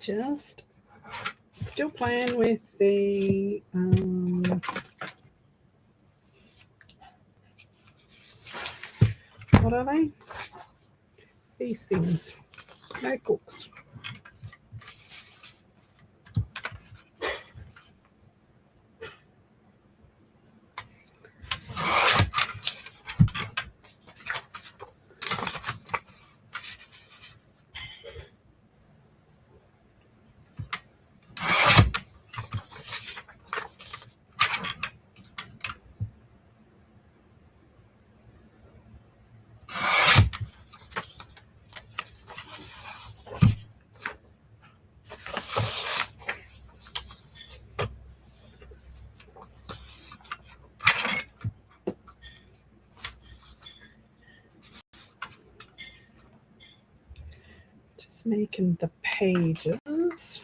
just still playing with the what are they? These things, notebooks. Just making the pages.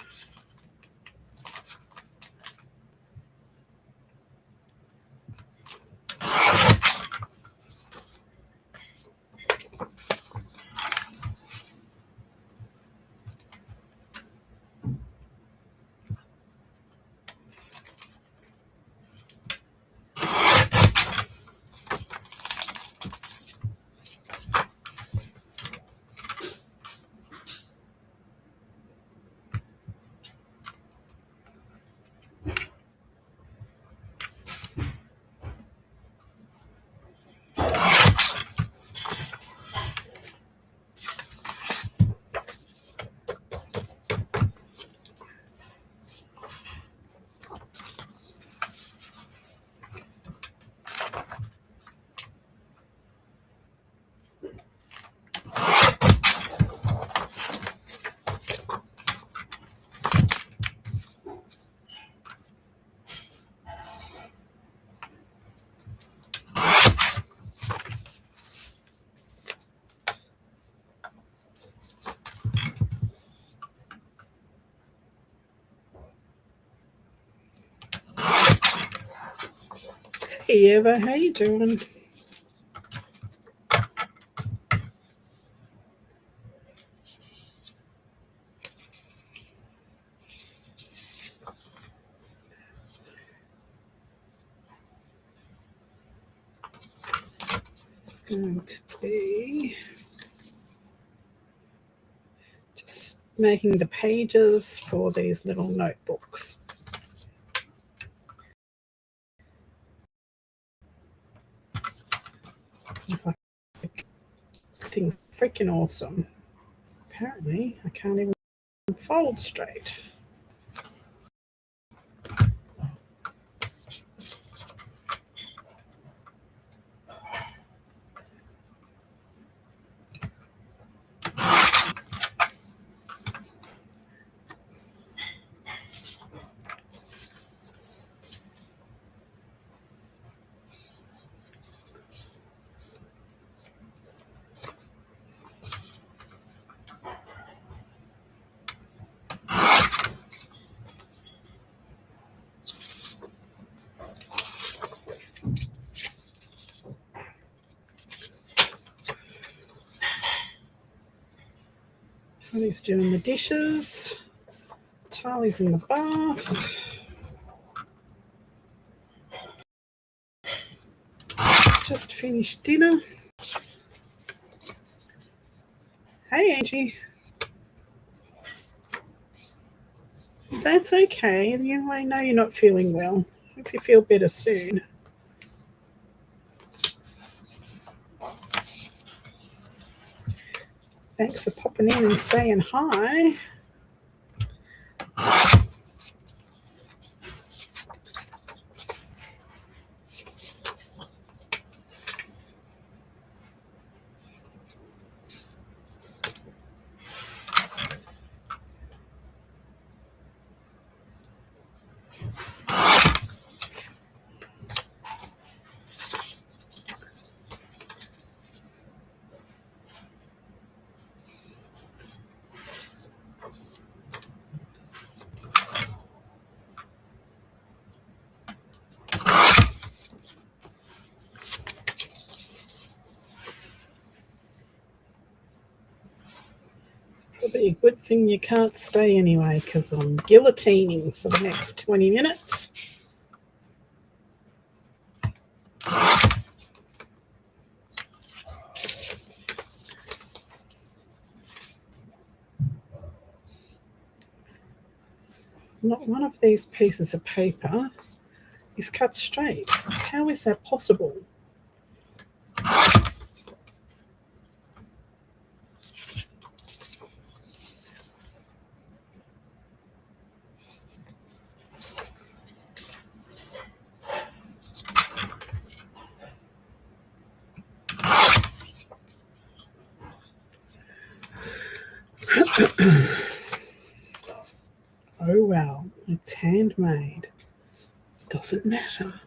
Hey Eva, how you doing? It's going to be just making the pages for these little notebooks. Things freaking awesome. Apparently, I can't even fold straight. Charlie's doing the dishes. Charlie's in the bath. Just finished dinner. Hey Angie. That's okay. I know you're not feeling well. Hope you feel better soon. Thanks for popping in and saying hi. Okay, good thing you can't stay anyway, because I'm guillotining for the next 20 minutes. Not one of these pieces of paper is cut straight. How is that possible? Oh well, it's handmade. Doesn't matter.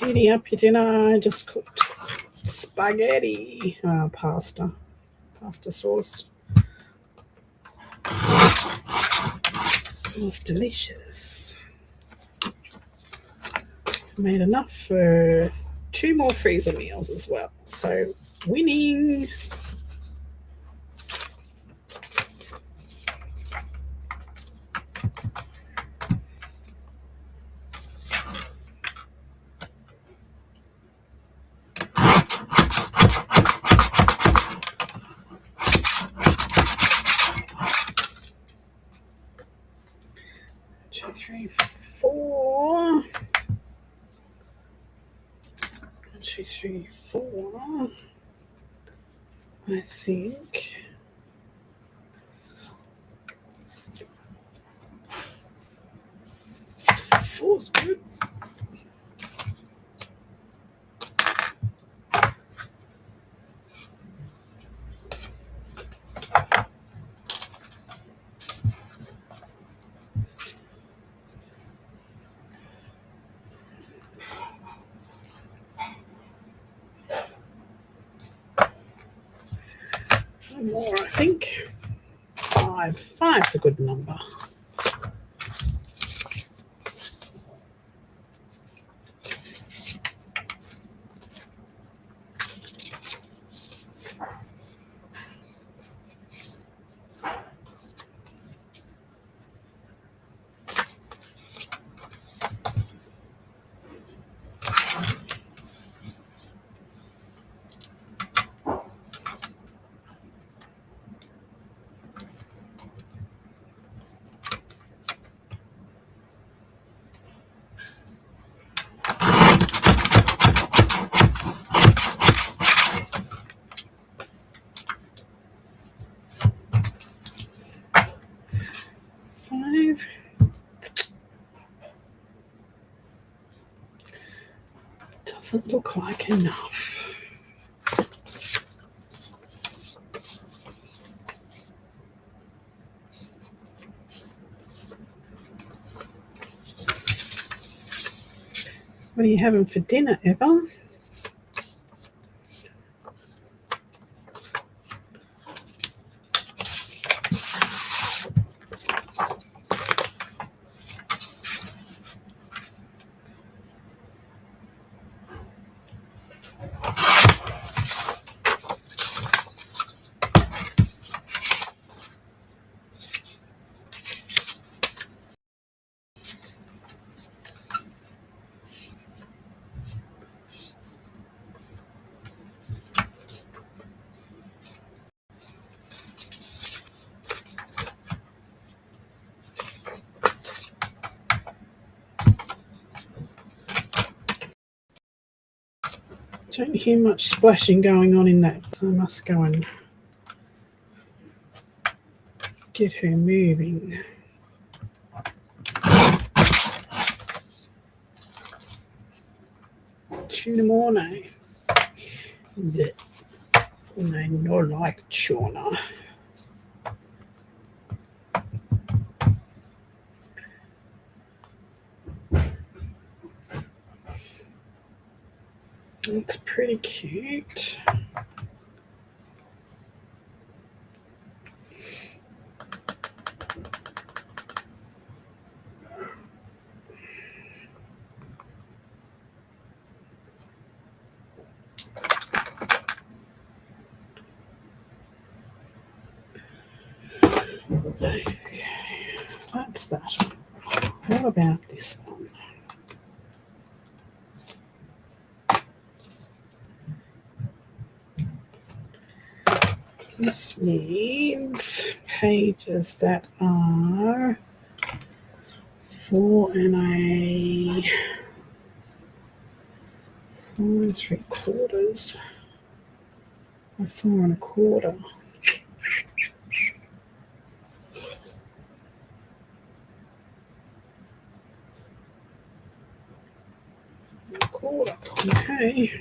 Heating up your dinner. I just cooked spaghetti pasta sauce. It was delicious. Made enough for 2 more freezer meals as well. So winning. Two, three, four. 1, 2, 3, 4. I think. 4's good. One more, I think. 5. 5's a good number. Doesn't look like enough. What are you having for dinner, Eva? Don't hear much splashing going on in that, so I must go and get her moving. Tuna morning. But I no like tuna. It's pretty cute. Okay, that's that. What about this one? This needs pages that are 4 and 3/4 by 4 1/4. Okay.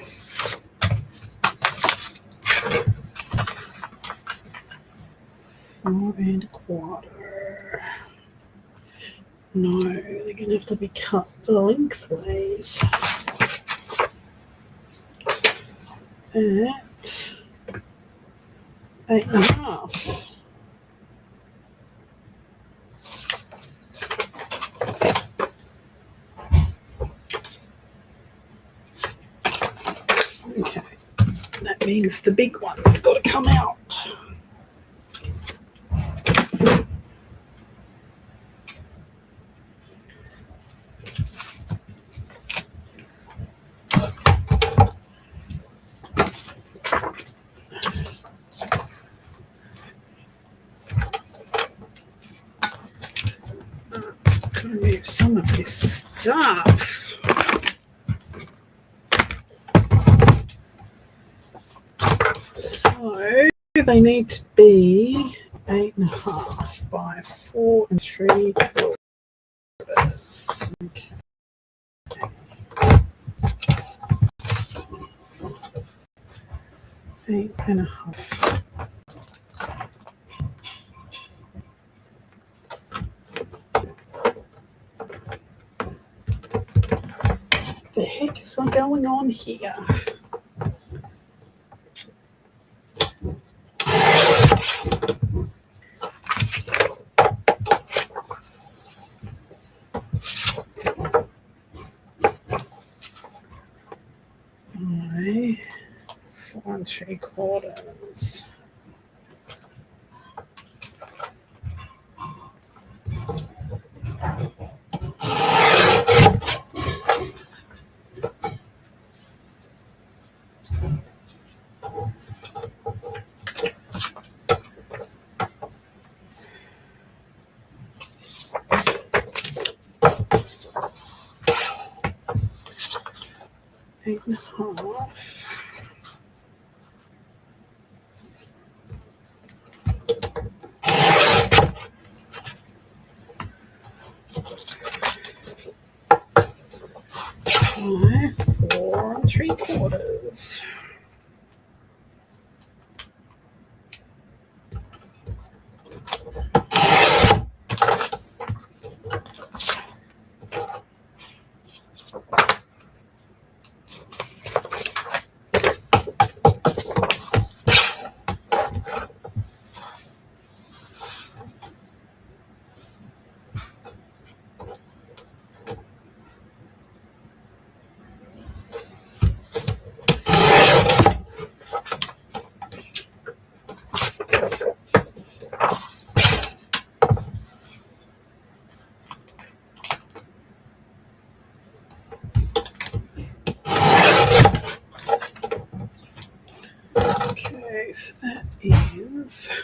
Four and a quarter. No, they're going to have to be cut lengthways. At 8.5. Okay, that means the big one's got to come out. Remove some of this stuff. So they need to be 8.5 by 4 3/4. Okay. 8.5. The heck is going on here? Alright, 4 3/4. Eight and a half. Five, 4 3/4. 3/4. Okay, so that is 3.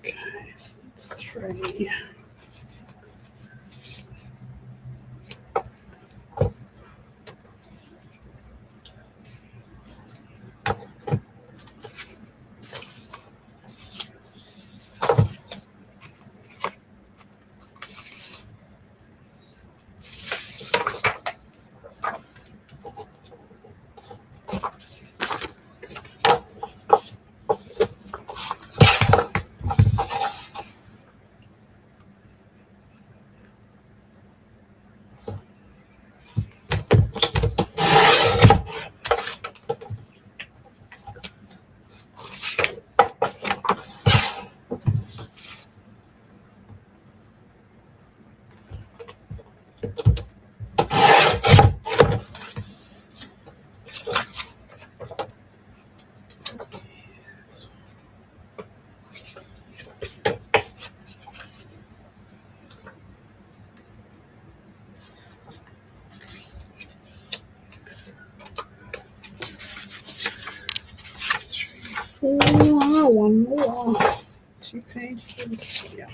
Okay, so that's 3. One more. 2 pages. Yeah.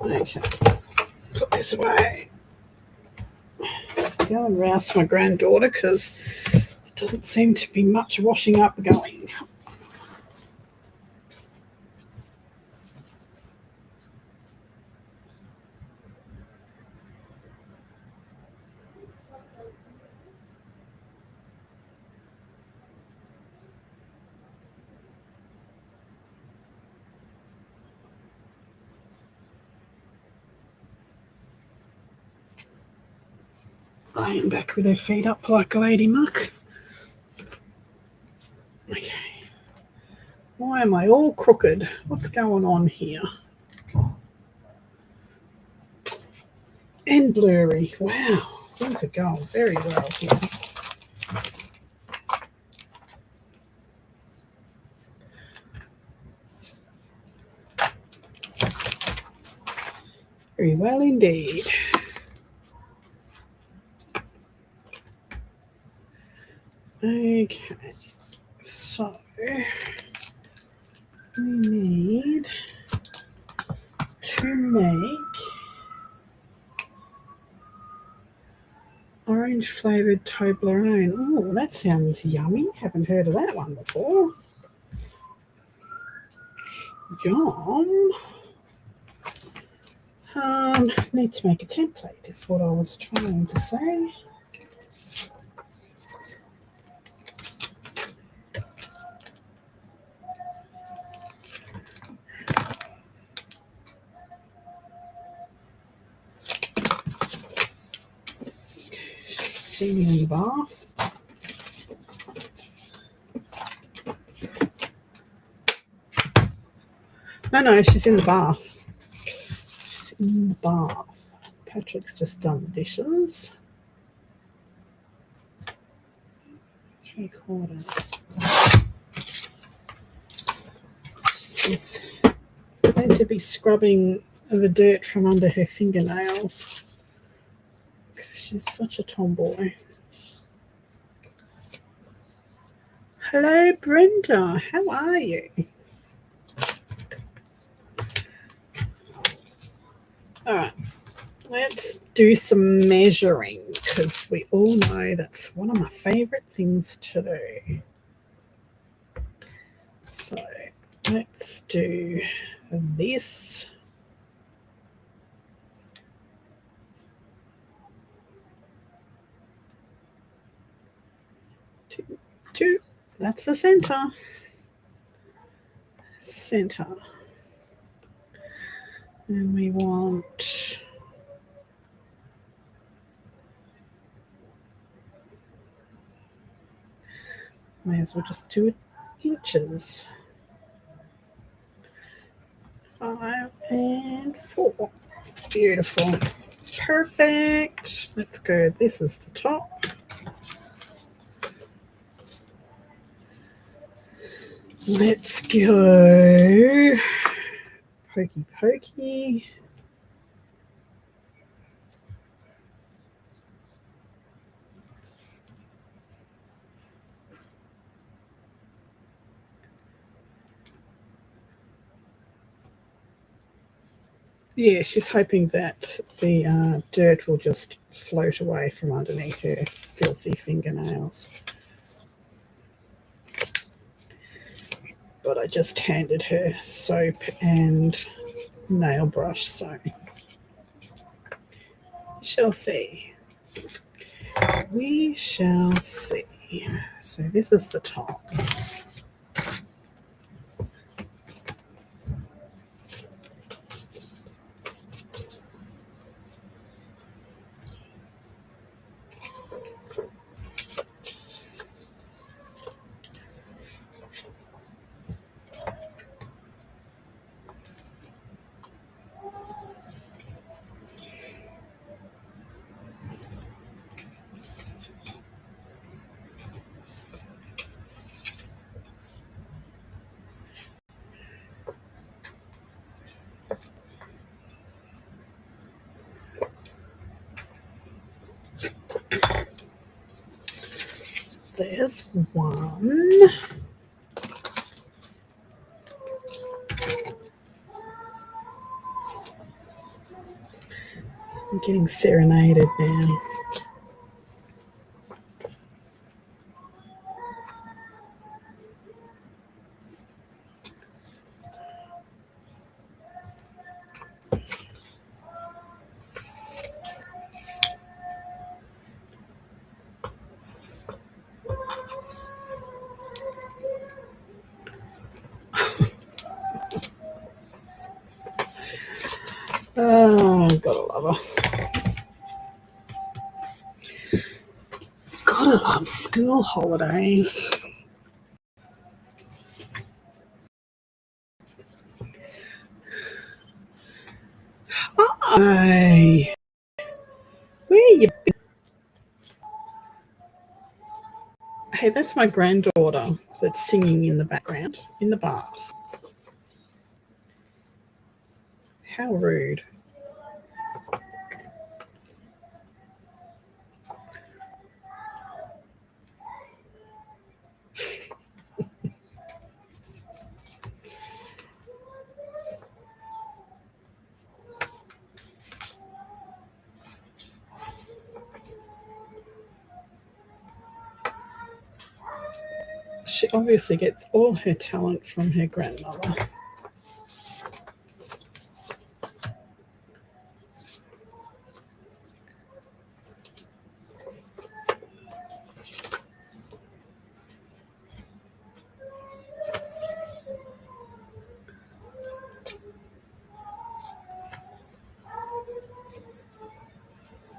Okay, put this away. Go and rouse my granddaughter because there doesn't seem to be much washing up going. Laying back with her feet up like a lady muck. Okay. Why am I all crooked? What's going on here? And blurry. Wow. Things are going very well here. Very well indeed. Okay. So we need to make orange flavoured Toblerone. Oh, that sounds yummy. Haven't heard of that one before. Yum. Need to make a template is what I was trying to say. Sitting in the bath. No, she's in the bath. She's in the bath. Patrick's just done the dishes. 3/4. She's going to be scrubbing the dirt from under her fingernails. She's such a tomboy. Hello, Brenda. How are you? All right. Let's do some measuring because we all know that's one of my favorite things to do. So let's do this. Two. That's the center. And we want may as well just do it inches. 5 and 4. Beautiful. Perfect. Let's go. This is the top. Let's go. Pokey pokey. Yeah, she's hoping that the dirt will just float away from underneath her filthy fingernails. But I just handed her soap and nail brush, so we shall see. We shall see. So this is the top. There's one. I'm getting serenaded now. Oh, gotta love her. Gotta love school holidays. Hi. Where you been? Hey, that's my granddaughter that's singing in the background in the bath. How rude. She obviously gets all her talent from her grandmother.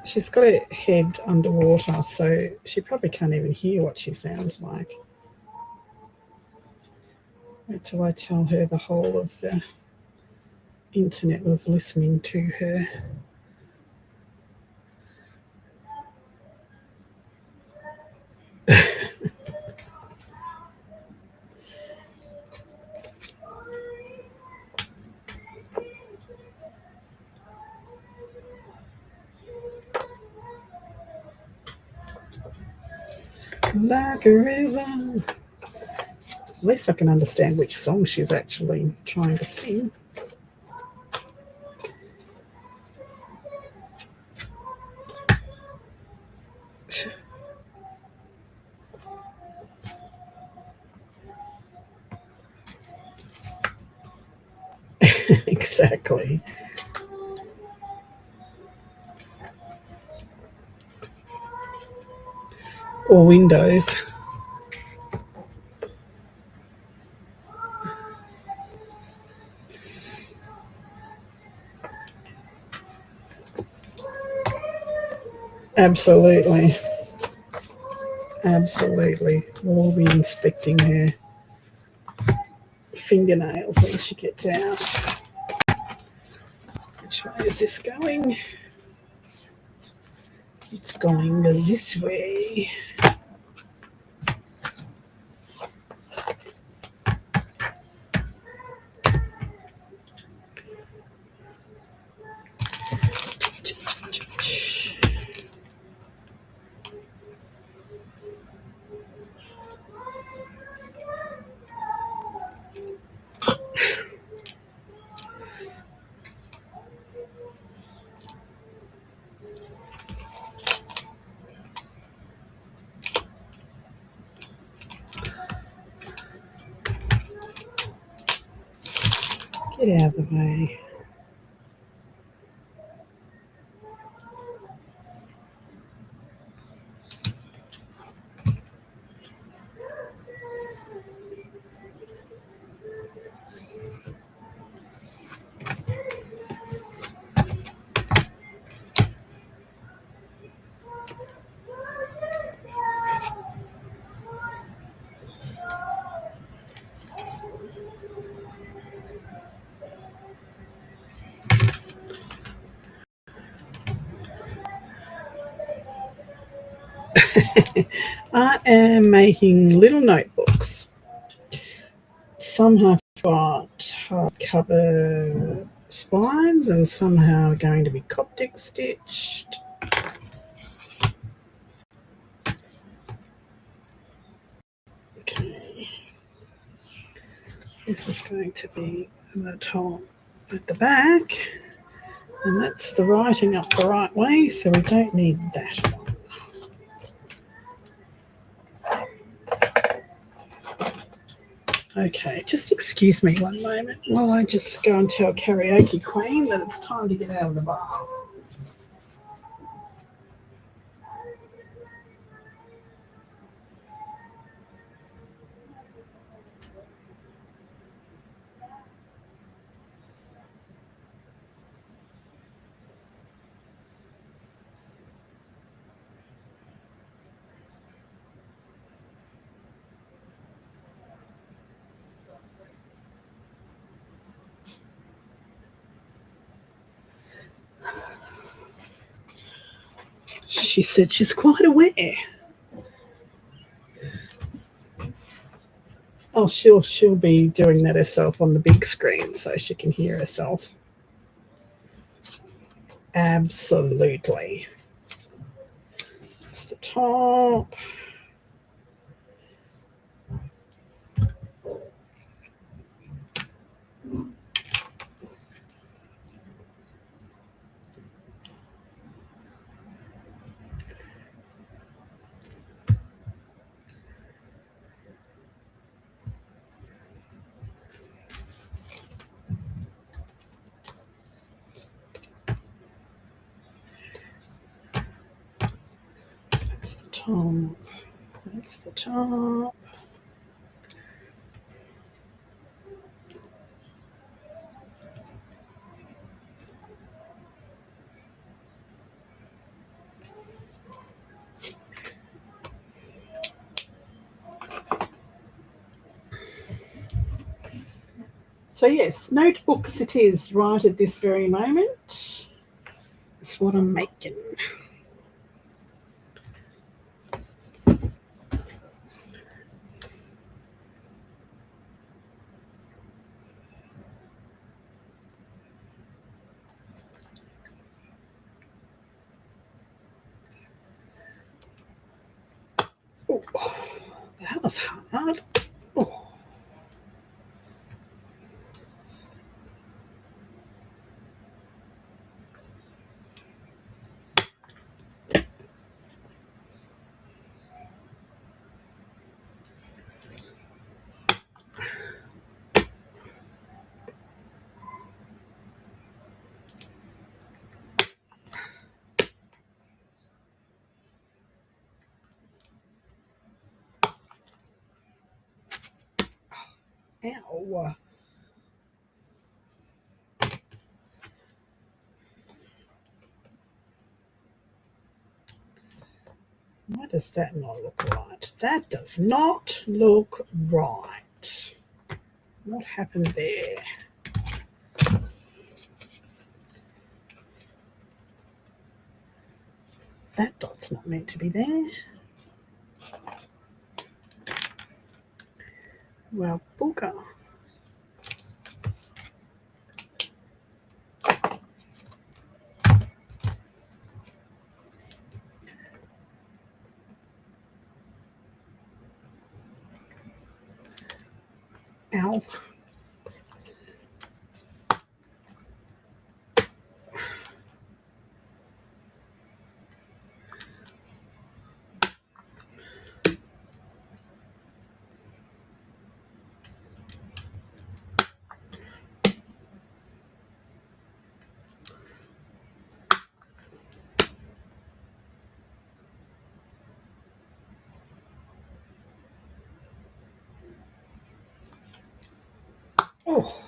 She's got her head underwater, so she probably can't even hear what she sounds like. Wait till I tell her the whole of the internet was listening to her. Like a river. At least I can understand which song she's actually trying to sing. Exactly. Or Windows. Absolutely. Absolutely. We'll all be inspecting her fingernails when she gets out. Which way is this going? It's going this way. Get out of the way. I am making little notebooks. Some have got hardcover spines and somehow are going to be Coptic stitched. Okay. This is going to be the top at the back, and that's the writing up the right way, so we don't need that one. Okay, just excuse me one moment while I just go and tell Karaoke Queen that it's time to get out of the bath. She said she's quite aware. Oh, she'll be doing that herself on the big screen so she can hear herself. Absolutely. That's the top. top. That's the top. So yes, notebooks it is right at this very moment. That's what I'm making. Oh, that was hard. Oh. Ow. Why does that not look right? That does not look right. What happened there? That dot's not meant to be there. Well, booger. Ow. Oh.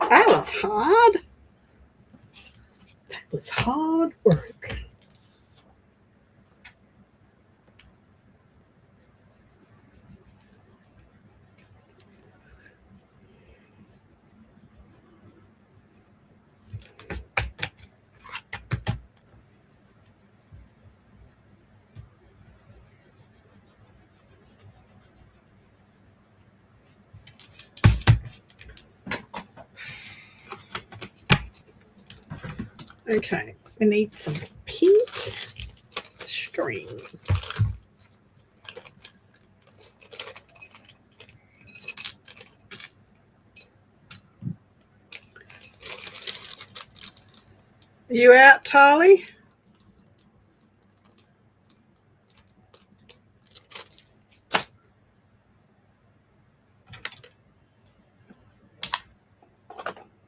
That was hard. That was hard work. Okay, we need some pink string. Are you out, Tarly?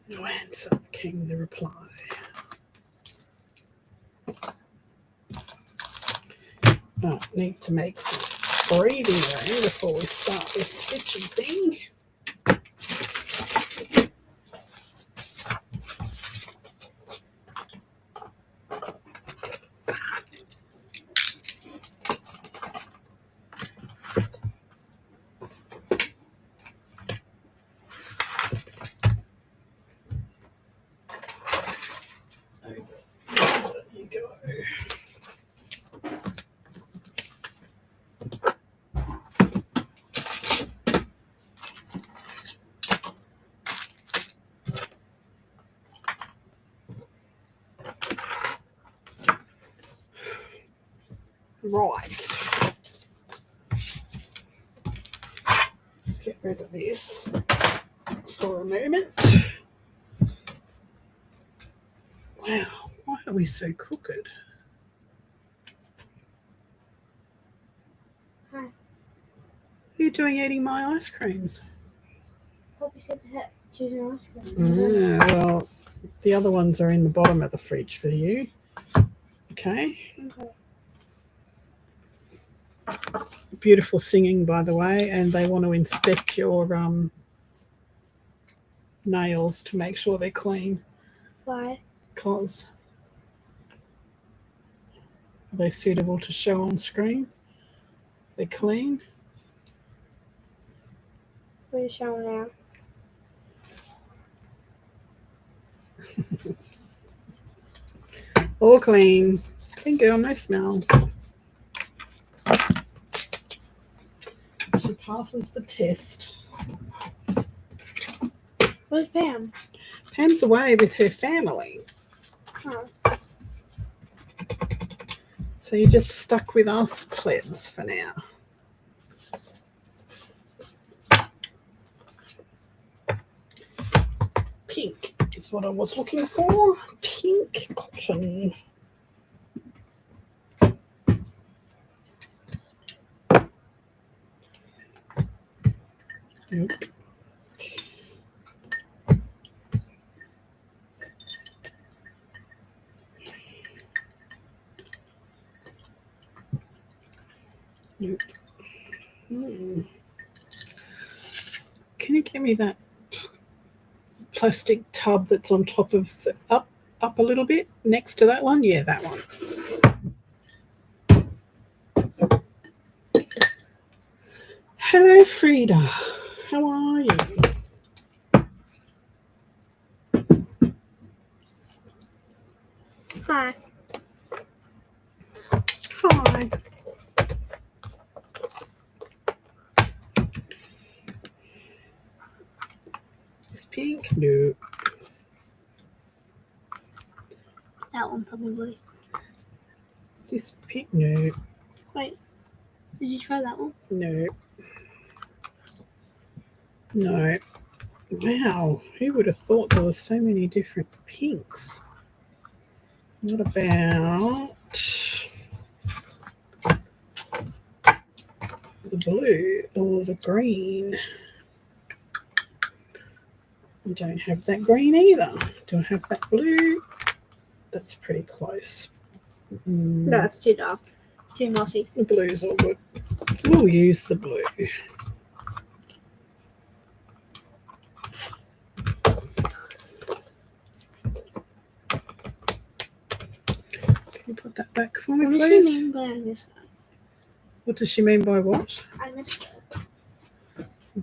No answer, King, the reply. Oh, need to make some breathing room before we start this stitching thing. There you go. Right. Let's get rid of this for a moment. Wow, why are we so crooked? Hi. What are you doing eating my ice creams? Poppy said to choose an ice cream. Well, the other ones are in the bottom of the fridge for you. Okay. Okay. Okay. Beautiful singing, by the way, and they want to inspect your nails to make sure they're clean. Why? Because are they suitable to show on screen? They're clean. What are you showing now? All clean. Clean girl, no smell. She passes the test. Where's Pam? Pam's away with her family. Oh. So you're just stuck with us plebs for now. Pink is what I was looking for. Pink cotton. Nope. Nope. Can you give me that plastic tub that's on top of the, up a little bit next to that one? Yeah, that one. Hello, Frida. How are you? Hi. Hi. Is pink? No. That one probably. This pink? No. Wait. Did you try that one? No. No. Wow. Who would have thought there were so many different pinks? What about the blue or the green? I don't have that green either. Do I have that blue? That's pretty close. No, it's too dark. Too mossy. The blue's all good. We'll use the blue. Can you put that back for me, What does she please? mean by I missed that? What does she mean by what? I missed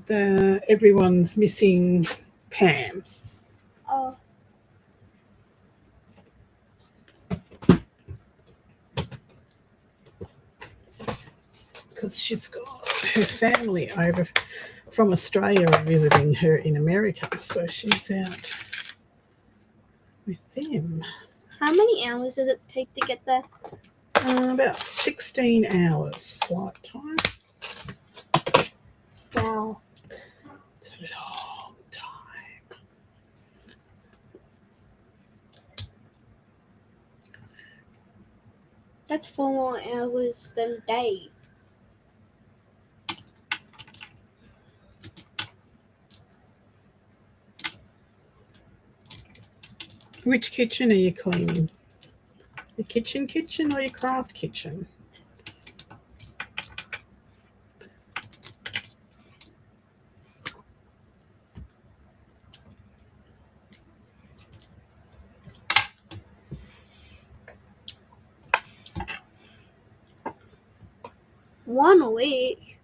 it. Everyone's missing Pam. Oh. Because she's got her family over from Australia are visiting her in America, so she's out with them. How many hours does it take to get there? About 16 hours flight time. Wow. It's a long time. That's 4 more hours than a day. Which kitchen are you cleaning? Your kitchen or your craft kitchen? One week?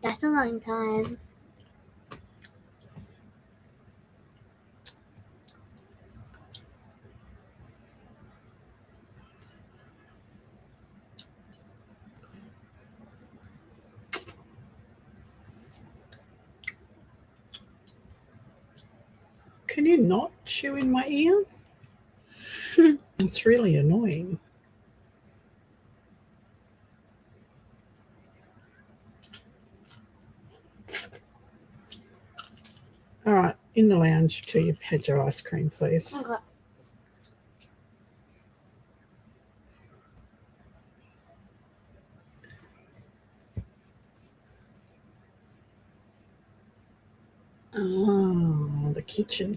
That's a long time. Can you not chew in my ear? It's really annoying. All right, in the lounge till you've had your ice cream, please. Okay. Oh, the kitchen.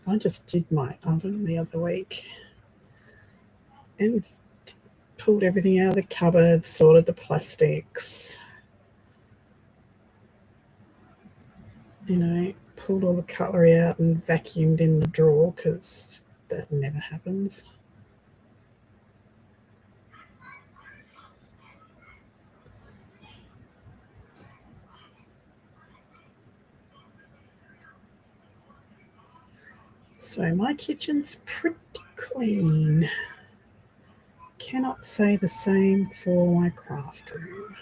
I just did my oven the other week and pulled everything out of the cupboard, sorted the plastics, pulled all the cutlery out and vacuumed in the drawer because that never happens. So my kitchen's pretty clean. Cannot say the same for my craft room.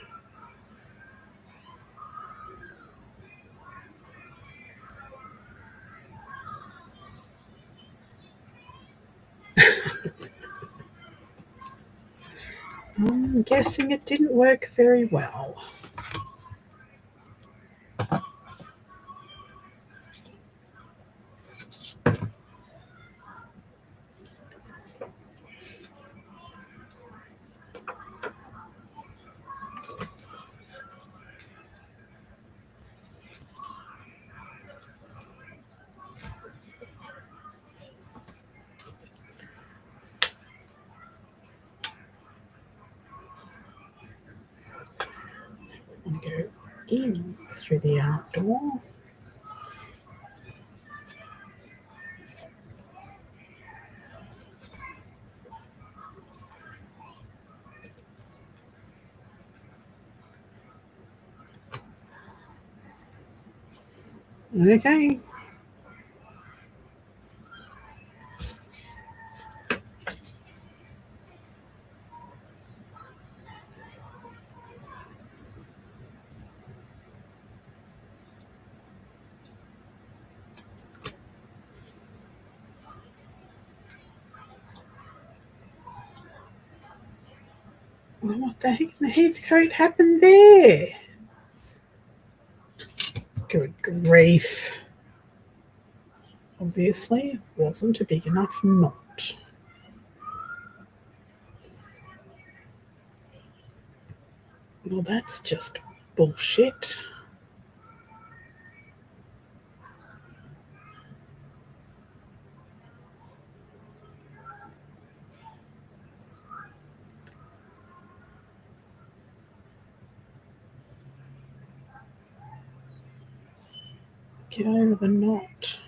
I'm guessing it didn't work very well. I'm going to go in through the outdoor. Okay. Well, what the heck in the Heathcote happened there? Good grief. Obviously, it wasn't a big enough knot. Well, that's just bullshit. Get over the knot.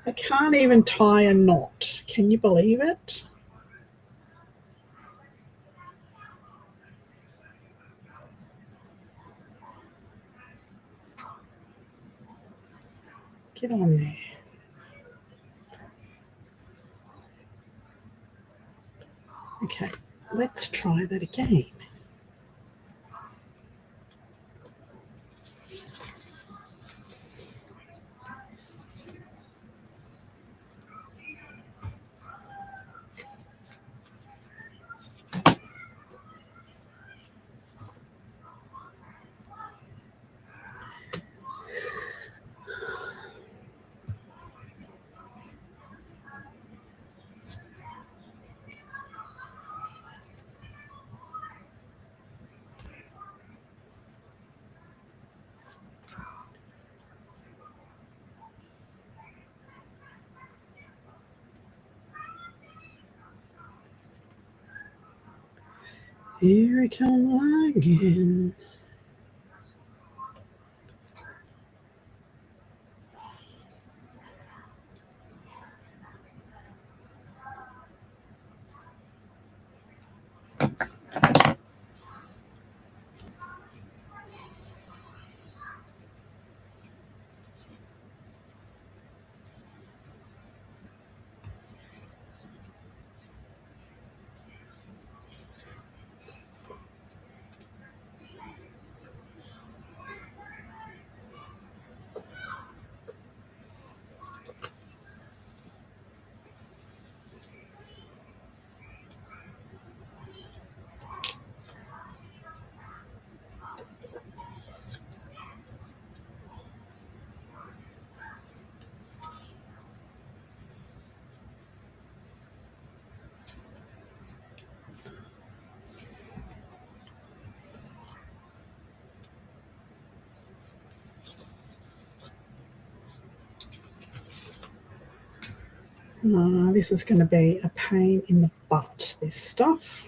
I can't even tie a knot. Can you believe it? Get on there. Okay, let's try that again. Here I come again. This is going to be a pain in the butt, this stuff.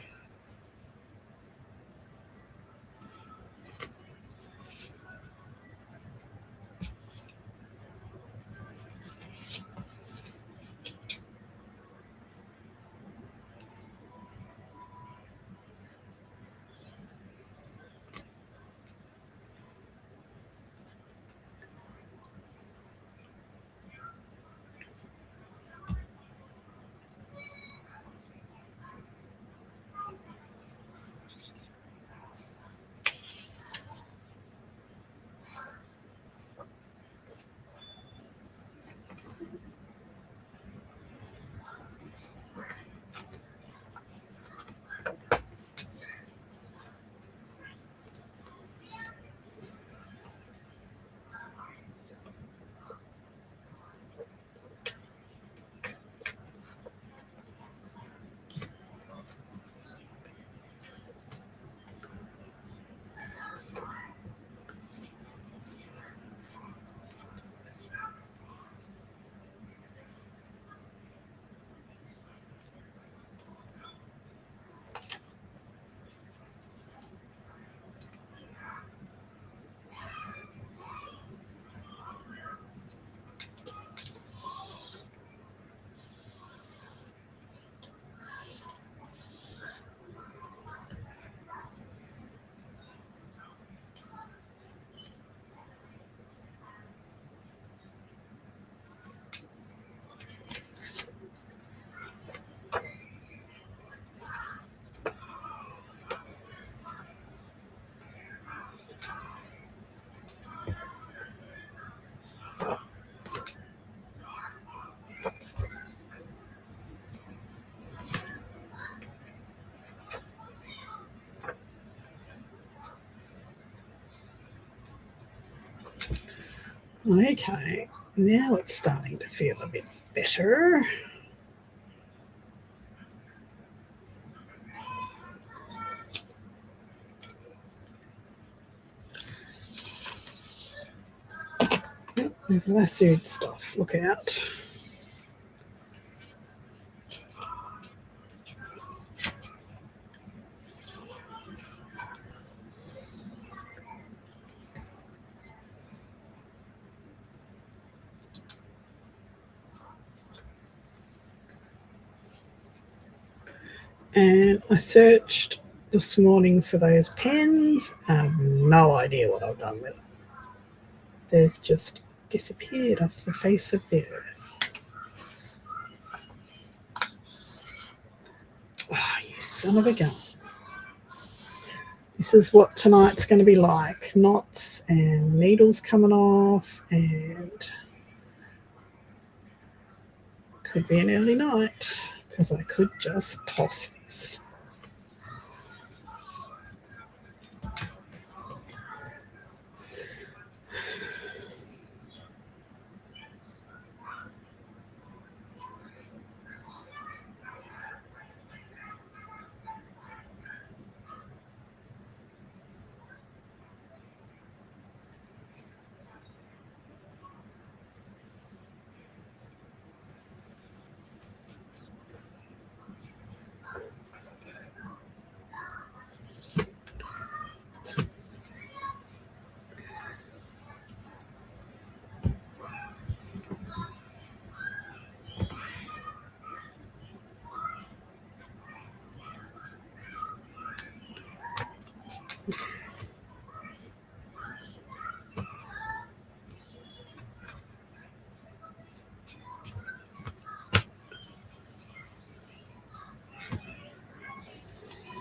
Okay, now it's starting to feel a bit better. We've lassoed stuff, look out. And I searched this morning for those pens. I have no idea what I've done with them. They've just disappeared off the face of the earth. Oh, you son of a gun. This is what tonight's going to be like. Knots and needles coming off, and could be an early night because I could just toss this.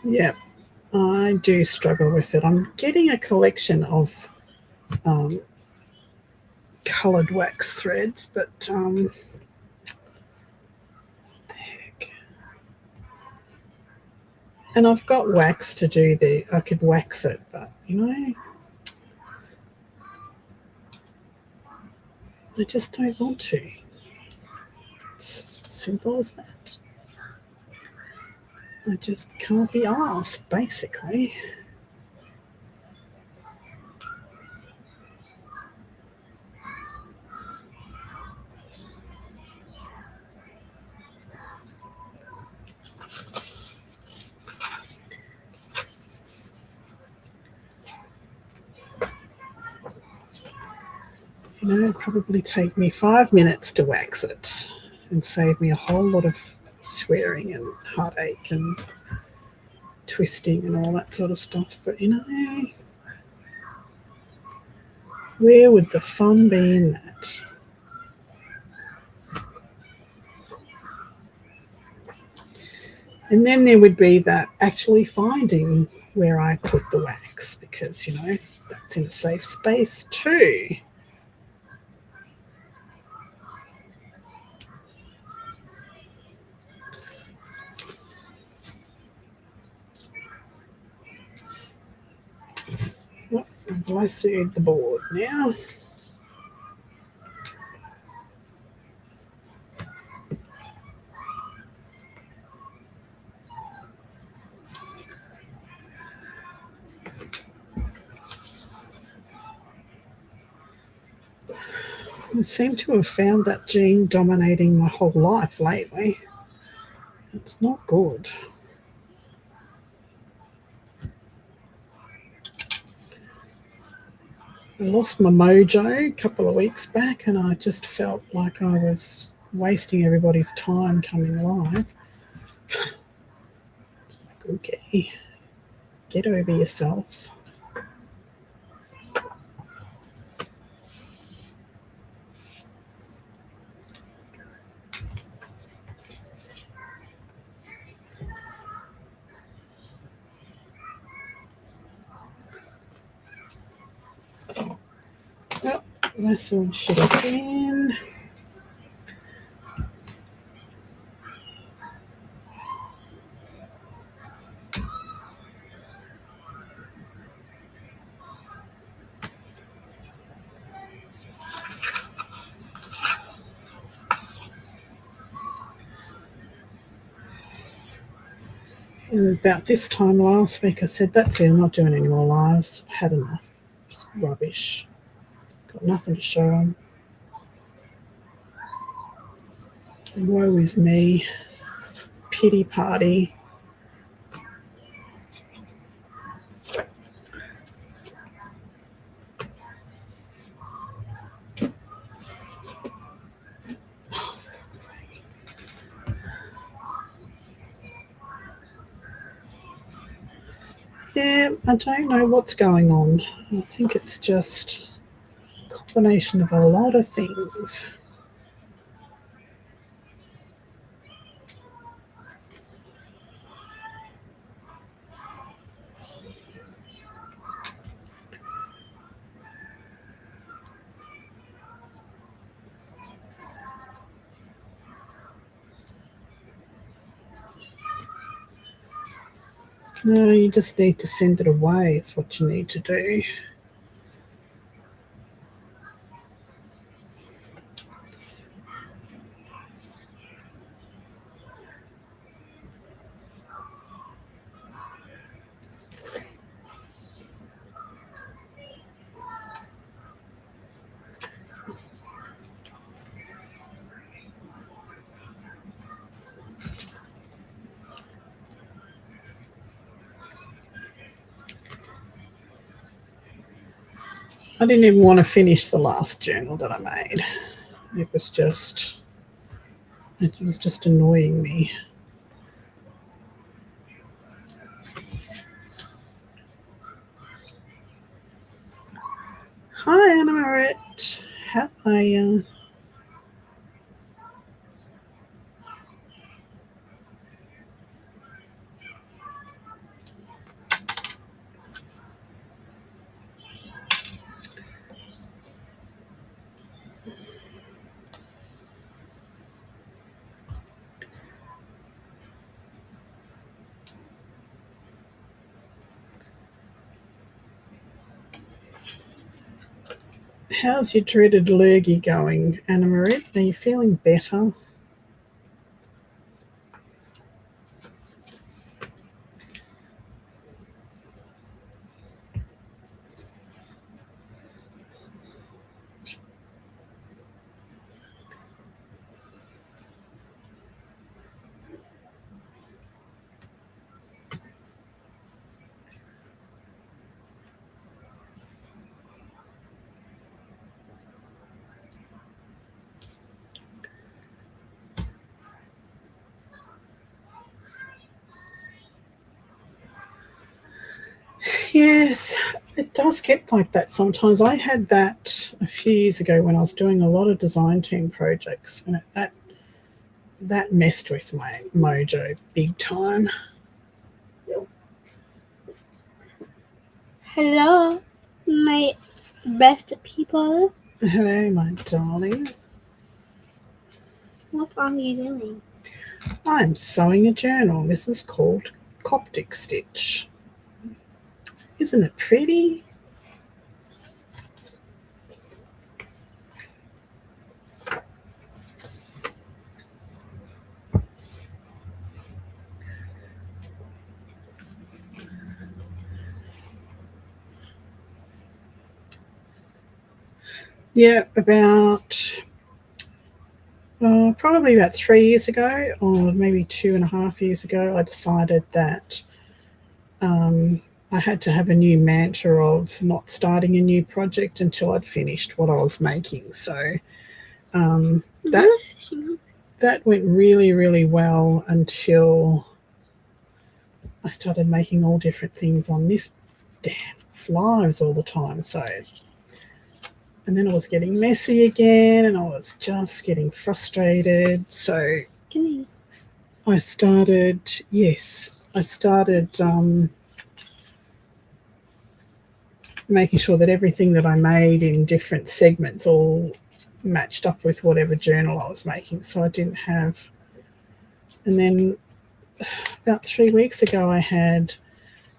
Yeah, I do struggle with it. I'm getting a collection of coloured wax threads, but the heck. And I've got wax to do I could wax it, but I just don't want to. It's as simple as that. I just can't be asked, basically. It'd probably take me 5 minutes to wax it and save me a whole lot of swearing and heartache and twisting and all that sort of stuff. But where would the fun be in that? And then there would be that actually finding where I put the wax, because, that's in a safe space too. Oh, I've lassoed the board now. I seem to have found that gene dominating my whole life lately. It's not good. I lost my mojo a couple of weeks back, and I just felt like I was wasting everybody's time coming live. Okay, get over yourself. Well, that's all shit again. And about this time last week, I said, that's it, I'm not doing any more lives. I've had enough. It's rubbish. Got nothing to show them. And woe is me. Pity party. Yeah, I don't know what's going on. I think it's just a combination of a lot of things. No, you just need to send it away. It's what you need to do. I didn't even want to finish the last journal that I made. It was just annoying me. Hi, Anna Marit. How are you? How's your dreaded lurgy going, Anna Marit? Are you feeling better? Yes, it does get like that sometimes. I had that a few years ago when I was doing a lot of design team projects, and that messed with my mojo big time. Hello, my best people. Hello, my darling. What are you doing? I'm sewing a journal. This is called Coptic Stitch. Isn't it pretty? Yeah, probably about 3 years ago, or maybe 2.5 years ago, I decided that I had to have a new mantra of not starting a new project until I'd finished what I was making. So that went really, really well until I started making all different things on this damn lives all the time. So, and then it was getting messy again, and I was just getting frustrated. So Can I use this? I started making sure that everything that I made in different segments all matched up with whatever journal I was making. So I didn't have. And then about 3 weeks ago, I had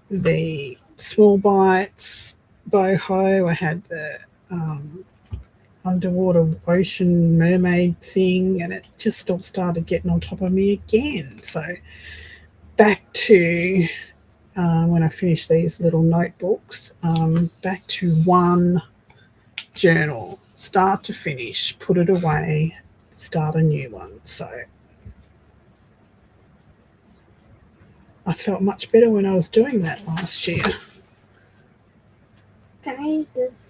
the Small Bites boho. I had the underwater ocean mermaid thing, and it just all started getting on top of me again. So back to when I finish these little notebooks, back to one journal, start to finish, put it away, start a new one. So I felt much better when I was doing that last year. Can I use this?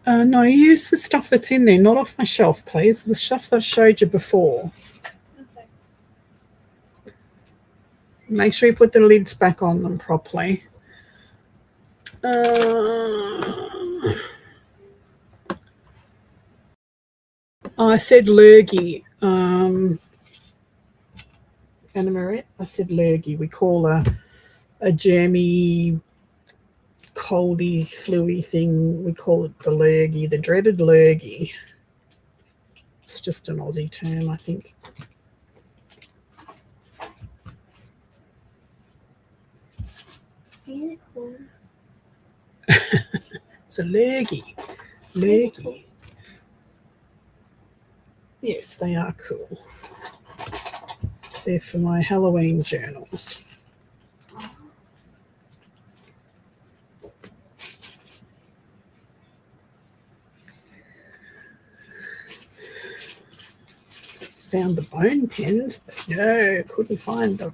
No, use the stuff that's in there, not off my shelf, please. The stuff that I showed you before. Okay. Make sure you put the lids back on them properly. I said lurgy. Anna Marie, I said lurgy. We call a germy, coldy, fluey thing, we call it the lurgy, the dreaded lurgy. It's just an Aussie term, I think. Is it cool? It's a lurgy. Lurgy. Yes, they are cool. They're for my Halloween journals. Found the bone pens, but no, couldn't find the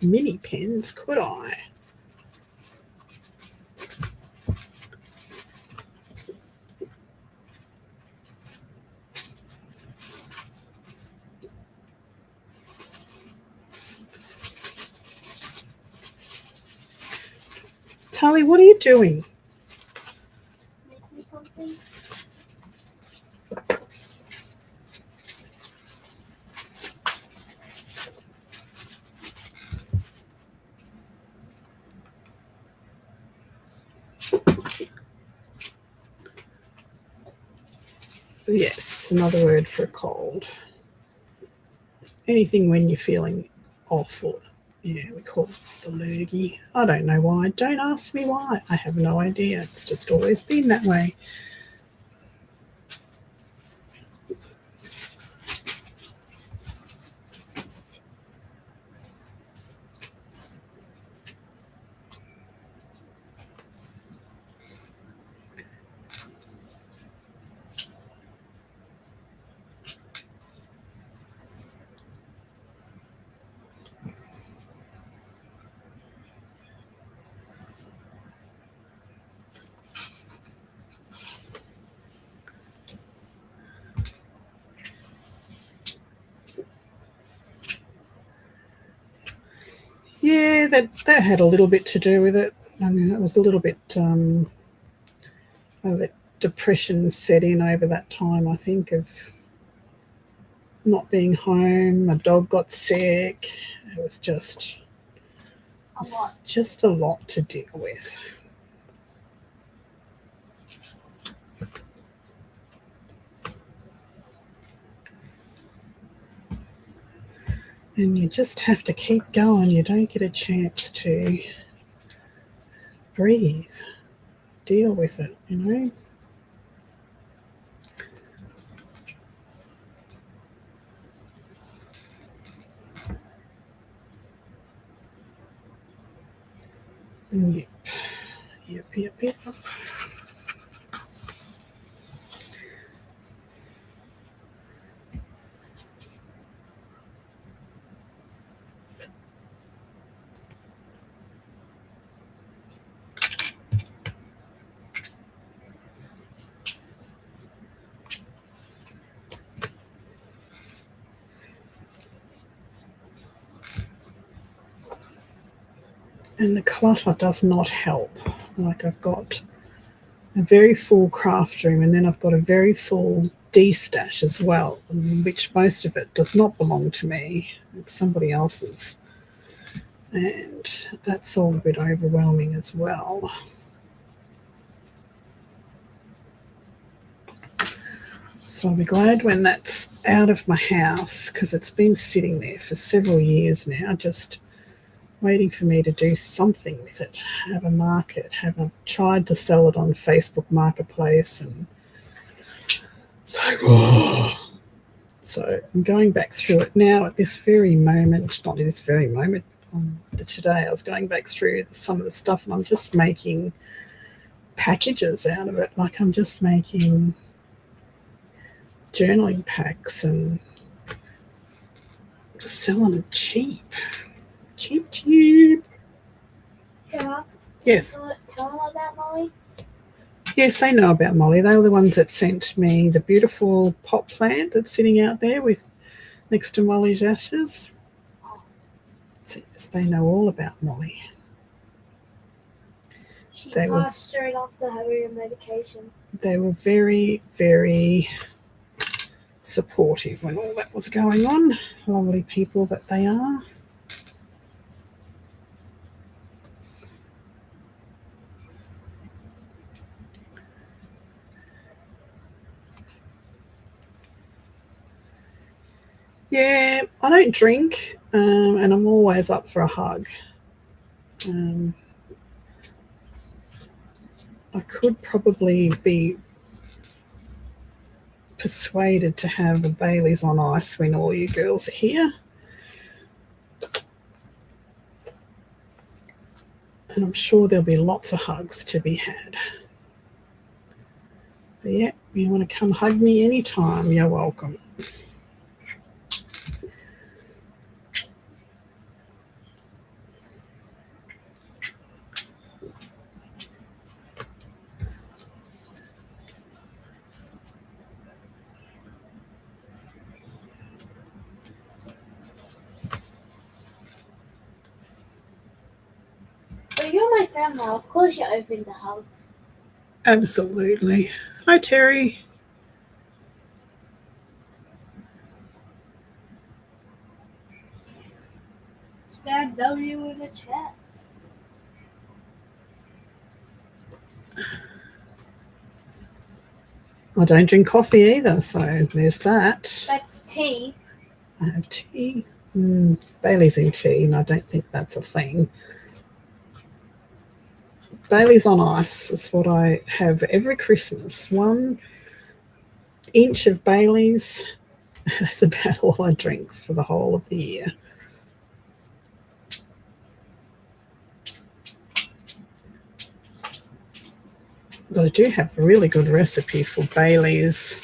mini pens, could I? Tali, what are you doing? Making something? Yes, another word for a cold. Anything when you're feeling off, or yeah, we call it the lurgy. I don't know why. Don't ask me why. I have no idea. It's just always been that way. Yeah, that had a little bit to do with it. I mean, it was a little bit that depression set in over that time, I think, of not being home. My dog got sick. It was just a lot to deal with. And you just have to keep going. You don't get a chance to breathe, deal with it, you know. Yep. And the clutter does not help. Like, I've got a very full craft room, and then I've got a very full D-stash as well, which most of it does not belong to me. It's somebody else's. And that's all a bit overwhelming as well. So I'll be glad when that's out of my house, because it's been sitting there for several years now, just waiting for me to do something with it, have a market, tried to sell it on Facebook Marketplace, and so I'm going back through it now at this very moment, not at this very moment, today I was going back through some of the stuff, and I'm just making packages out of it. Like, I'm just making journaling packs and just selling them cheap. Yeah. Yes. Tell them about Molly. Yes, they know about Molly. They were the ones that sent me the beautiful pot plant that's sitting out there next to Molly's ashes. So yes, they know all about Molly. She passed straight after having her medication. They were very, very supportive when all that was going on. Lovely people that they are. Yeah, I don't drink, and I'm always up for a hug. I could probably be persuaded to have a Bailey's on ice when all you girls are here. And I'm sure there'll be lots of hugs to be had. But yeah, you want to come hug me anytime, you're welcome. You're my grandma. Of course you're open to hugs. Absolutely. Hi, Terry. Spam W in the chat. I don't drink coffee either, so there's that. That's tea. I have tea. Bailey's in tea, and I don't think that's a thing. Bailey's on ice is what I have every Christmas. 1 inch of Bailey's. That's about all I drink for the whole of the year. But I do have a really good recipe for Bailey's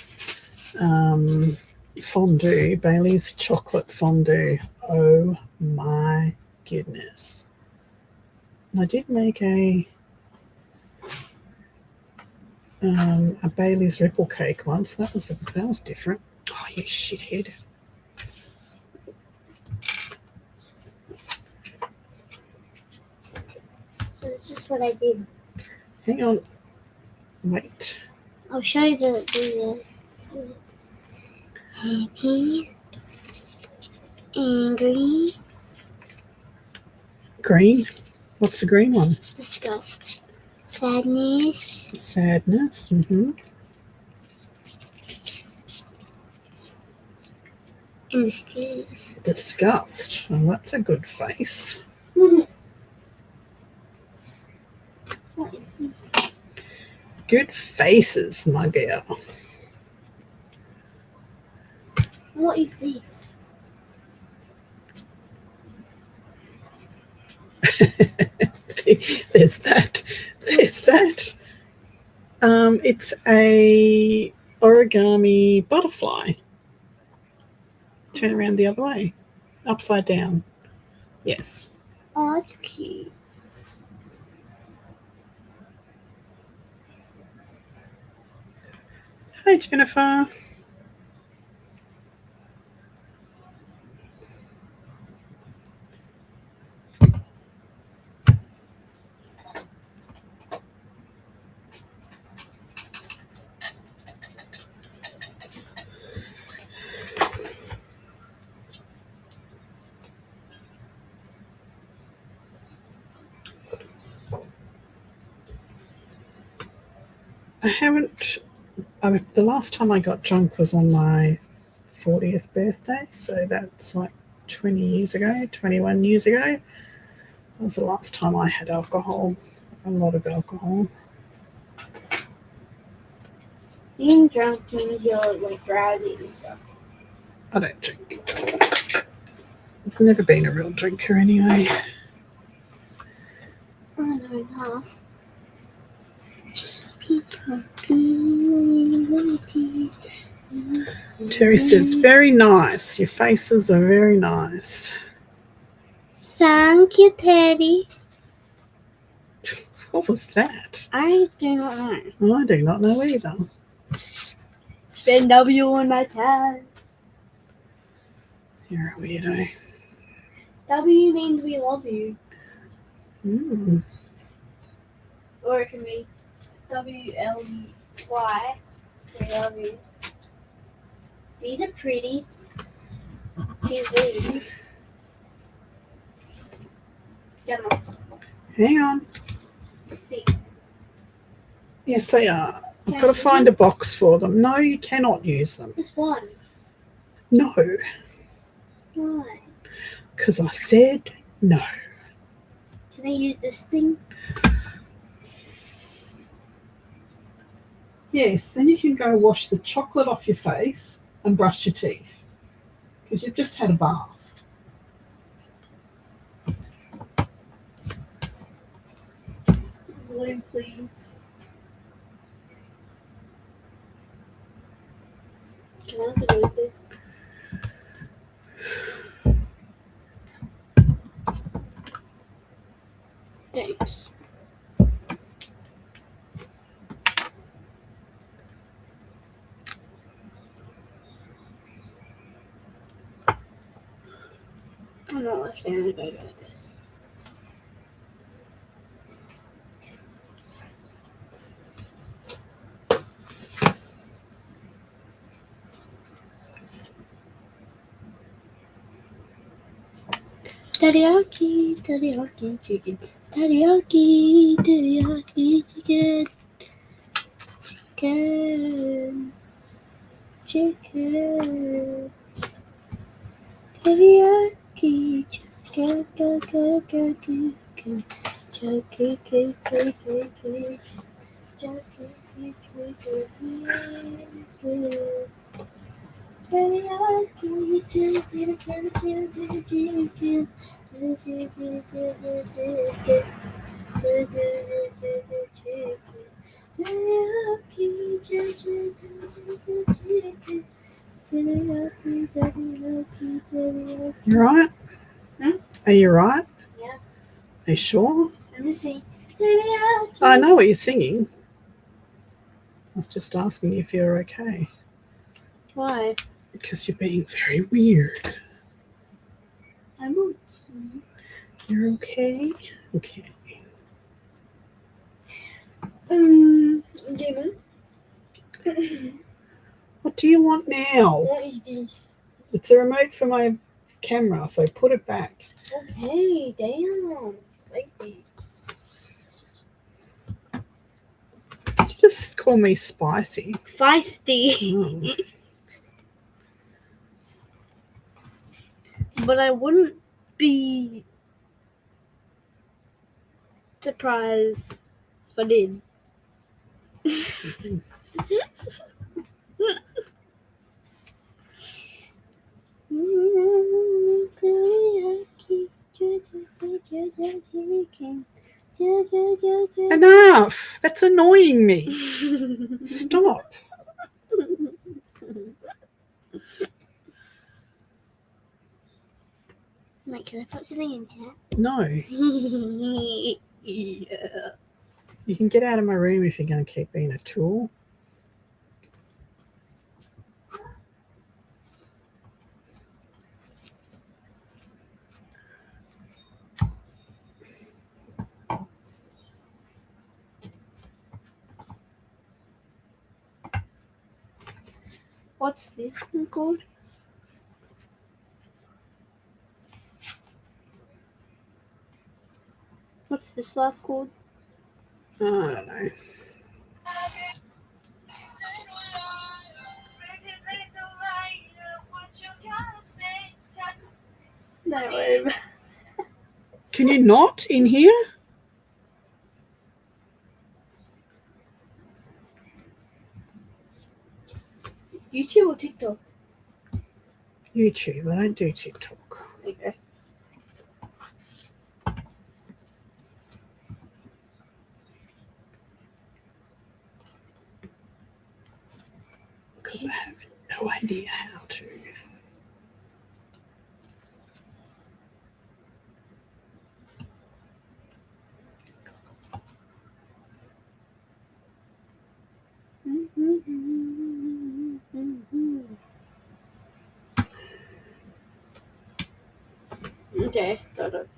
fondue, Bailey's chocolate fondue. Oh my goodness. And I did make a Bailey's ripple cake once. That was different. Oh, you shithead. That's just what I did. Hang on. Wait. I'll show you the happy and green. Green. What's the green one? Disgust. Sadness. Sadness. Mm-hmm. And disgust. Disgust. Well, that's a good face. What is this? Good faces, my girl. What is this? There's that. There's that. It's a origami butterfly. Turn around the other way. Upside down. Yes. Oh, that's cute. Hi, Jennifer. The last time I got drunk was on my 40th birthday, so that's like 20 years ago, 21 years ago. That was the last time I had alcohol, a lot of alcohol. Being drunk means you're like drowsy and stuff. I don't drink. I've never been a real drinker anyway. Oh no, that. Terry says, very nice. Your faces are very nice. Thank you, Teddy. What was that? I do not know. I do not know either. Spend W on my tab. You're a weirdo. W means we love you. Mm. Or it can be WLY. We love you. These are pretty. These. Get them off. Hang on. These. Yes, they are. I've got to find a box for them. No, you cannot use them. Just one. No, Why? because I said no. Can I use this thing? Yes, then you can go wash the chocolate off your face and brush your teeth because you've just had a bath. Blue, please. Can I have to do with this? Thanks. I'm not less fan of it like this. Teriyaki, teriyaki chicken. Teriyaki, teriyaki chicken. Chicken. Teriyaki chicken. You right? Hmm? Are you right? Yeah. Are you sure? Let me see. I know what you're singing. I was just asking if you're okay Why? because you're being very weird. I won't see. You're okay? Okay. Demon. What do you want now? What is this? It's a remote for my camera, so put it back. Okay, damn. Spicy. Did you just call me spicy? Feisty. Oh. But I wouldn't be surprised if I did. Enough! That's annoying me. Stop. Wait, can I put something in chat? No. Yeah. You can get out of my room if you're going to keep being a tool. What's this one called? What's this life called? I don't know. No way. Can you not in here? YouTube or TikTok? YouTube. I don't do TikTok. Okay. Because I have no idea how to. Okay, got it.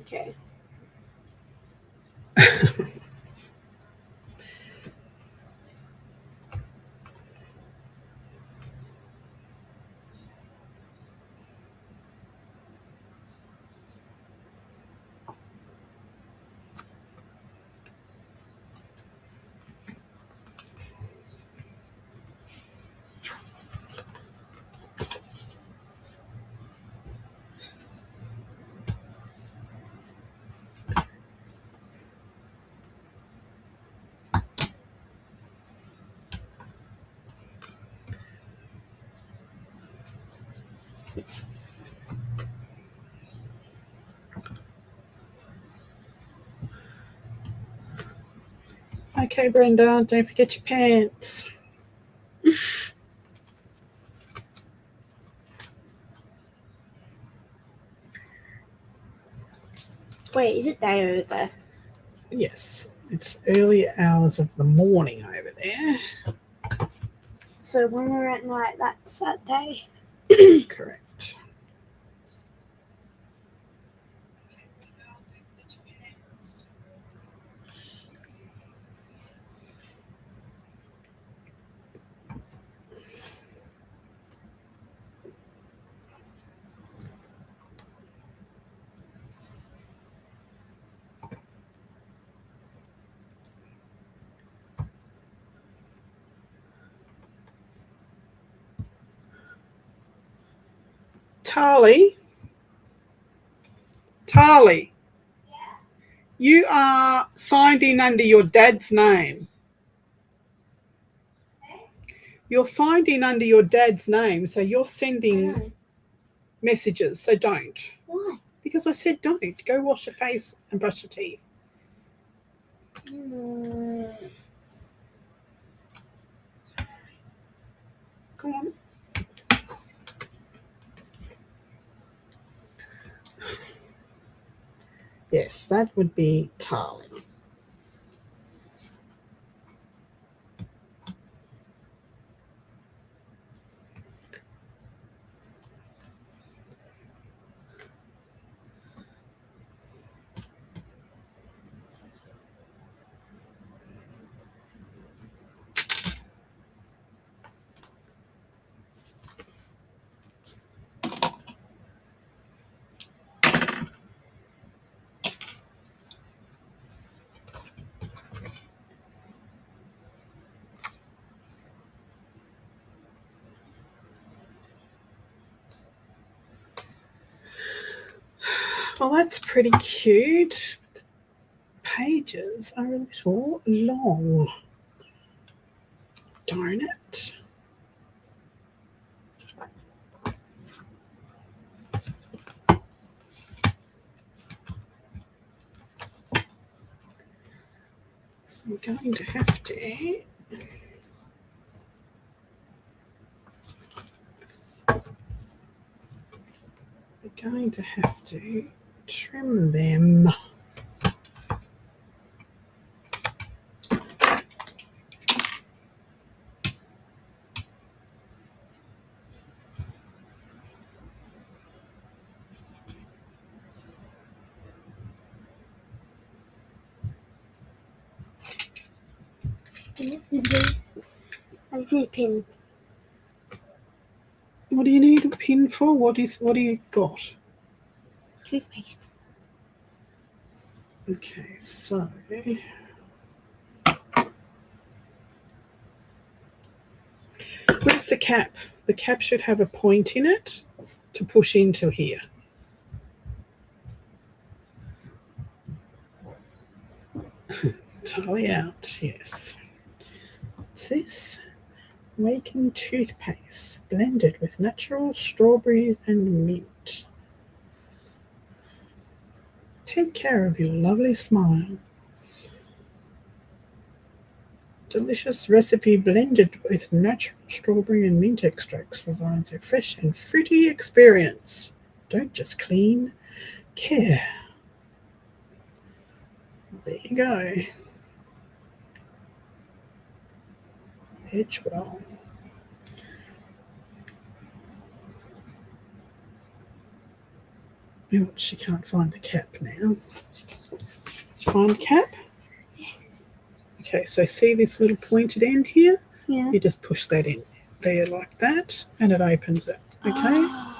Okay. Okay, Brenda, don't forget your pants. Wait, is it day over there? Yes, it's early hours of the morning over there. So when we're at night, that's at day. Correct. Tarly, you are signed in under your dad's name. You're signed in under your dad's name, so you're sending messages, so don't. Why? Because I said don't. Go wash your face and brush your teeth. Come on. Yes, that would be Tali. Well, that's pretty cute. Pages are a little long. Darn it. So I'm going to have to trim them. I see a pin. What do you need a pin for? What do you got? Toothpaste. Okay, so where's the cap? The cap should have a point in it to push into here. Tally out, yes. What's this? Waking toothpaste blended with natural strawberries and mint. Take care of your lovely smile. Delicious recipe blended with natural strawberry and mint extracts provides a fresh and fruity experience. Don't just clean, care. There you go. Edgewell. Oh, she can't find the cap now. Did you find the cap? Yeah. Okay, so see this little pointed end here? Yeah. You just push that in there like that, and it opens it. Okay? Oh.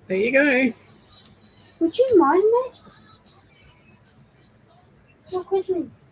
There you go. Would you mind that? It's not Christmas.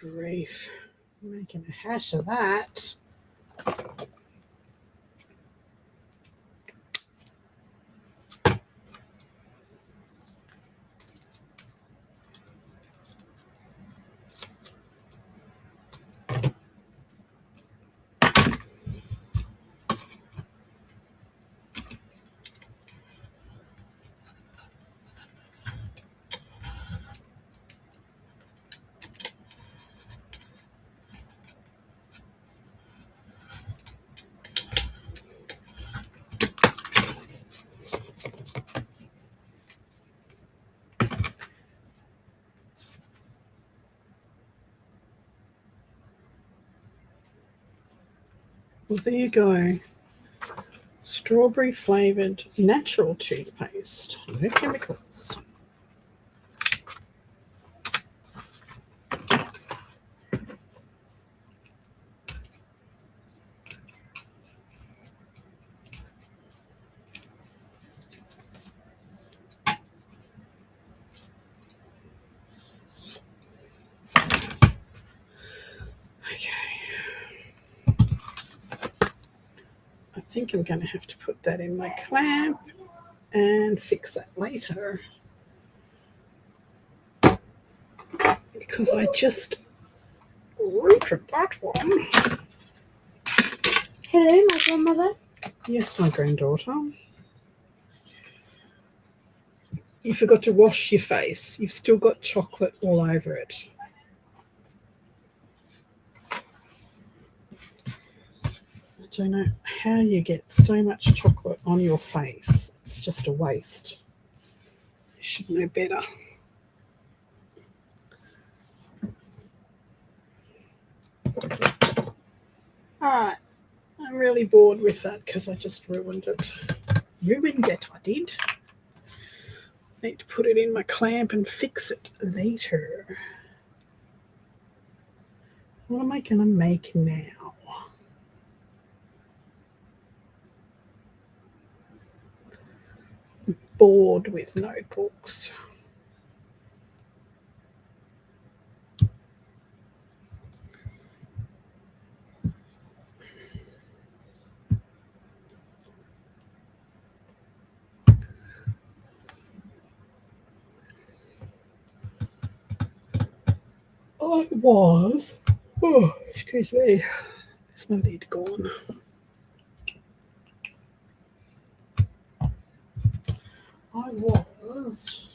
grief. Making a hash of that. Well, there you go. Strawberry flavoured natural toothpaste. No chemicals. I think I'm going to have to put that in my clamp and fix that later. Because I just rooted that one. Hello, my grandmother. Yes, my granddaughter. You forgot to wash your face. You've still got chocolate all over it. I don't know how you get so much chocolate on your face. It's just a waste. You should know better. Alright, I'm really bored with that because I just ruined it. Ruined it, I did. Need to put it in my clamp and fix it later. What am I going to make now? I'm bored with notebooks. I was. Oh, excuse me. There's my lid gone. I was.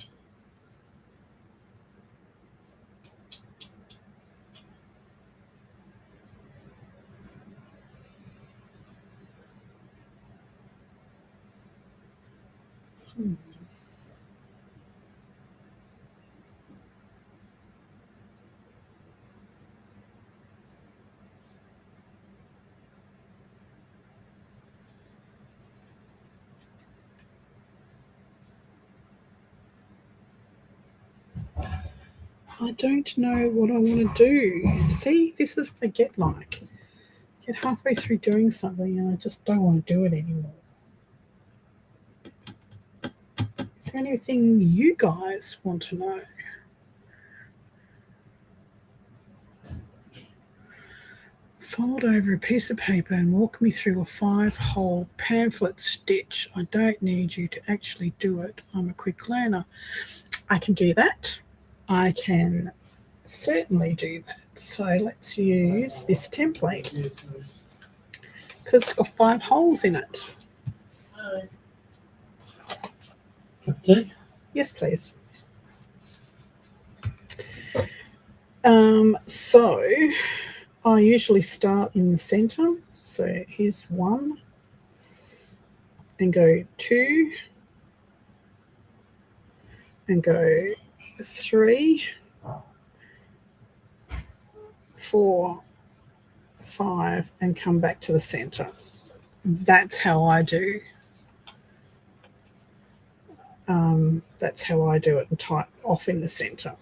I don't know what I want to do. See, this is what I get like. Get halfway through doing something and I just don't want to do it anymore. Is there anything you guys want to know? Fold over a piece of paper and walk me through a 5-hole pamphlet stitch. I don't need you to actually do it. I'm a quick learner. I can do that. I can certainly do that. So let's use this template because it's got 5 holes in it. Okay. Yes, please. So I usually start in the center. So here's 1 and go 2 and go 3, 4, 5 and come back to the center. That's how I do. That's how I do it and tie off in the center.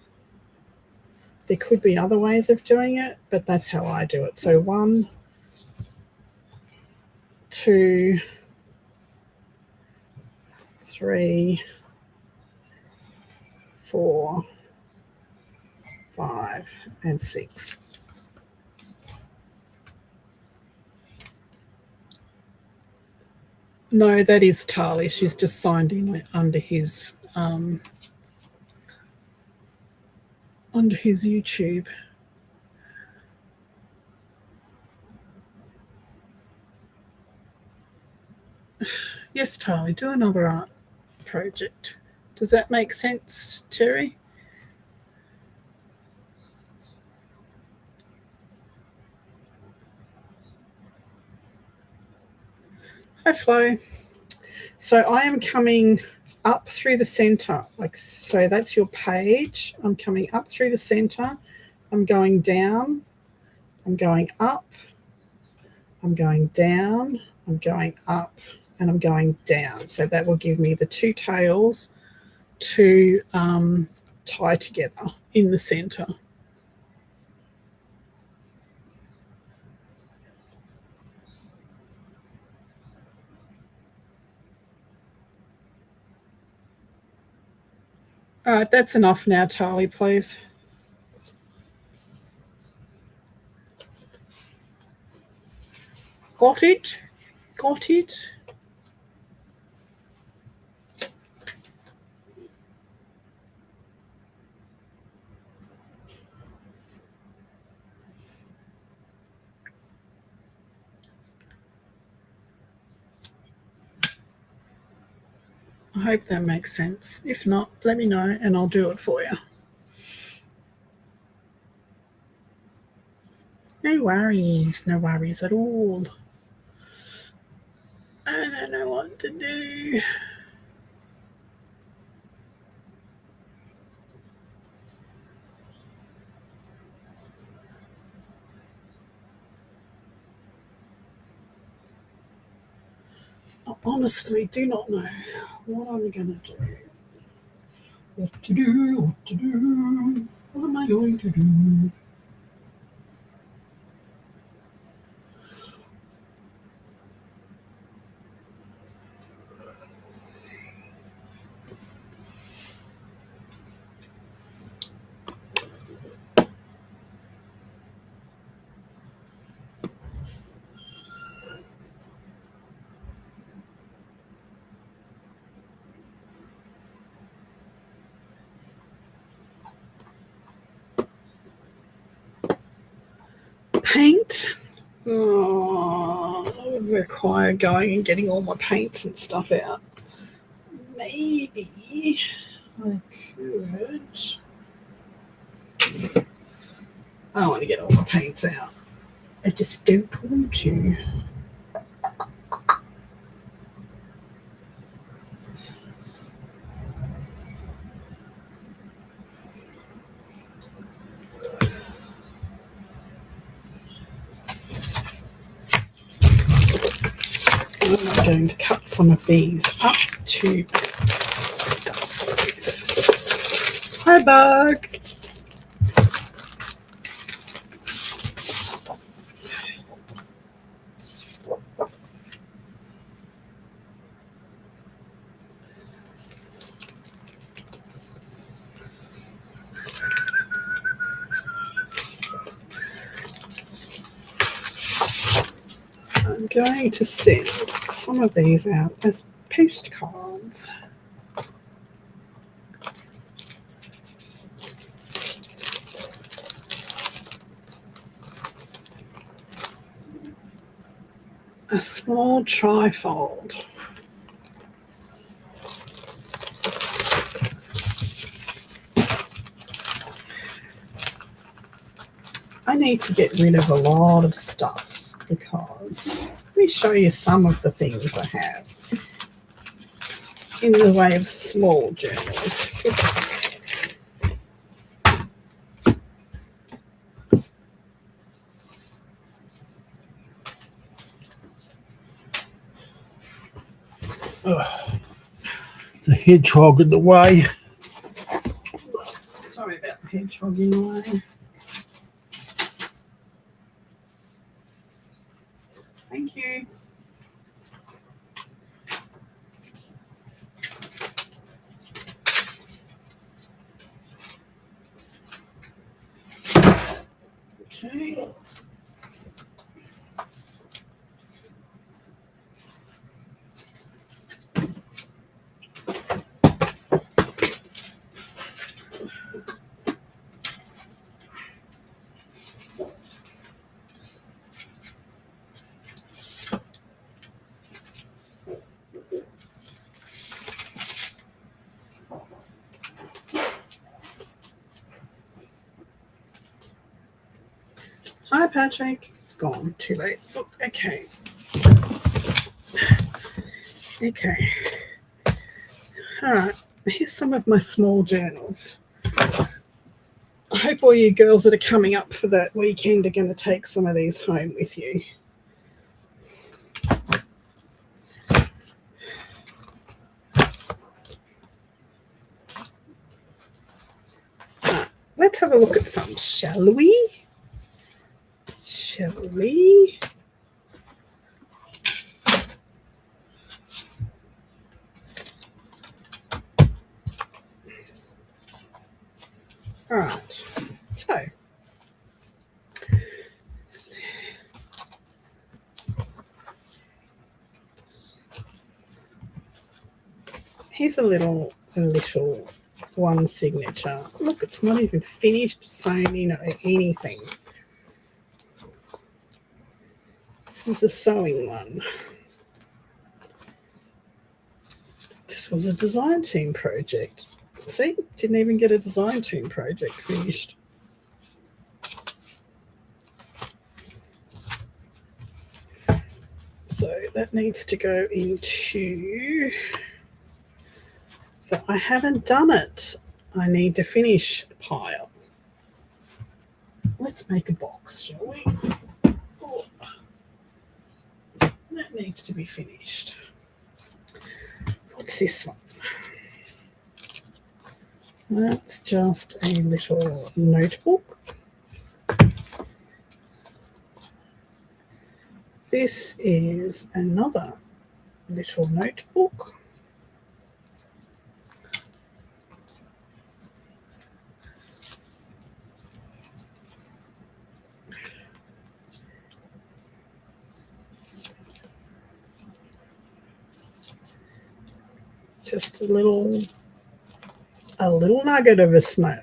There could be other ways of doing it, but that's how I do it. So 1, 2, 3, 4, 5, and 6. No, that is Tali. She's just signed in under his YouTube. Yes, Tali, do another art project. Does that make sense, Terry? Hi, Flo. So I am coming up through the center, like so. That's your page. I'm coming up through the center. I'm going down. I'm going up. I'm going down. I'm going up, and I'm going down. So that will give me the two tails to tie together in the center. All right, that's enough now, Tali, please. Got it? Got it? I hope that makes sense. If not, let me know and I'll do it for you. No worries at all. I don't know what to do. I honestly do not know what I'm going to do. What to do. What am I going to do? Paint. Oh, that would require going and getting all my paints and stuff out. Maybe I could. I don't want to get all my paints out. I just don't want to. I'm going to cut some of these up to stuff with. Hi, Bug. I'm going to send some of these out as postcards. A small trifold. I need to get rid of a lot of stuff because let me show you some of the things I have in the way of small journals. It's a hedgehog in the way. Sorry about the hedgehog in the way. Thank you. Okay. Hi, Patrick. Gone. Too late. Look, okay. Okay. All right. Here's some of my small journals. I hope all you girls that are coming up for that weekend are going to take some of these home with you. Right. Let's have a look at some, shall we? Shall we? All right. So, here's a little one signature. Look, it's not even finished, sewn in or anything. This is a sewing one. This was a design team project. See, didn't even get a design team project finished. So that needs to go into the I haven't done it. I need to finish pile. Let's make a box, shall we? Oh, that needs to be finished. What's this one? That's just a little notebook. This is another little notebook. Just a little nugget of a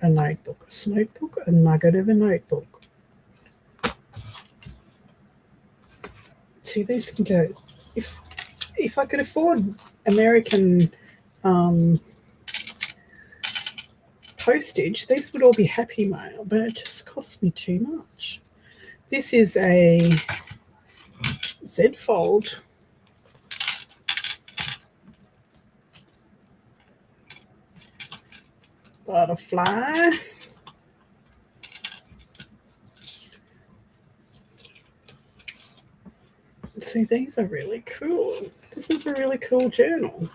notebook. A notebook, a nugget of a notebook. See, these can go. If I could afford American postage, these would all be Happy Mail, but it just costs me too much. This is a Z Fold. Butterfly. See, these are really cool. This is a really cool journal.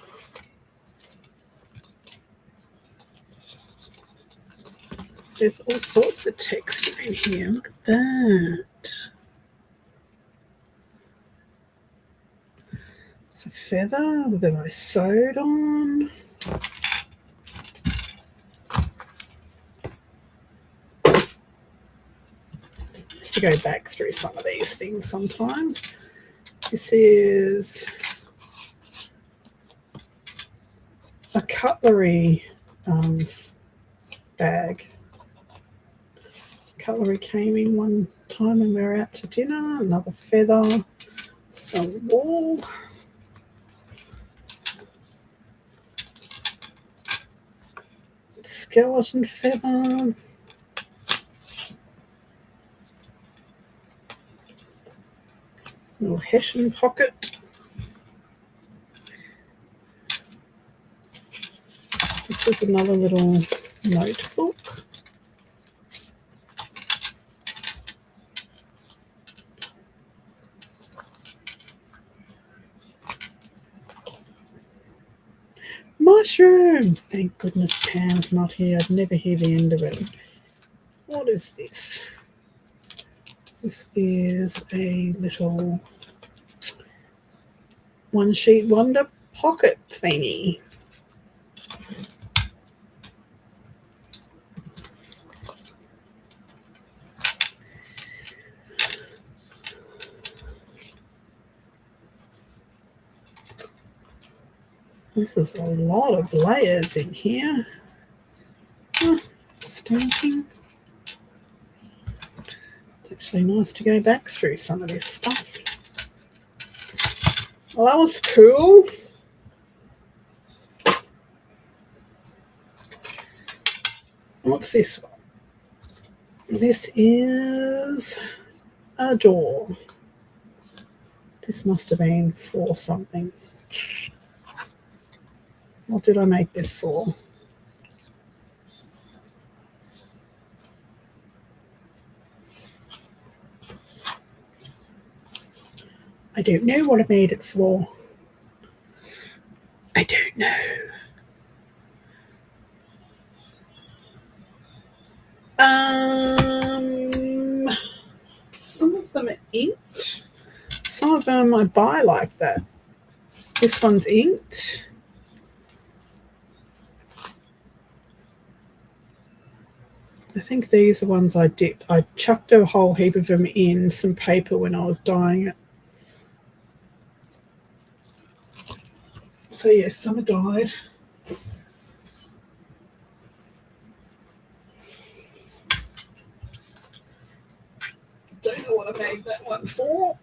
There's all sorts of text in here. Look at that. It's a feather that I sewed on. Just to go back through some of these things sometimes. This is a cutlery bag. Cutlery came in one time when we were out to dinner. Another feather, some wool. Skeleton feather. Little Hessian pocket. This is another little notebook. Mushroom! Thank goodness Pam's not here. I'd never hear the end of it. What is this? This is a little one sheet wonder pocket thingy. This is a lot of layers in here. Stamping. It's actually nice to go back through some of this stuff. Well, that was cool. What's this one? This is a door. This must have been for something. What did I make this for? I don't know what I made it for. I don't know. Some of them are inked. Some of them I buy like that. This one's inked. I think these are ones I did. I chucked a whole heap of them in some paper when I was dyeing it. So yes, some are dyed. Don't know what I made that one for.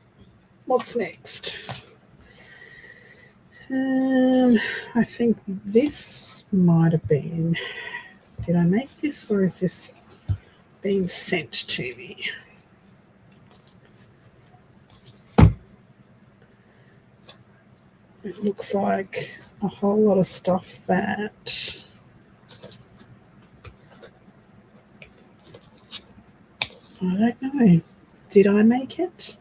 What's next? I think this might have been. Did I make this, or is this being sent to me? It looks like a whole lot of stuff that I don't know. Did I make it?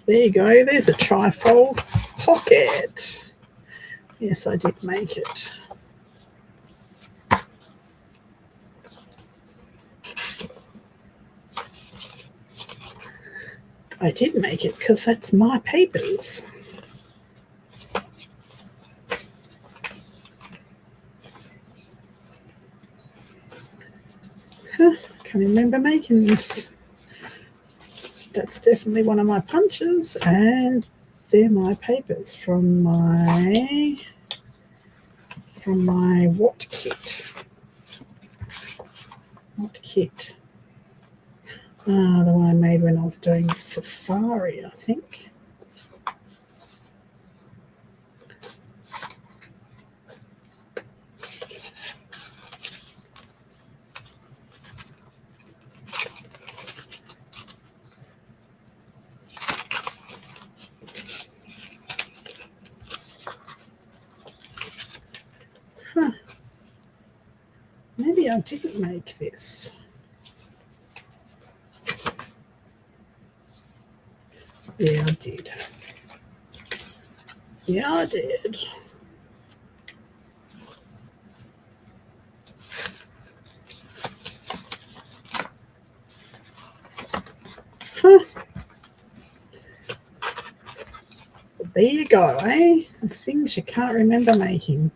There you go. There's a trifold pocket. Yes, I did make it. I did make it because that's my papers. Can't remember making this. That's definitely one of my punches, and they're my papers from my what kit? What kit? The one I made when I was doing Safari, I think. Huh. Maybe I didn't make this. Yeah, I did. Yeah, I did. Huh. There you go, eh? The things you can't remember making.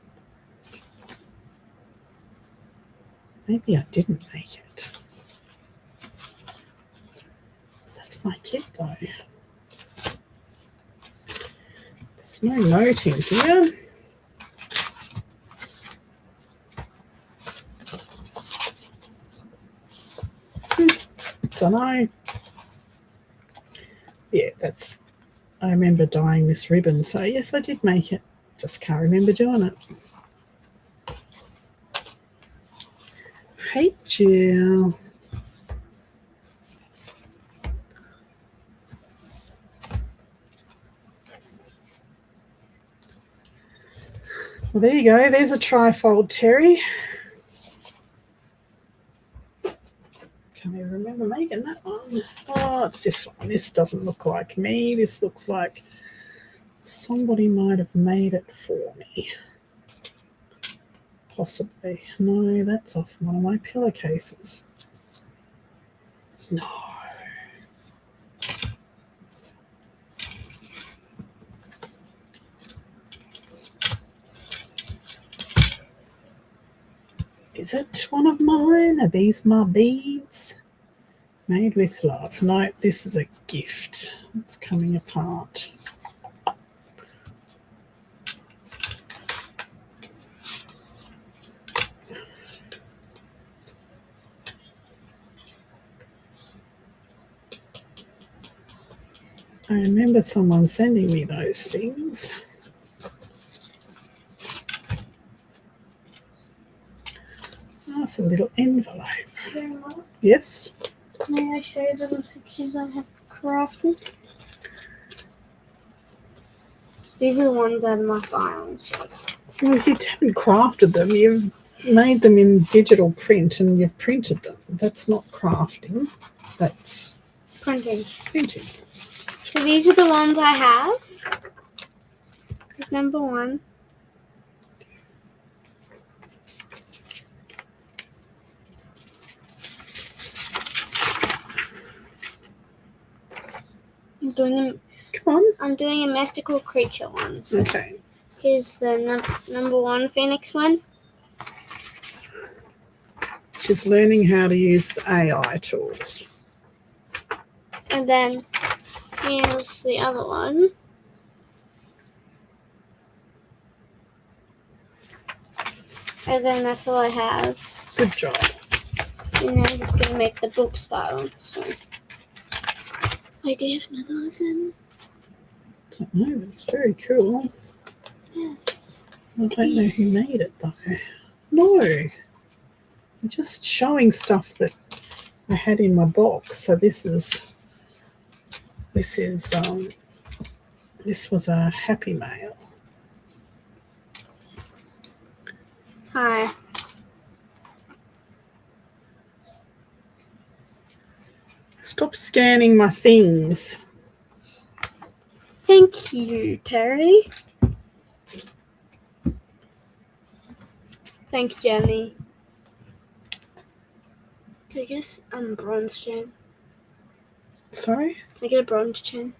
Maybe I didn't make it. That's my kit, though. There's no note in here. Don't know. Yeah, that's. I remember dyeing this ribbon, so yes, I did make it. Just can't remember doing it. Hey, Jill. Well, there you go. There's a trifold, Terry. Can't even remember making that one. Oh, it's this one. This doesn't look like me. This looks like somebody might have made it for me. Possibly. No, that's off one of my pillowcases. No. Is it one of mine? Are these my beads? Made with love. No, this is a gift. It's coming apart. I remember someone sending me those things. Oh, it's a little envelope. Grandma, Yes? may I show you the pictures I have crafted? These are the ones out of my files. Well, you haven't crafted them. You've made them in digital print and you've printed them. That's not crafting. That's Printing. printing. So these are the ones I have. This is number 1. I'm doing a mystical creature ones. Okay. Here's the number 1 Phoenix one. She's learning how to use the AI tools. And then here's the other one. And then that's all I have. Good job. And I'm just going to make the book style. So I do have another one. I don't know, it's very cool. Yes. I don't know who made it though. No. I'm just showing stuff that I had in my box. So this was a Happy Mail. Hi. Stop scanning my things. Thank you, Terry. Thank you, Jenny. Can I guess bronze chain? Sorry? Can I get a bronze chain?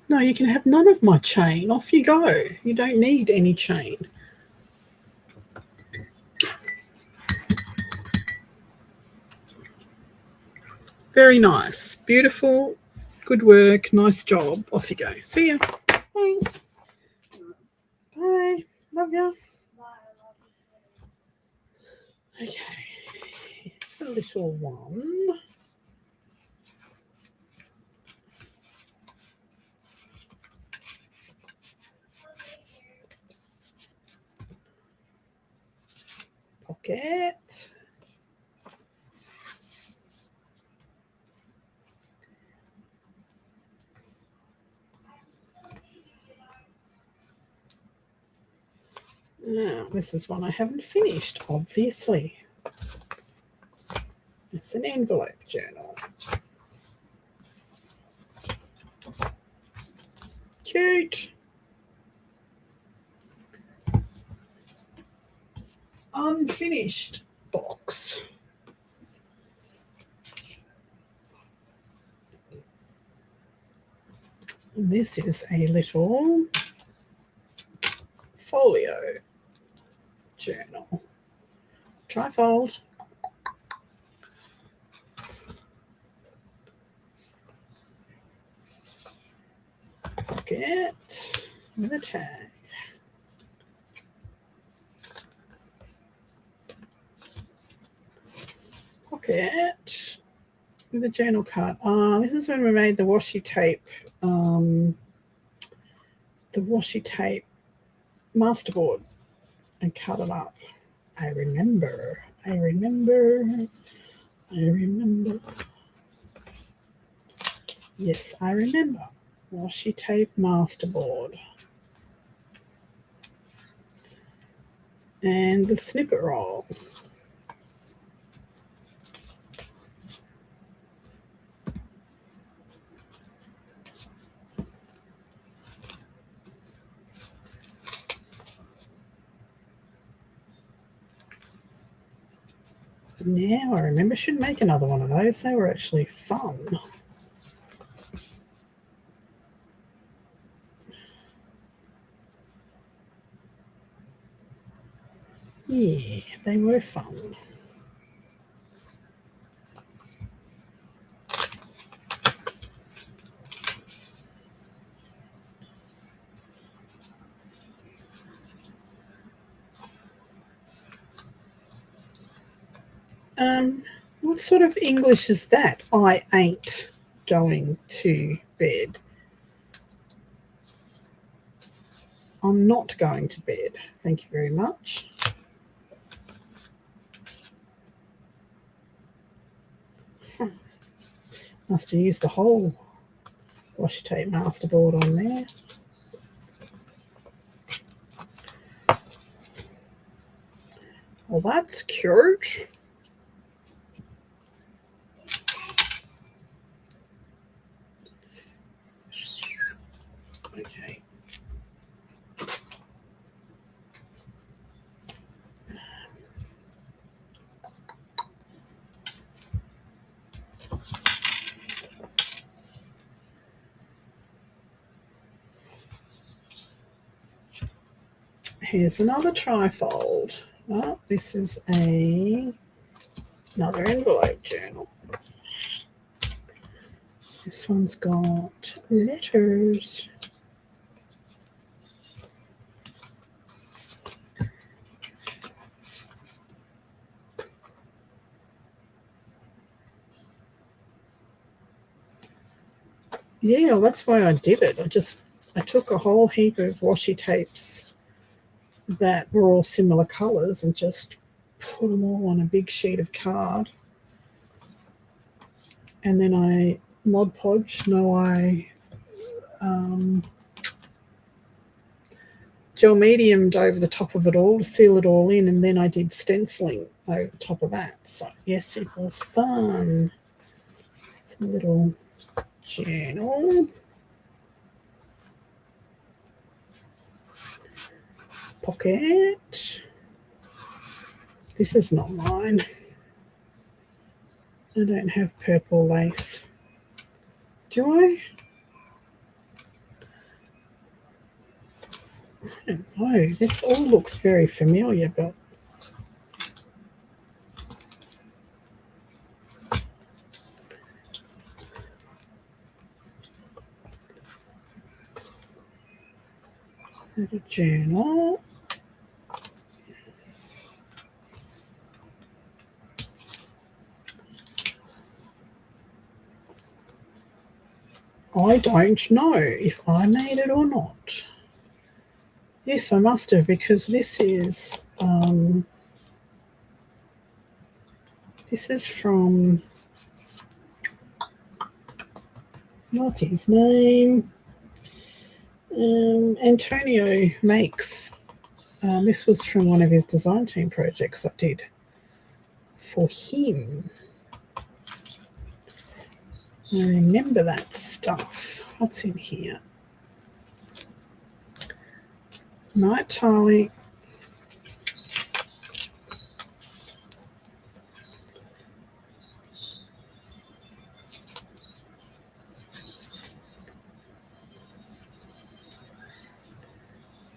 No, you can have none of my chain. Off you go. You don't need any chain. Very nice. Beautiful. Good work. Nice job. Off you go. See ya. Thanks. Bye. Love ya. Okay. It's a little one. Pocket. Now, this is one I haven't finished, obviously. It's an envelope journal. Cute. Unfinished box. And this is a little folio journal. Trifold. Pocket with a tag. Pocket with a journal card. This is when we made the washi tape. The washi tape masterboard and cut it up. I remember. Yes, I remember. Washi tape masterboard. And the snippet roll. Now I remember, should make another one of those. They were actually fun. Yeah, they were fun. What sort of English is that? I ain't going to bed. I'm not going to bed. Thank you very much. Must have used the whole washi tape masterboard on there. Well, that's cute. Okay. Here's another trifold. Oh, this is another envelope journal. This one's got letters. Yeah, well, that's why I did it. I took a whole heap of washi tapes that were all similar colours and just put them all on a big sheet of card. And then I Mod Podge, gel mediumed over the top of it all to seal it all in, and then I did stenciling over the top of that. So yes, it was fun. It's a little journal. Pocket. This is not mine. I don't have purple lace. Do I? I don't know. This all looks very familiar, but little journal. I don't know if I made it or not. Yes, I must have, because this is from, what's his name? Antonio Makes. This was from one of his design team projects I did for him. I remember that stuff. What's in here? Night Tally.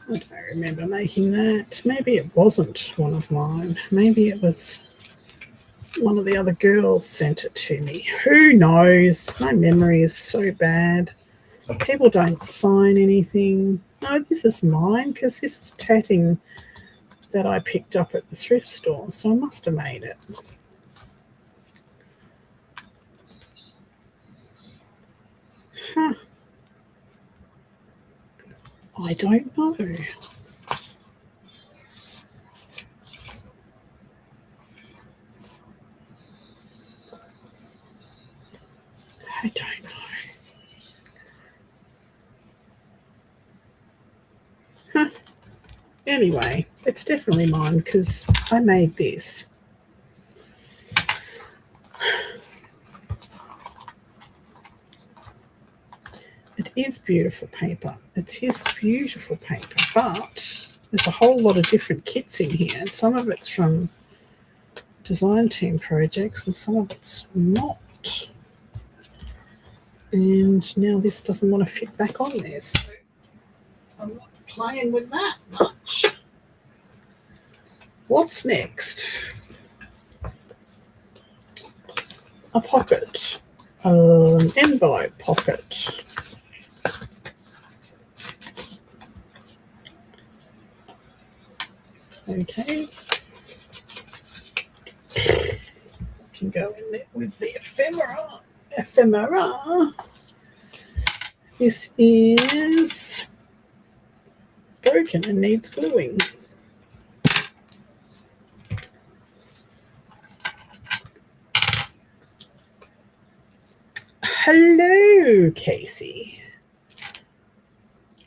I don't remember making that. Maybe it wasn't one of mine. Maybe it was one of the other girls sent it to me. Who knows? My memory is so bad. People don't sign anything. No, this is mine because this is tatting that I picked up at the thrift store, so I must have made it. Huh. I don't know. I don't know. Huh. Anyway, it's definitely mine because I made this. It is beautiful paper. It is beautiful paper, but there's a whole lot of different kits in here. And some of it's from design team projects and some of it's not. And now this doesn't want to fit back on there, so I'm not playing with that much. What's next? A pocket. An envelope pocket. Okay. can go in there with the ephemera. Ephemera. This is broken and needs gluing. Hello, Casey.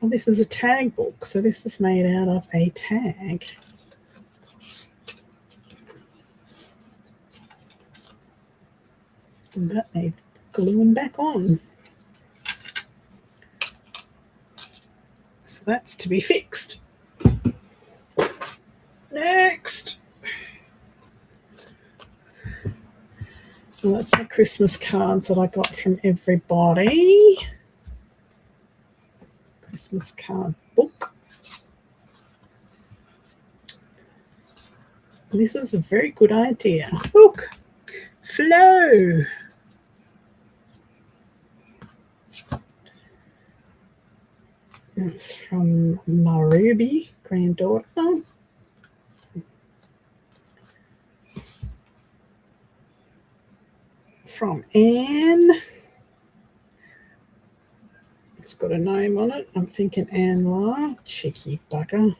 Well, this is a tag book, so this is made out of a tag. And that needs gluing back on. So that's to be fixed. Next. Well, that's my Christmas cards that I got from everybody. Christmas card book. This is a very good idea. Look, Flo. It's from my Ruby granddaughter. From Anne. It's got a name on it. I'm thinking Anne La. Cheeky bugger.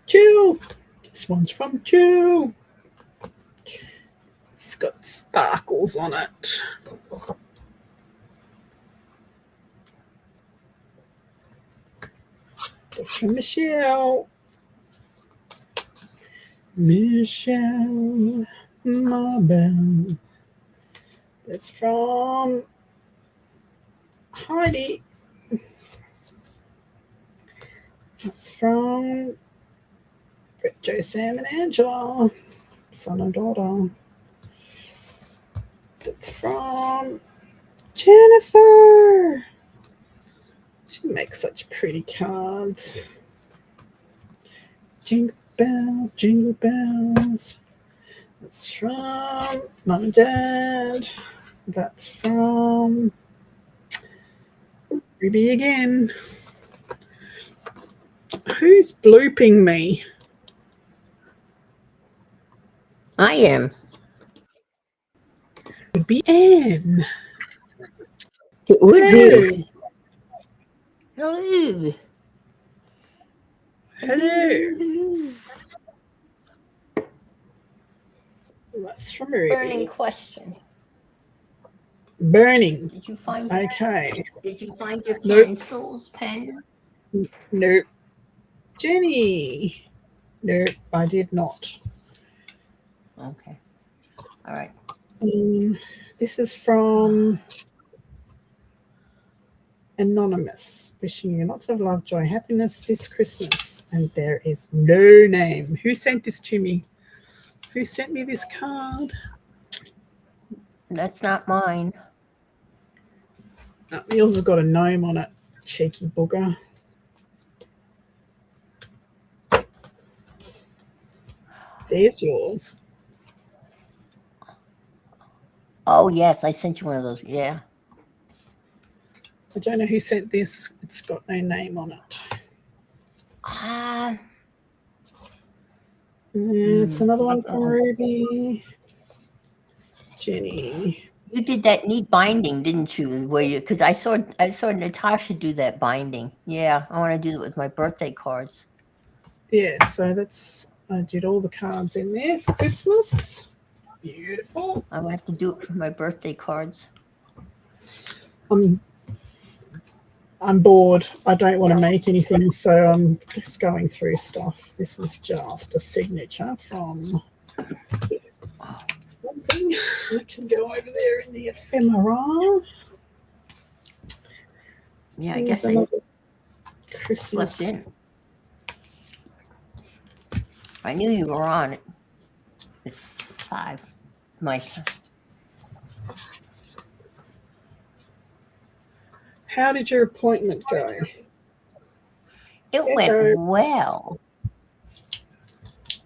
Jill. This one's from Jill. It's got sparkles on it. That's from Michelle. Michelle Marbell. That's from Heidi. That's from Joe, Sam, and Angela, son and daughter. That's from Jennifer. She makes such pretty cards. Jingle bells, jingle bells. That's from Mum and Dad. That's from Ruby again. Who's blooping me? I am. Would be Anne. It would Hello. be. Hello. Hello. That's from Ruby. Burning question. Burning. Did you find? Okay. Did you find your Nope. pencils, pen? Nope. Jenny. Nope, I did not. Okay. All right. This is from Anonymous. Wishing you lots of love, joy, happiness this Christmas. And there is no name. Who sent this to me? Who sent me this card? That's not mine. Yours has got a name on it. Cheeky booger. There's yours. Oh yes, I sent you one of those. Yeah. I don't know who sent this. It's got no name on it. It's another one from Ruby. Jenny. You did that neat binding, didn't you? Where you? Because I saw Natasha do that binding. Yeah, I want to do it with my birthday cards. Yeah, so that's, I did all the cards in there for Christmas. Beautiful. I'm gonna have to do it for my birthday cards. I'm bored. I don't want to make anything, so I'm just going through stuff. This is just a signature from something. I can go over there in the ephemera. Yeah, I guess There's I another Christmas. slept in. I knew you were on it. It's 5. My How did your appointment go? It went well.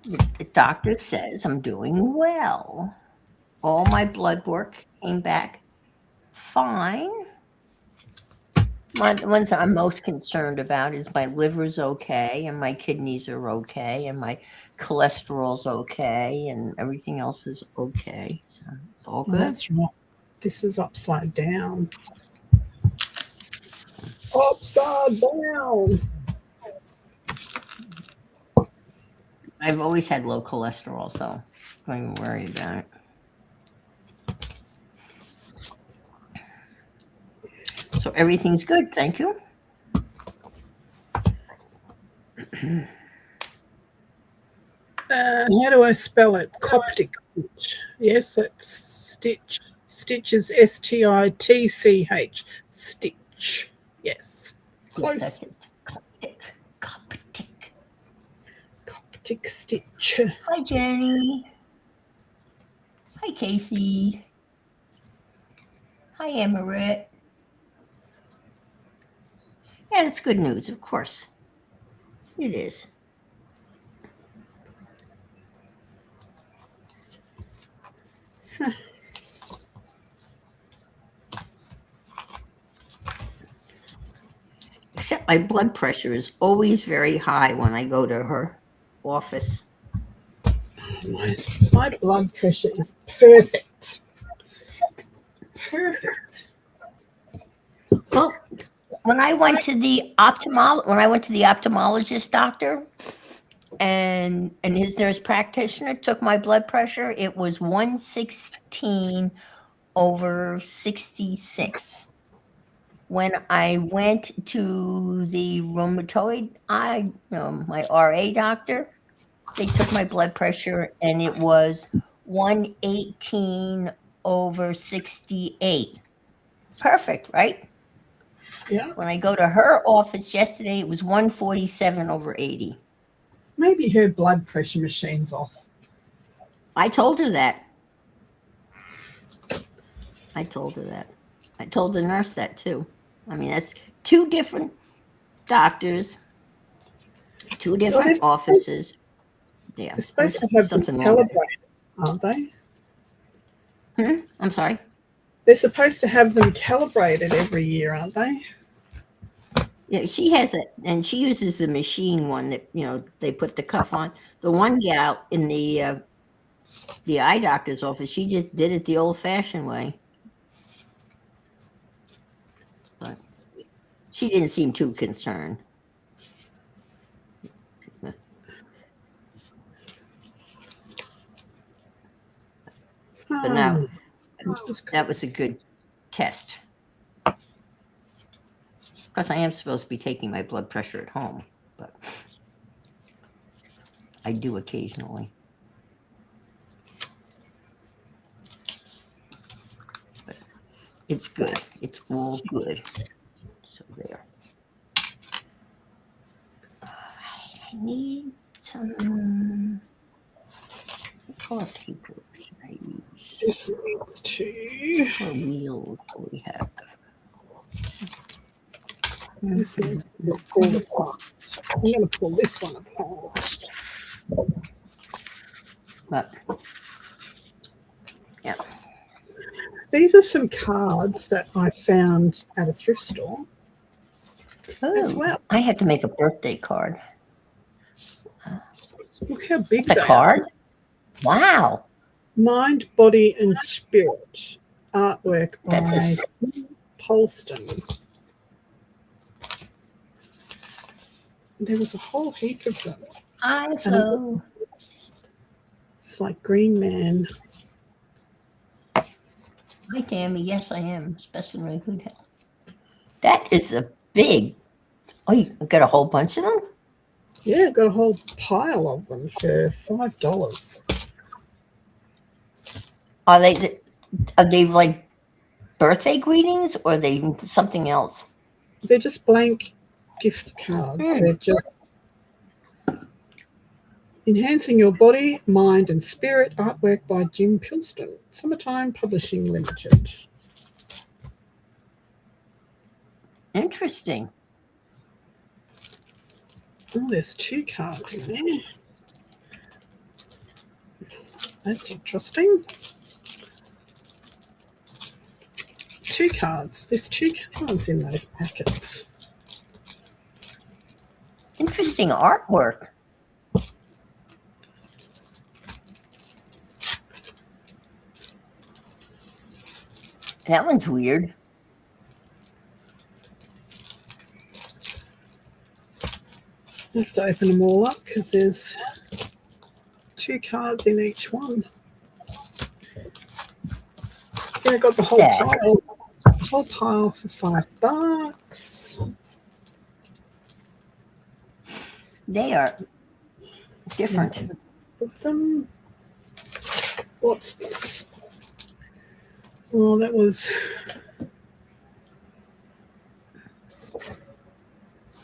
The doctor says I'm doing well. All my blood work came back fine. The ones I'm most concerned about is my liver's okay, and my kidneys are okay, and my cholesterol's okay, and everything else is okay. So it's all Well, good. that's right. This is upside down. Upside down. I've always had low cholesterol, so don't even worry about it. So everything's good, thank you. How do I spell it? Coptic stitch. Yes, that's stitch. Stitch is STITCH. Stitch. Yes. Give me a Close. second. Coptic. Coptic stitch. Hi, Jenny. Hi, Casey. Hi, Amaret. Yeah, that's good news, of course. It is. Except my blood pressure is always very high when I go to her office. My blood pressure is perfect. Perfect. Well, when I went to the ophthalmologist doctor, and his nurse practitioner took my blood pressure, it was 116/66. When I went to the rheumatoid my RA doctor, they took my blood pressure and it was 118/68. Perfect, right? Yeah. When I go to her office yesterday, it was 147/80. Maybe her blood pressure machine's off. I told her that. I told the nurse that too. I mean, that's two different doctors, two different offices. Yeah, They're supposed to have them something wrong. calibrated, aren't they? I'm sorry. They're supposed to have them calibrated every year, aren't they? Yeah, she has it, and she uses the machine one that they put the cuff on. The one gal in the eye doctor's office, she just did it the old-fashioned way. But she didn't seem too concerned. But now, that was a good test. Because I am supposed to be taking my blood pressure at home, but I do occasionally. But it's good. It's all good. So there. All right, I need some toilet paper. Should I use? This needs to. What wheels do we have? This needs to be pulled apart. I'm going to pull this one apart. But yeah, These are some cards that I found at a thrift store as well. I had to make a birthday card. Look how big It's a they card? are. Wow. Mind, Body and Spirit artwork by That's Polston. There was a whole heap of them. iPhone. It's like Green Man. Hi, Tammy. Yes, I am. Especially in good health. That is a big. Oh, you got a whole bunch of them? Yeah, got a whole pile of them for $5. Are they like birthday greetings or are they something else? They're just blank gift cards. They're just Enhancing Your Body, Mind and Spirit artwork by Jim Pilston. Summertime Publishing Limited. Interesting. Oh, there's 2 cards in there. That's interesting. two cards. There's two cards in those packets. Interesting artwork. That one's weird. I have to open them all up because there's two cards in each one. Yeah, I got the whole pile for $5. They are different. Put them. What's this? Oh, that was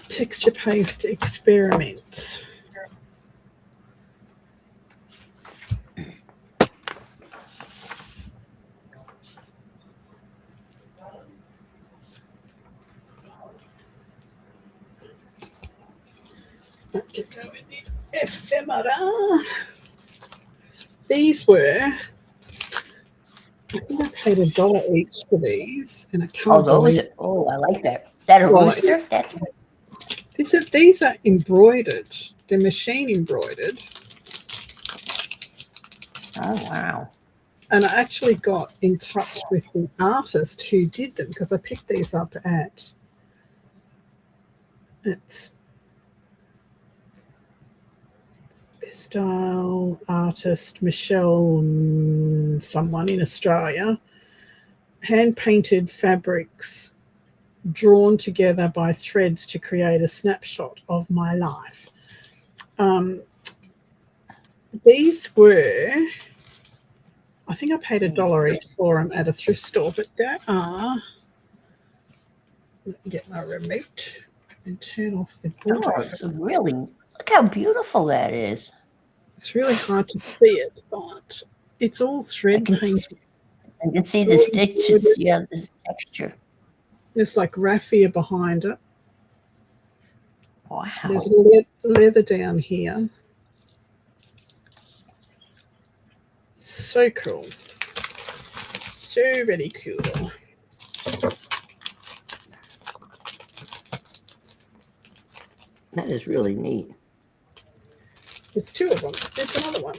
texture paste experiments. That could go in the ephemera. These were, I think I paid $1 each for these, and I can't Oh, those. believe Oh, I like that. That a Right. rooster? That's these are embroidered. They're machine embroidered, oh wow. and I actually got in touch with the artist who did them because I picked these up at style artist Michelle someone in Australia, hand painted fabrics drawn together by threads to create a snapshot of my life. These were, I think I paid $1 each for them at a thrift store, but they are, let me get my remote and turn off the board. Oh, it's really, look how beautiful that is. It's really hard to see it, but it's all thread painted. I can see the stitches. Yeah, this texture. There's like raffia behind it. Wow. There's leather down here. So cool. So very cool. That is really neat. There's two of them. There's another one.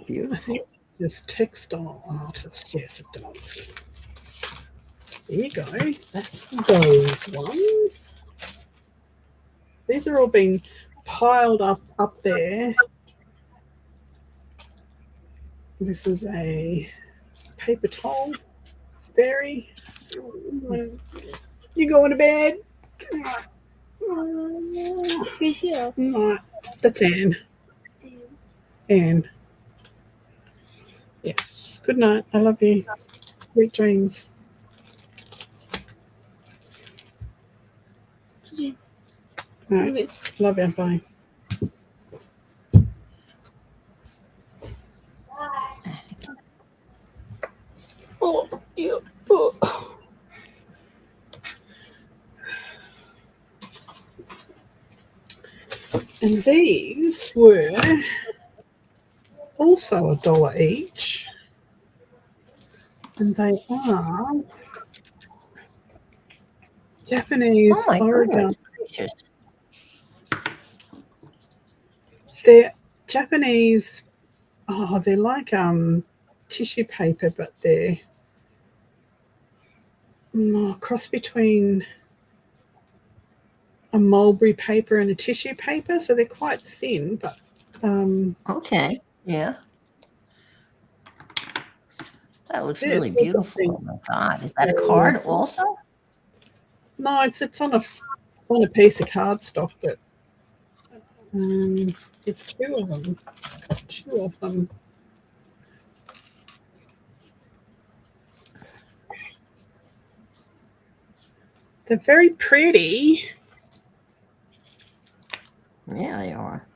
I Beautiful. think this textile artist. Yes, it does. There you go. That's those ones. These are all being piled up there. This is a paper towel fairy. You going to bed? Who's here? No, that's Anne. Anne. Yes. Good night. I love you. Sweet dreams. Yeah. All right. Love you. Bye. Oh, ew. Oh. And these were also $1 each. And they are Japanese Oh my origami. goodness gracious. They're Japanese. Oh, they're like tissue paper, but they're a cross between a mulberry paper and a tissue paper. So they're quite thin, but Okay. Yeah. That looks Yeah, really it's beautiful. interesting. Oh my God. Is that a card also? no, it's on a piece of cardstock, but there's two of them. Two of them. They're very pretty. Yeah, they are.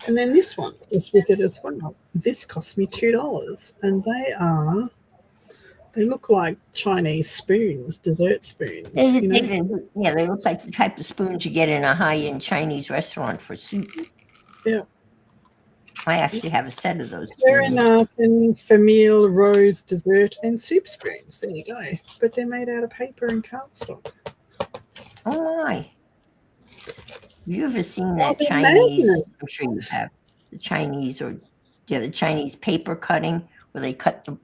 And then this one was with it as well. This cost me $2, and they look like Chinese spoons, dessert spoons. They, You they, know, yeah, they look like the type of spoons you get in a high-end Chinese restaurant for soup. Yeah. I actually have a set of those They're spoons. in famille, rose, dessert, and soup spoons. There you go. But they're made out of paper and cardstock. Oh my! You ever seen Well, that they're Chinese? magnets. I'm sure you have the Chinese the Chinese paper cutting where they cut the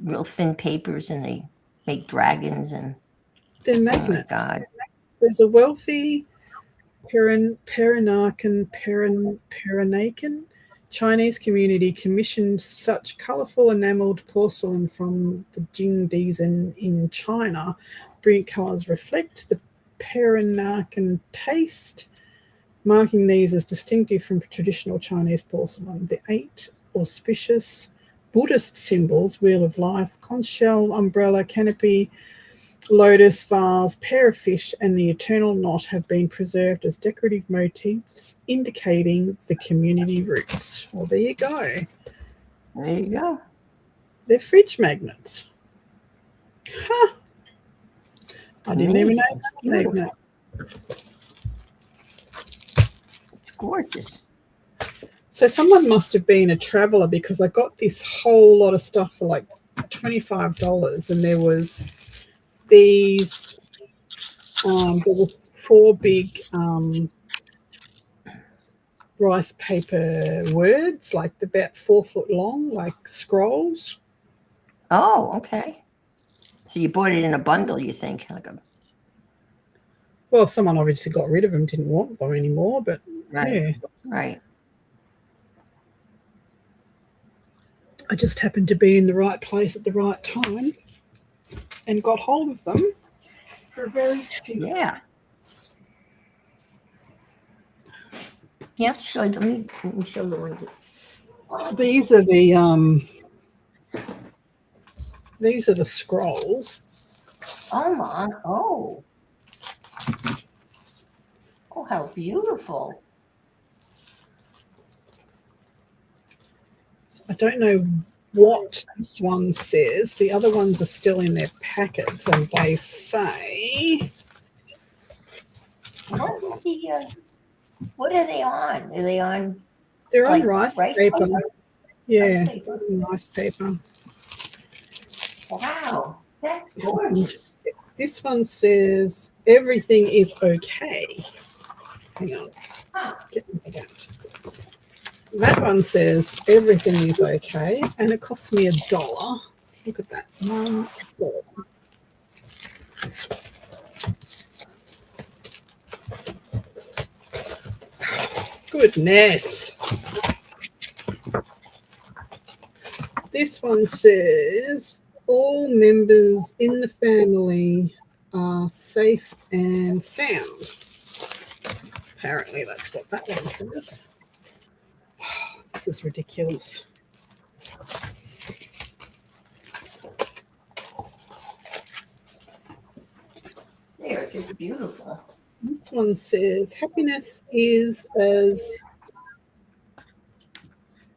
real thin papers and they make dragons and They're oh my magnets. God! There's a wealthy Peranakan Chinese community commissioned such colorful enameled porcelain from the Jingdis in China. Brilliant colors reflect the Peranakan taste, marking these as distinctive from traditional Chinese porcelain. The 8 auspicious Buddhist symbols, wheel of life, conch shell, umbrella, canopy, lotus vase, pair of fish, and the eternal knot have been preserved as decorative motifs indicating the community roots. Well, there you go. There you go. They're fridge magnets. Huh. I didn't even know It's they were beautiful. magnets. It's gorgeous. So someone must have been a traveler, because I got this whole lot of stuff for like $25, and there was these. There was 4 big rice paper words, like about 4 foot long, like scrolls. Oh, okay. So you bought it in a bundle, you think? Well, someone obviously got rid of them, didn't want them anymore, but Right. yeah. Right. I just happened to be in the right place at the right time and got hold of them for a very cheap. Yeah. Yeah. Let me show the one. These are the scrolls. Oh my! Oh. Oh, how beautiful! So I don't know what this one says. The other ones are still in their packets, and they say. What is the? What are they on? Are they on? They're on Like rice rice paper. paper? Yeah, Rice paper? rice paper. Wow, that's gorgeous. This one says everything is okay. Hang on. Huh. Get me that. That one says everything is okay, and it cost me $1. Look at that. $1. Goodness. This one says all members in the family are safe and sound. Apparently that's what that one says. This is ridiculous. They're just beautiful. This one says happiness is as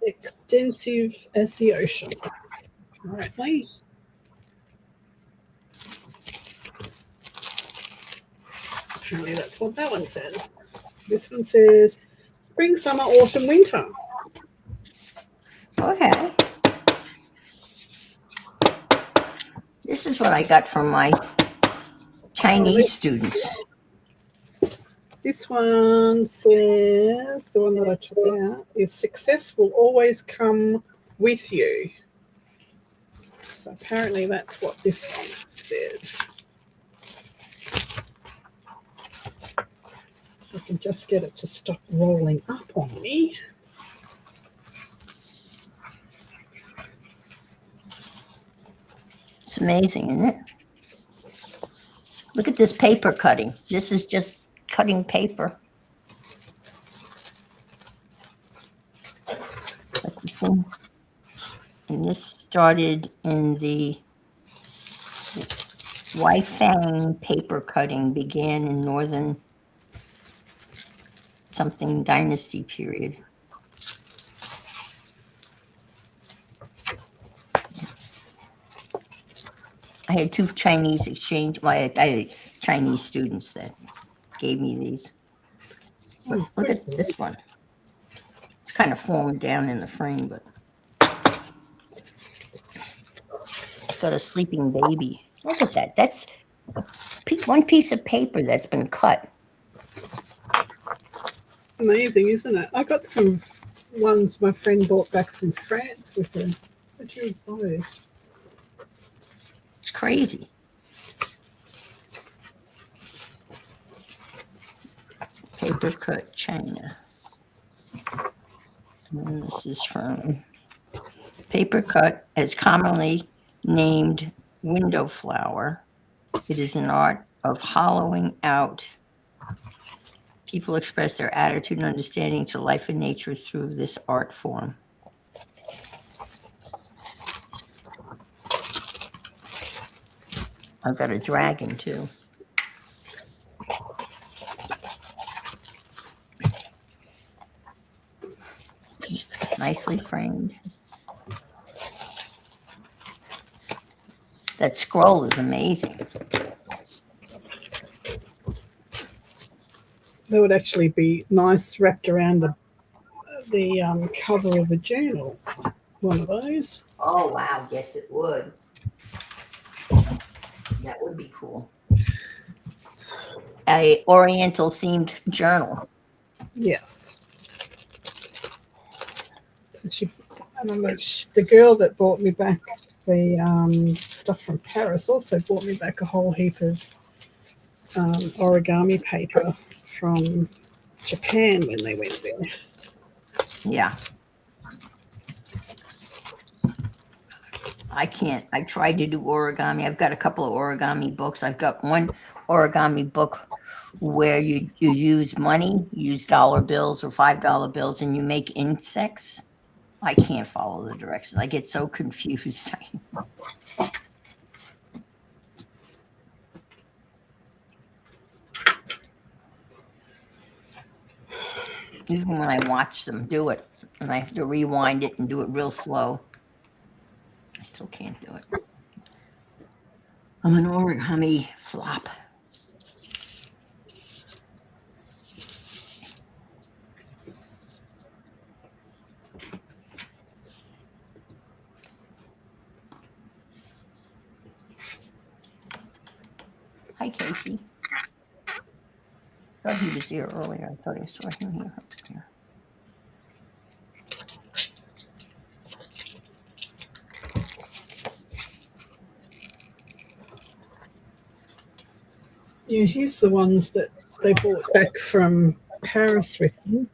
extensive as the ocean. Apparently. Apparently that's what that one says. This one says spring, summer, autumn, winter. Okay. This is what I got from my Chinese students. This one says, the one that I took out, is success will always come with you. So apparently that's what this one says. I can just get it to stop rolling up on me. It's amazing, isn't it? Look at this paper cutting. This is just cutting paper. Like the thing. And this started in the Weifang paper cutting began in northern something dynasty period. I had two Chinese exchange. Well, I had Chinese students that gave me these. But Oh, look good at boy. this one. It's kind of falling down in the frame, but it's got a sleeping baby. Look at that. That's one piece of paper that's been cut. Amazing, isn't it? I got some ones my friend brought back from France with her. What do you those? It's crazy. Paper cut China. And this is from Paper cut, as commonly named window flower. It is an art of hollowing out. People express their attitude and understanding to life and nature through this art form. I've got a dragon too. Nicely framed. That scroll is amazing. That would actually be nice wrapped around the cover of a journal. One of those. Oh, wow. Yes, it would. That would be cool. A Oriental themed journal. Yes. So and I'm like, the girl that bought me back the stuff from Paris also bought me back a whole heap of origami paper from Japan when they went there. Yeah. I can't. I tried to do origami. I've got a couple of origami books. I've got one origami book where you use money, you use dollar bills or $5 bills, and you make insects. I can't follow the directions. I get so confused. Even when I watch them do it, and I have to rewind it and do it real slow, I still can't do it. I'm an origami flop. Hi, Casey. Thought he was here earlier. I thought I saw him here. Yeah, here's the ones that they brought back from Paris with them.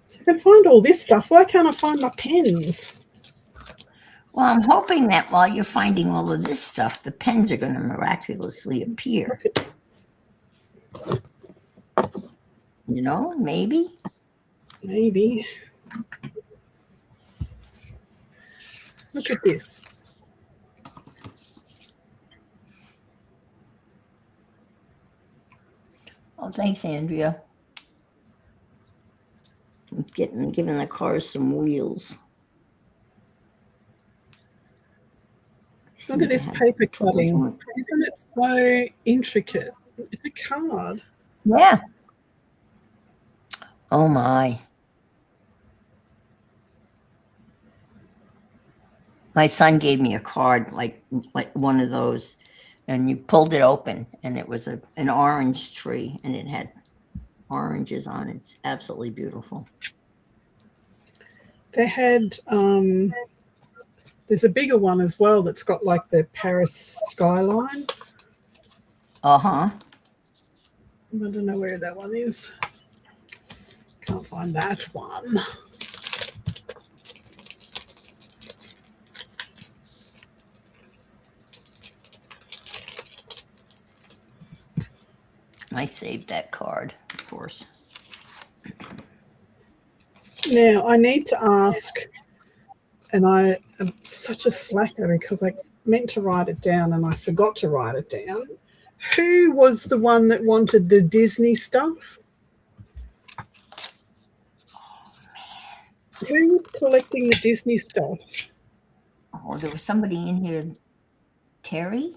So I can find all this stuff. Why can't I find my pens? Well, I'm hoping that while you're finding all of this stuff, the pens are going to miraculously appear. Look at this. You know, maybe. Maybe. Look at this. Oh, thanks, Andrea. I'm giving the car some wheels. Look at this paper cutting. Isn't it so intricate? It's a card. Yeah. Oh my. My son gave me a card like one of those, and you pulled it open, and it was an orange tree, and it had oranges on it. It's absolutely beautiful. They had there's a bigger one as well that's got like the Paris skyline. Uh-huh. I don't know where that one is. Can't find that one. I saved that card, of course. Now I need to ask, and I am such a slacker because I meant to write it down and I forgot to write it down. Who was the one that wanted the Disney stuff? Who was collecting the Disney stuff? Oh, there was somebody in here. Terry?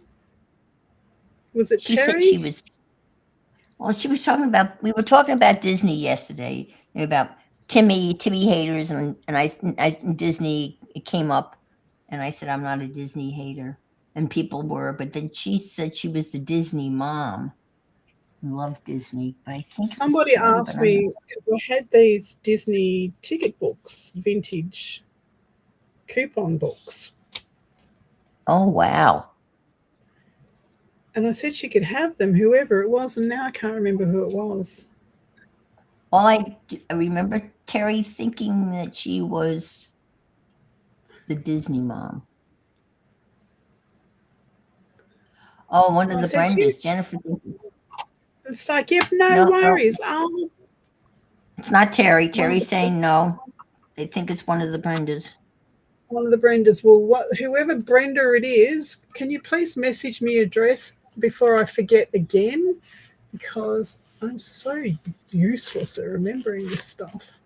Was it She Terry? said she was. Well, she was talking about. We were talking about Disney yesterday, about Timmy haters, and Disney. It came up, and I said I'm not a Disney hater, and people were. But then she said she was the Disney mom. Loved Disney, but I think it was Somebody Terry, asked but I'm not- me because I had these Disney ticket books, vintage coupon books, Oh wow! and I said she could have them, whoever it was, and now I can't remember who it was. All I remember Terry thinking that she was the Disney mom. Oh, one of I the said, Brendas, Jennifer. it's like, yep, no No, worries. Oh, it's not Terry. one of Terry's the, saying no. They think it's one of the Brendas. one of the Brendas. Well, whoever Brenda it is, can you please message me address before I forget again? Because I'm so useless at remembering this stuff.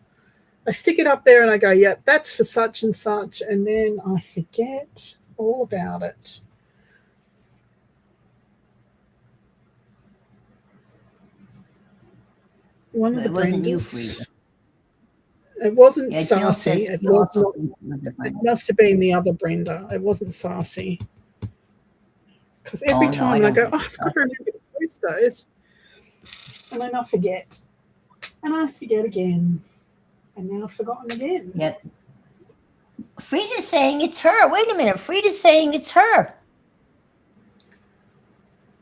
I stick it up there and I go, yeah, that's for such and such, and then I forget all about it. One of the It wasn't you, Brendas. Frida. It wasn't Yeah, Jill Sarcy. says It she was also not. thinks it was the It Brenda. must have been the other Brenda. It wasn't Sarcy. Because every Oh no, time I I don't go, think oh, I've got to remember to post those, and then I forget, and I forget again, and now I've forgotten again. Yep. Frida's saying it's her. Wait a minute. Frida's saying it's her.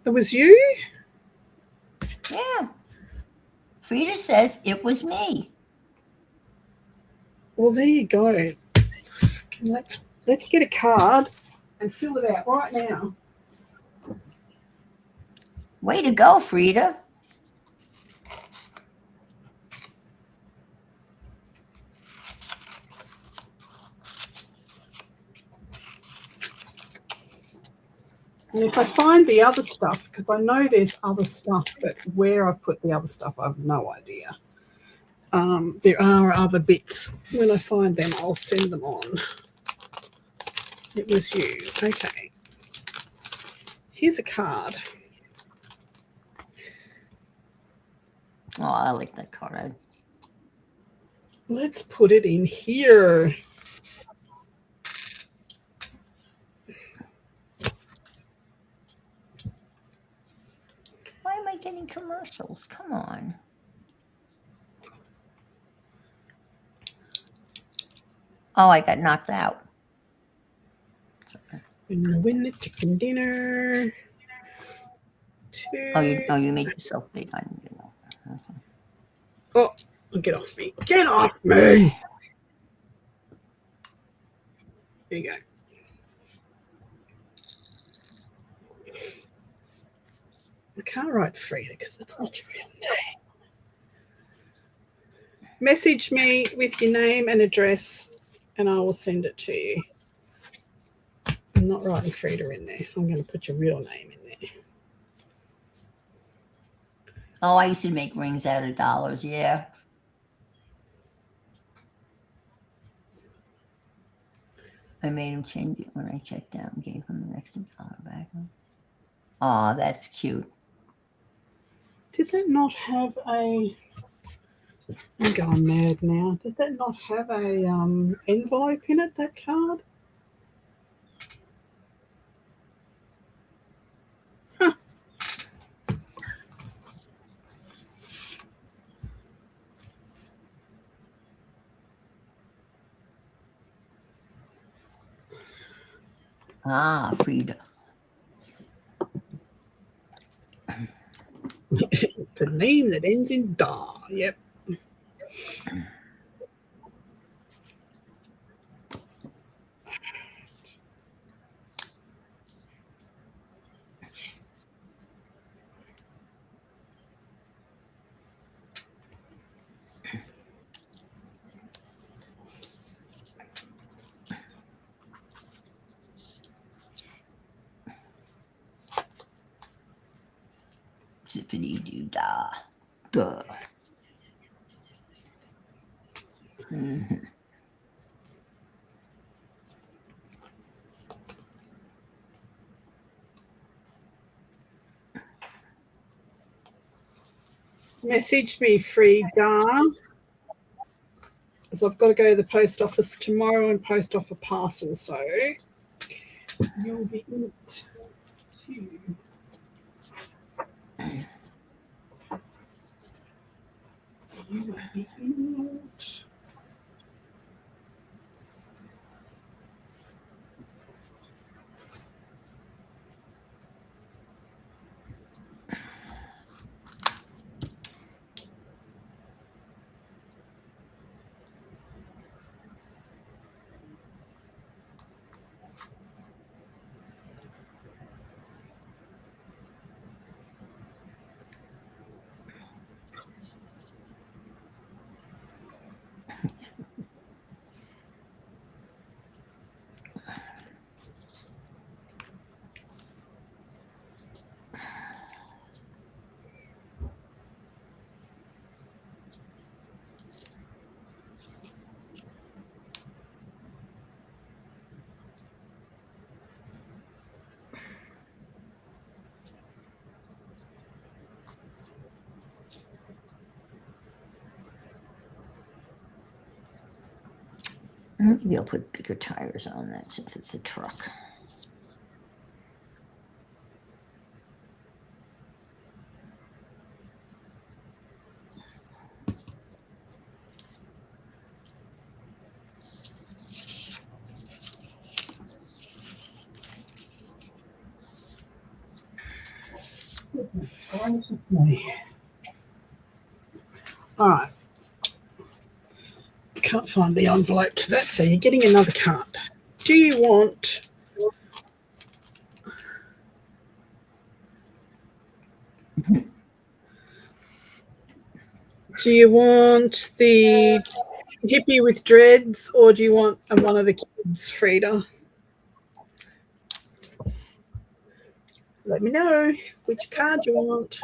It was you? Yeah. Frida says it was me. Well, there you go. Let's get a card and fill it out right now. Way to go, Frida. And if I find the other stuff, because I know there's other stuff, but where I've put the other stuff, I have no idea. There are other bits. When I find them, I'll send them on. It was you. Okay. Here's a card. Oh, I like that card. Let's put it in here. Why am I getting commercials? Come on. Oh, I got knocked out. When you win the chicken dinner. Two. Oh, you made yourself big. I didn't know. Oh, get off me. Get off me. There you go. I can't write Frida because it's not your real name. Message me with your name and address and I will send it to you. I'm not writing Frida in there. I'm going to put your real name in there. Oh, I used to make rings out of dollars. Yeah. I made him change it when I checked out and gave him an extra $1 back. Oh, that's cute. Did that not have a... I'm going mad now. Did that not have a envelope in it, that card? Huh. Ah, Frida. The name that ends in Da. Yep. Zippity doo dah. Duh. Mm-hmm. message me, Frida, because I've got to go to the post office tomorrow and post off a parcel. So you'll be in it too. You will be in it. Maybe I'll put bigger tires on that since it's a truck. All right. Can't find the envelope to that, so you're getting another card. Do you want the hippie with dreads, or do you want one of the kids, Frida? Let me know which card you want.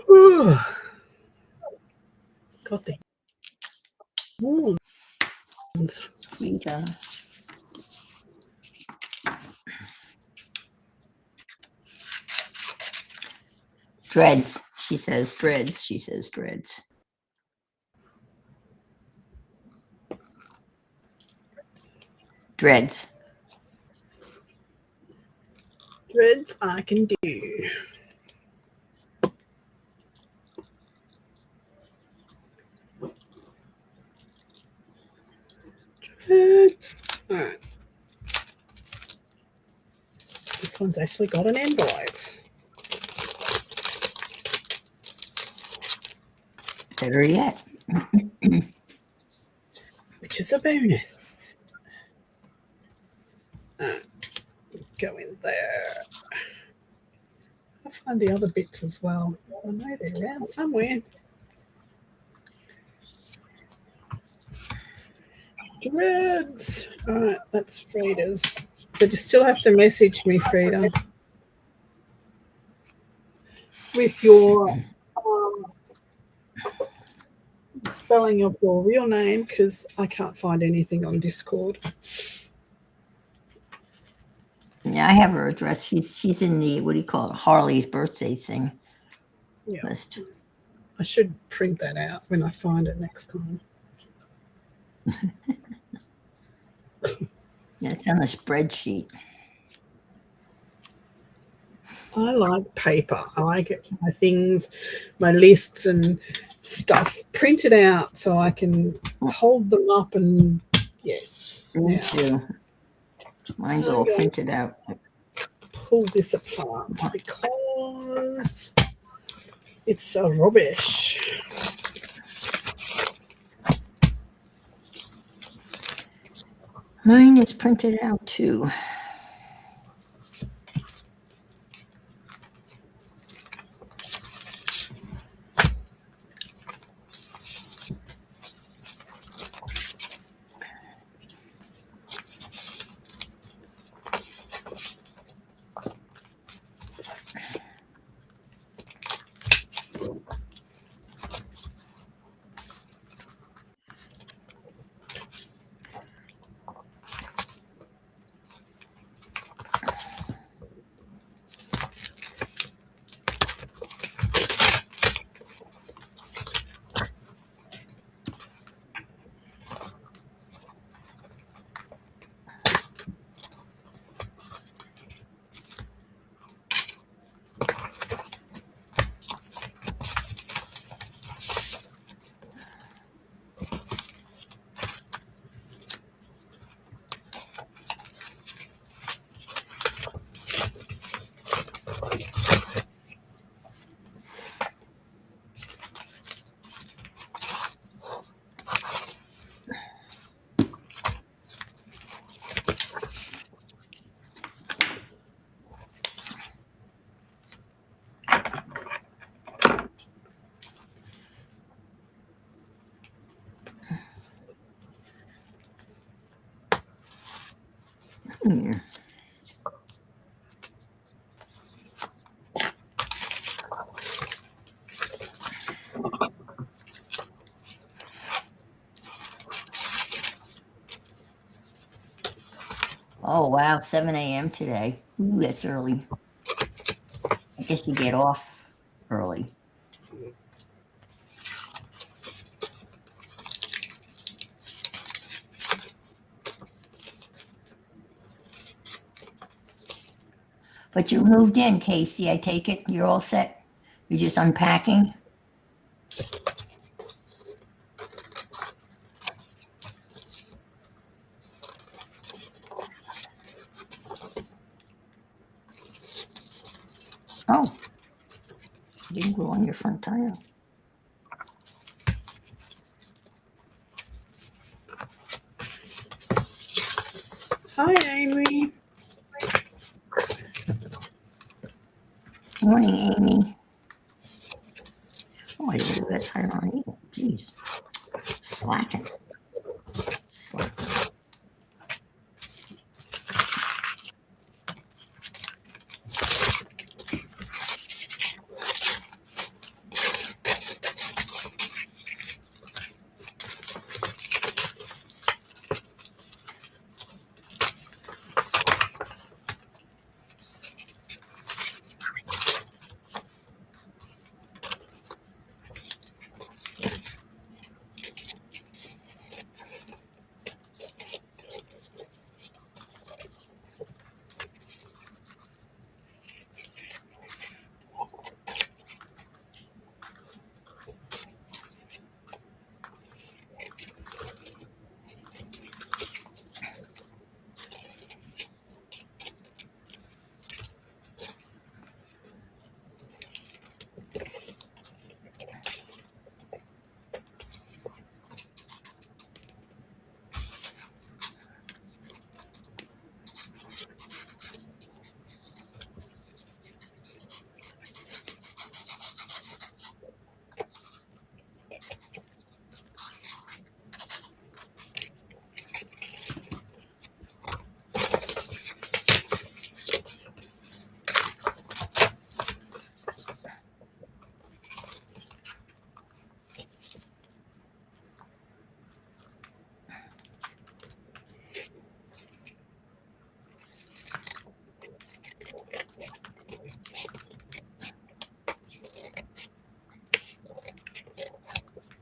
Whew. Got the wounds. Rita. Dreads. She says dreads. She says dreads. Dreads. Dreads I can do. Dreads. All right. This one's actually got an envelope. Better yet. Which is a bonus. Go in there. I'll find the other bits as well. I know they're around somewhere. Dreads. All right, that's Frida's. But you still have to message me, Frida, with your spelling of your real name, because I can't find anything on Discord. Yeah, I have her address. She's in the, what do you call it, Harley's birthday thing list. I should print that out when I find it next time. Yeah, it's on a spreadsheet. I like paper. I like it, my things, my lists and stuff printed out so I can hold them up and yes. Me too. Mine's all printed out. Pull this apart because it's a rubbish. Mine is printed out too. Yeah. Oh wow, 7 a.m. today. Ooh, that's early. I guess you get off early. But you moved in, Casey. I take it you're all set. You're just unpacking. Oh, didn't go on your front tire. Hi, Amy. Morning, Amy. Oh, I didn't leave that tire on either. Jeez, slacking. Slacking.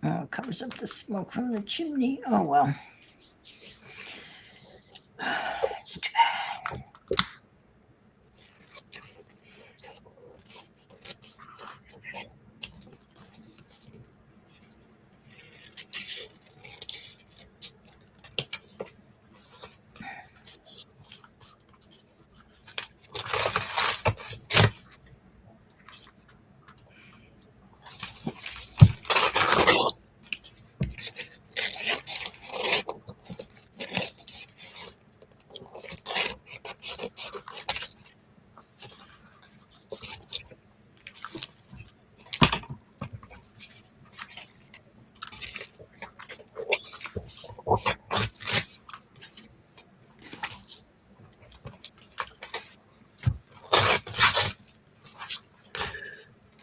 Oh, covers up the smoke from the chimney. Oh well. It's too bad.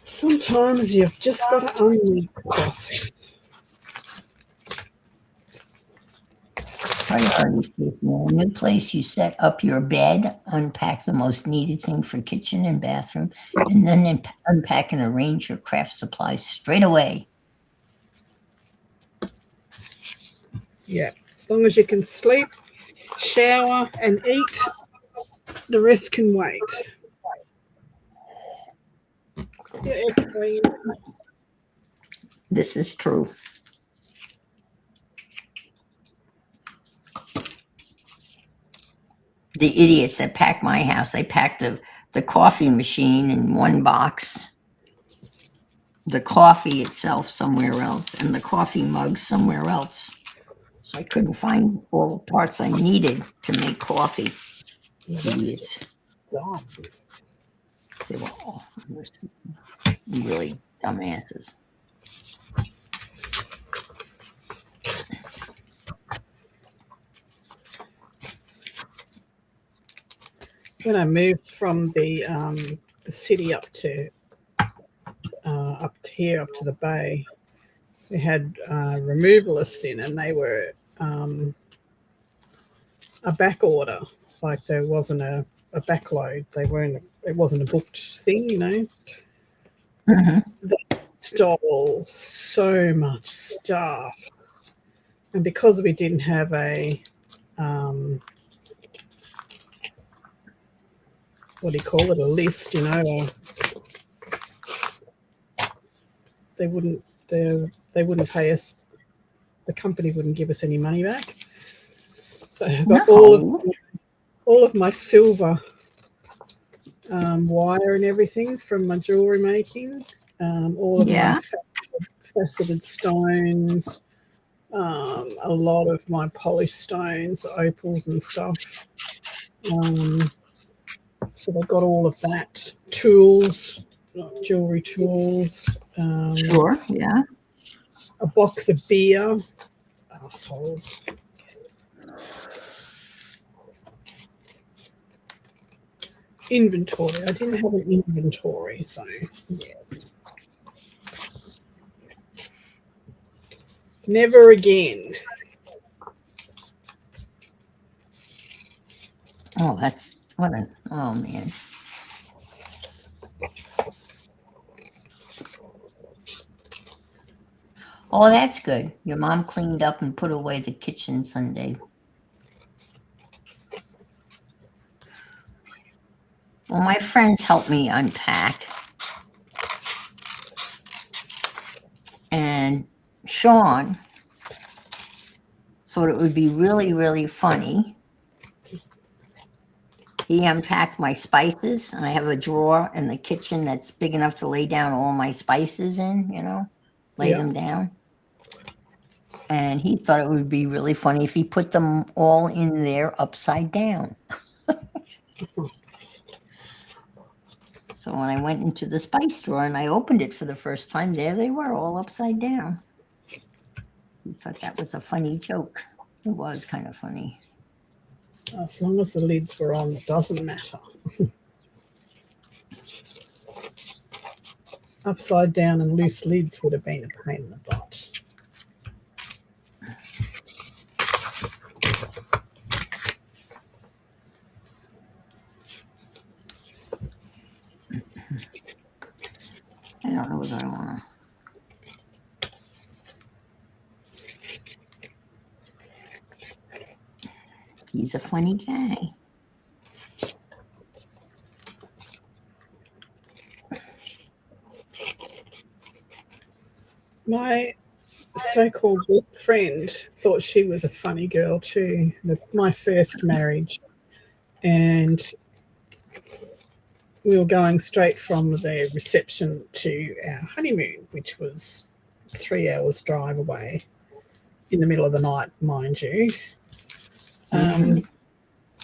Sometimes you've just got to unleash stuff. Priorities, Casey. In a new place, you set up your bed, unpack the most needed thing for kitchen and bathroom, and then unpack and arrange your craft supplies straight away. Yeah, as long as you can sleep, shower, and eat, the rest can wait. Yeah, Queen. This is true. The idiots that packed my house, they packed the coffee machine in one box, the coffee itself somewhere else, and the coffee mug somewhere else. So I couldn't find all the parts I needed to make coffee. Idiots. God. They were all really dumbasses. when I moved from the city up to here, up to the bay, we had removalists in, and they were a back order. Like there wasn't a backload. They weren't. It wasn't a booked thing, you know. Mhm. They stole so much stuff, and because we didn't have a what do you call it? A list, you know. They wouldn't. They wouldn't pay us. The company wouldn't give us any money back. So I got No. all of my silver wire and everything from my jewelry making. All of Yeah. my faceted stones. A lot of my polished stones, opals and stuff. So they got all of that. Tools, jewelry tools. Sure. Yeah. A box of beer. Assholes. Inventory. I didn't have an inventory, so yes. Never again. Oh, that's what a. Oh man. Oh, that's good. Your mom cleaned up and put away the kitchen Sunday. Well, my friends helped me unpack. And Sean thought it would be really, really funny. He unpacked my spices, and I have a drawer in the kitchen that's big enough to lay down all my spices in, you know, lay them down. And he thought it would be really funny if he put them all in there upside down. So when I went into the spice drawer and I opened it for the first time, there they were, all upside down. He thought that was a funny joke. It was kind of funny. As long as the lids were on, it doesn't matter. Upside down and loose lids would have been a pain in the butt. I don't know whether I want to. He's a funny guy. My so-called good friend thought she was a funny girl too. My first marriage, and we were going straight from the reception to our honeymoon, which was 3 hours drive away in the middle of the night, mind you.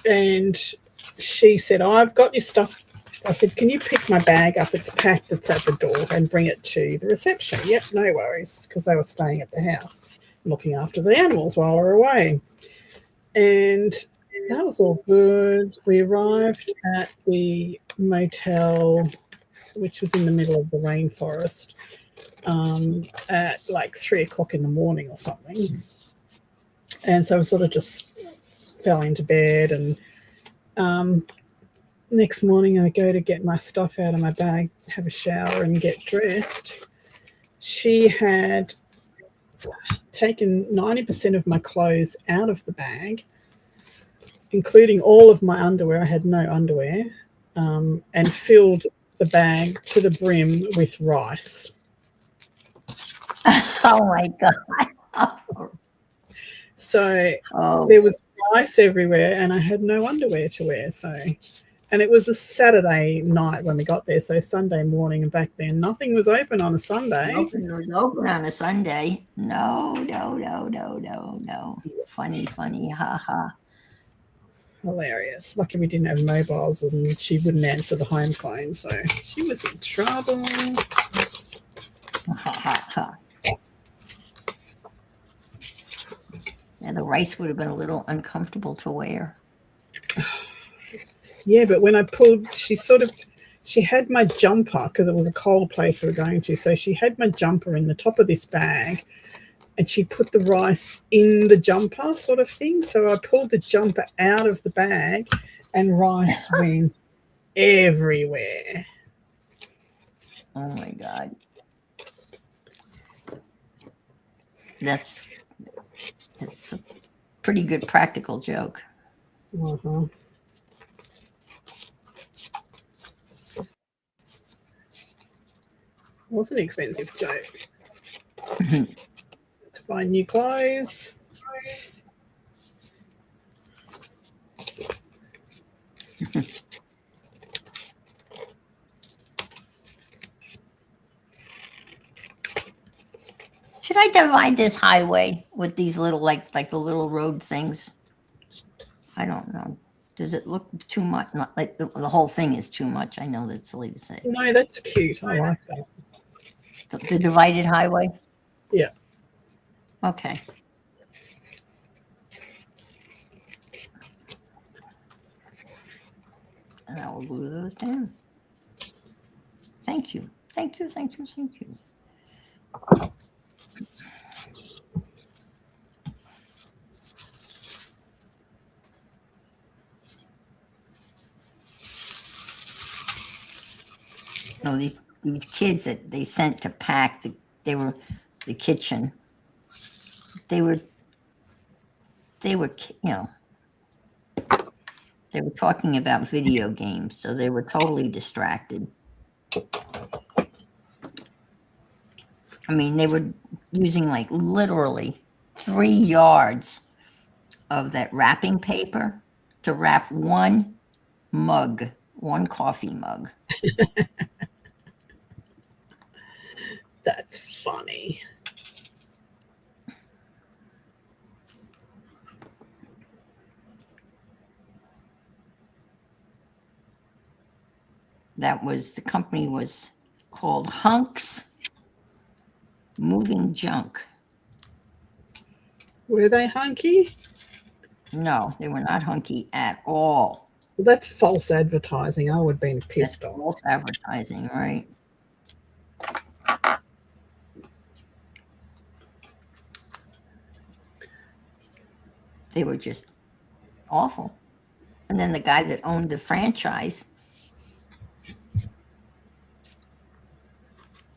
And she said, oh, I've got your stuff. I said, can you pick my bag up? It's packed. It's at the door, and bring it to the reception. Yep, no worries, because they were staying at the house looking after the animals while we were away. And that was all good. We arrived at the motel, which was in the middle of the rainforest, at like 3 o'clock in the morning or something. And so we sort of just fell into bed, and next morning I go to get my stuff out of my bag, have a shower and get dressed. She had taken 90% of my clothes out of the bag, including all of my underwear. I had no underwear, and filled the bag to the brim with rice. Oh my God. So there was rice everywhere, and I had no underwear to wear. So, and it was a Saturday night when we got there. So Sunday morning, and back then nothing was open on a Sunday. Nothing was open on a Sunday. No. Funny, ha ha. Hilarious. Lucky we didn't have mobiles, and she wouldn't answer the home phone. So she was in trouble. Ha ha ha. And the rice would have been a little uncomfortable to wear. Yeah, but when I pulled, she had my jumper because it was a cold place we were going to. So she had my jumper in the top of this bag and she put the rice in the jumper sort of thing. So I pulled the jumper out of the bag and rice went everywhere. Oh my God. That's a pretty good practical joke. Uh-huh. Was an expensive joke. To buy new clothes. Should I divide this highway with these little like the little road things? I don't know. Does it look too much? Not like the whole thing is too much. I know that's silly to say. No, that's cute. I like that. The divided highway? Yeah. Okay. And I will glue those down. Thank you. Thank you. Thank you. Thank you. No, these kids that they sent to pack they were the kitchen. They were they were talking about video games, so they were totally distracted. I mean, they were using like literally 3 yards of that wrapping paper to wrap one coffee mug. That's funny. The company was called Hunks Moving Junk. Were they hunky? No, they were not hunky at all. Well, that's false advertising. I would have been pissed off. False advertising, right? They were just awful. And then the guy that owned the franchise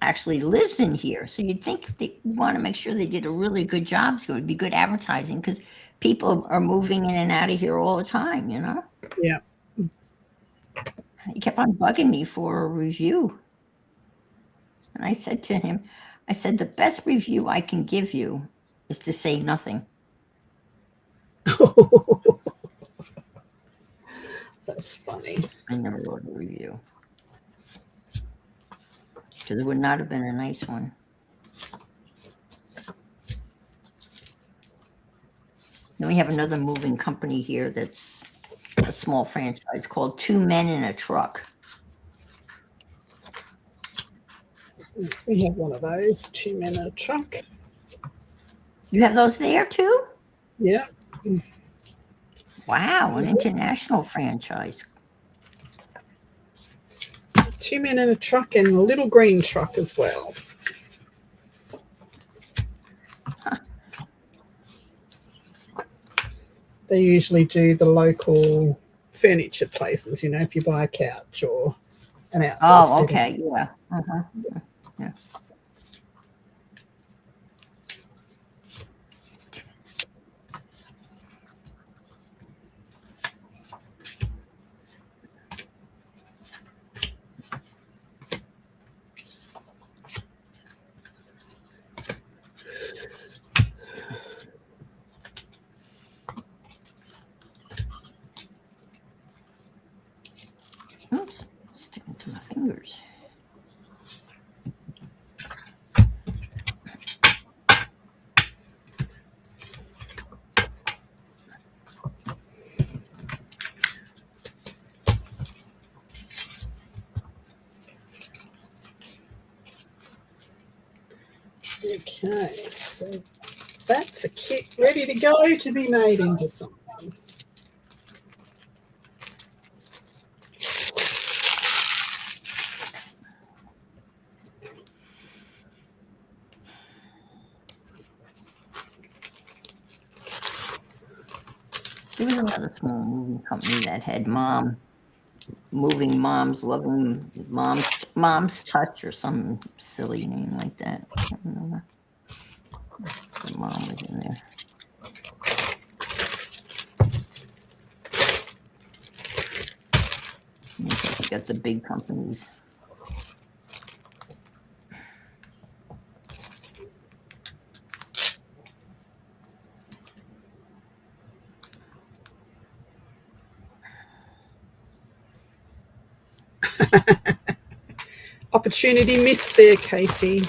actually lives in here. So you'd think they want to make sure they did a really good job. So it would be good advertising because people are moving in and out of here all the time, you know? Yeah. He kept on bugging me for a review. And I said to him, the best review I can give you is to say nothing. That's funny. I never wrote a review. Because it would not have been a nice one. Then we have another moving company here that's a small franchise called Two Men in a Truck. We have one of those, 2 men in a truck. You have those there too? Yeah. Wow, an international franchise. 2 men in a truck and a little green truck as well. Huh. They usually do the local furniture places, you know, if you buy a couch or an outdoor Oh, setting. okay, yeah. Uh-huh. Yeah. Oops, sticking to my fingers. Okay, so that's a kit ready to go to be made into something. There was another small moving company that had moving moms, loving mom's touch or some silly name like that. I can't remember. The mom was in there. You got the big companies. Opportunity missed there, Casey.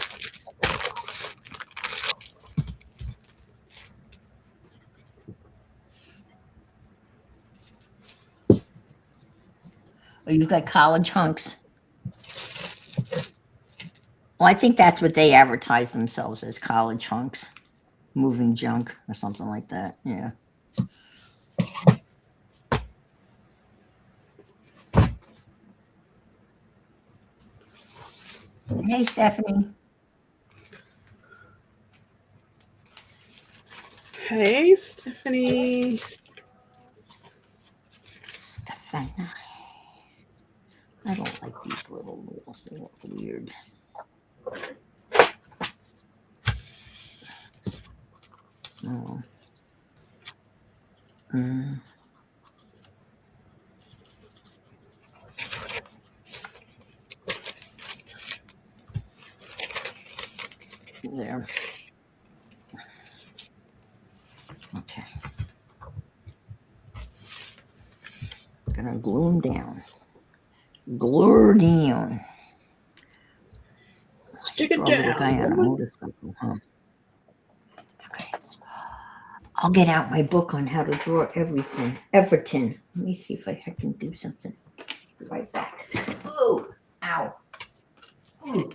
Oh, you've got college hunks. Well, I think that's what they advertise themselves as, college hunks, moving junk or something like that. Yeah. Hey, Stephanie. Hey, Stephanie. Stephanie. I don't like these little rules. They look weird. Oh. Mm. There. Okay. Gonna glue them down. Glue her down. Stick it Draw a little guy on a down. motorcycle, huh? Okay. I'll get out my book on how to draw everything. Everton. Let me see if I can do something. Be right back. Oh, ow. Ooh.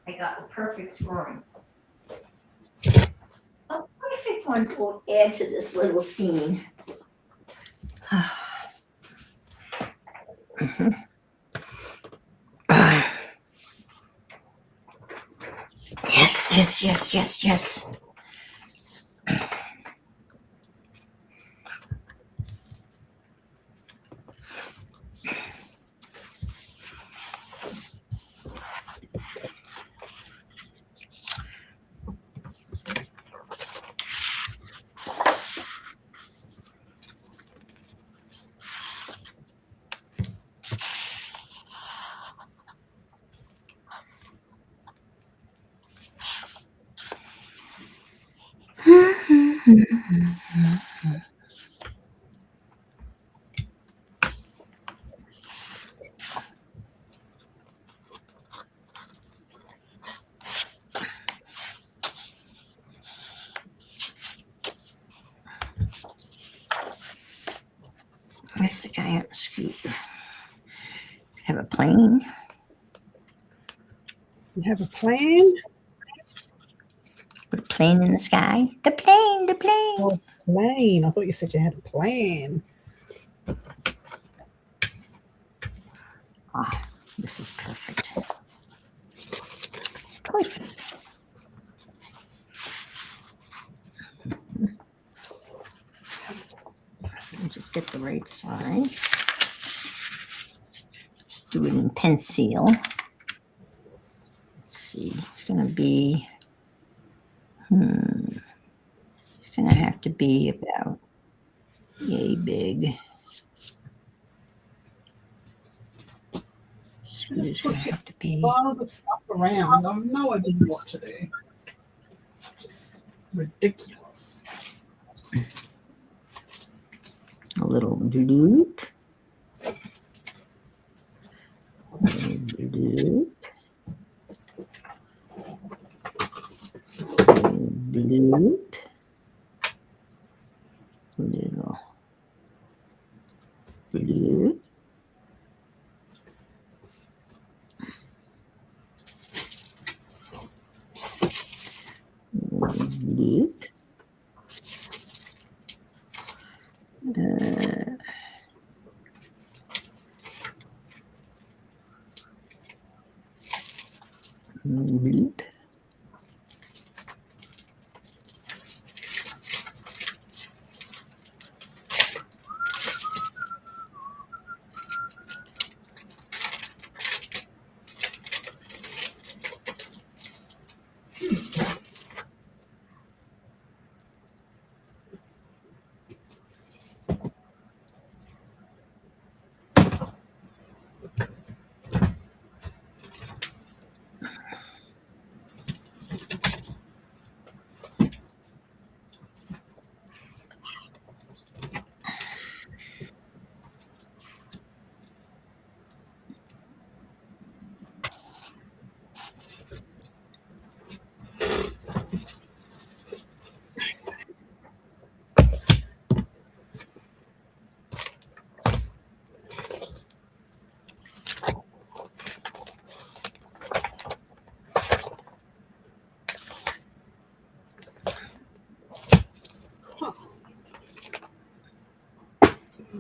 I got a perfect drawing. A perfect one to add to this little scene. Yes, yes, yes, yes, yes. Where's the guy on the scooter? Have a plane. You have a plan? Put a plane in the sky. The plane, the plane. Oh, plane. I thought you said you had a plan. Ah, this is perfect. Perfect. Just get the right size. Just do it in pencil. Let's see. It's going to be. It's going to have to be about yay big. It's going to have to be Piles of stuff around. I've no idea what to do. Just ridiculous. a little bloop. Bloop. Bloop. Little bloop. Loop. Uh, Loop.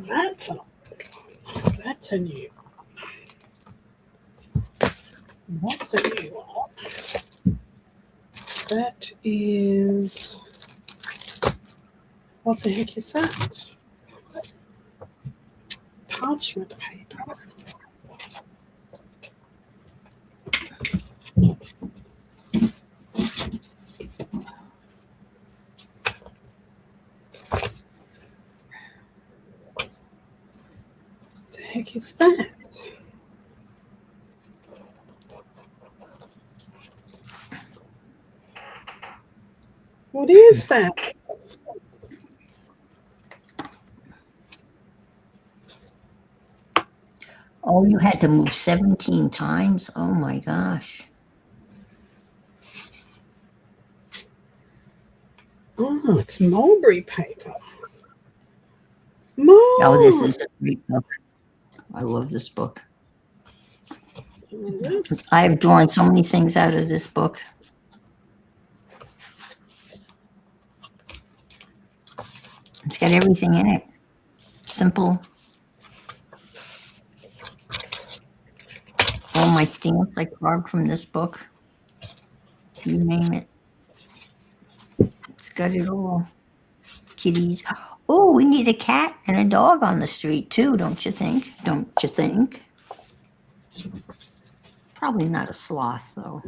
That's an old one. That's a new one. What's a new one? That is. What the heck is that? Parchment paper. What the heck is that? What is that? Oh, you had to move 17 times? Oh my gosh. Oh, it's mulberry paper. Oh, this is a great book. I love this book. This. I have drawn so many things out of this book. It's got everything in it. Simple. All my stamps I carved from this book. You name it. It's got it all. Kitties. Oh, we need a cat and a dog on the street too, don't you think? Don't you think? Probably not a sloth though.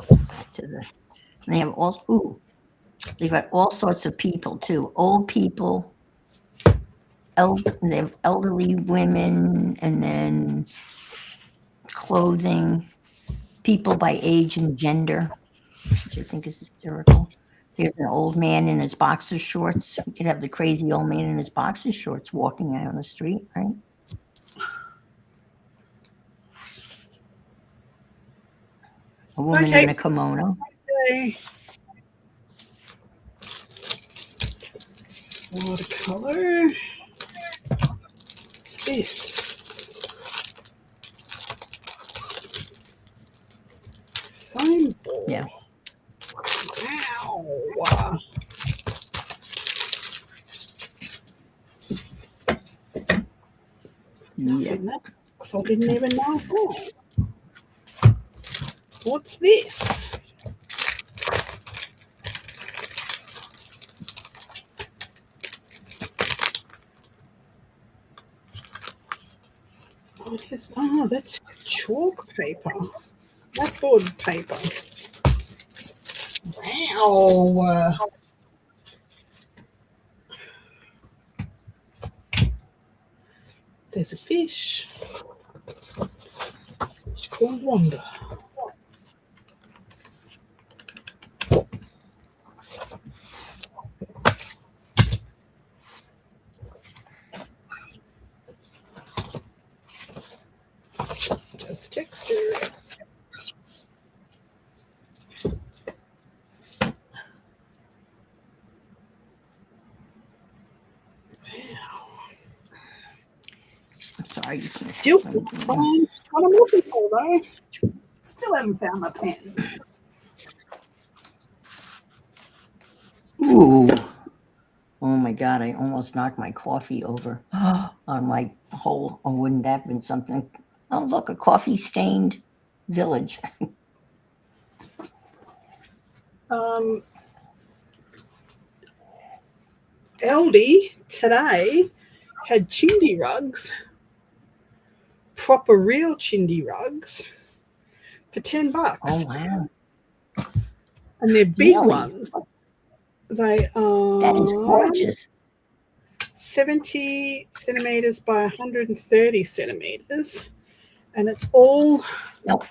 Back to the. And they have all. Ooh, they've got all sorts of people too. Old people. They have elderly women, and then clothing. People by age and gender, which I think is hysterical. Here's an old man in his boxer shorts. We could have the crazy old man in his boxer shorts walking out on the street, right? A woman Okay. in a kimono. Okay. Watercolor. What's this? Foam ball. Yeah. Wow. Yeah. That box I didn't even know had. What's this? What is? Oh, that's chalk paper. Blackboard paper. Wow. There's a fish. It's called Wanda. Just texture. I'm sorry, you can't. Still what I'm looking for though. Still haven't found my pens. my God, I almost knocked my coffee over on my hole. Oh, wouldn't that have been something? Oh, look, a coffee stained village. Aldi today had chindi rugs, proper real chindi rugs, for $10. Oh, wow. And they're big Really? ones. They That is are gorgeous. 70 centimeters by 130 centimeters. And it's all Nope.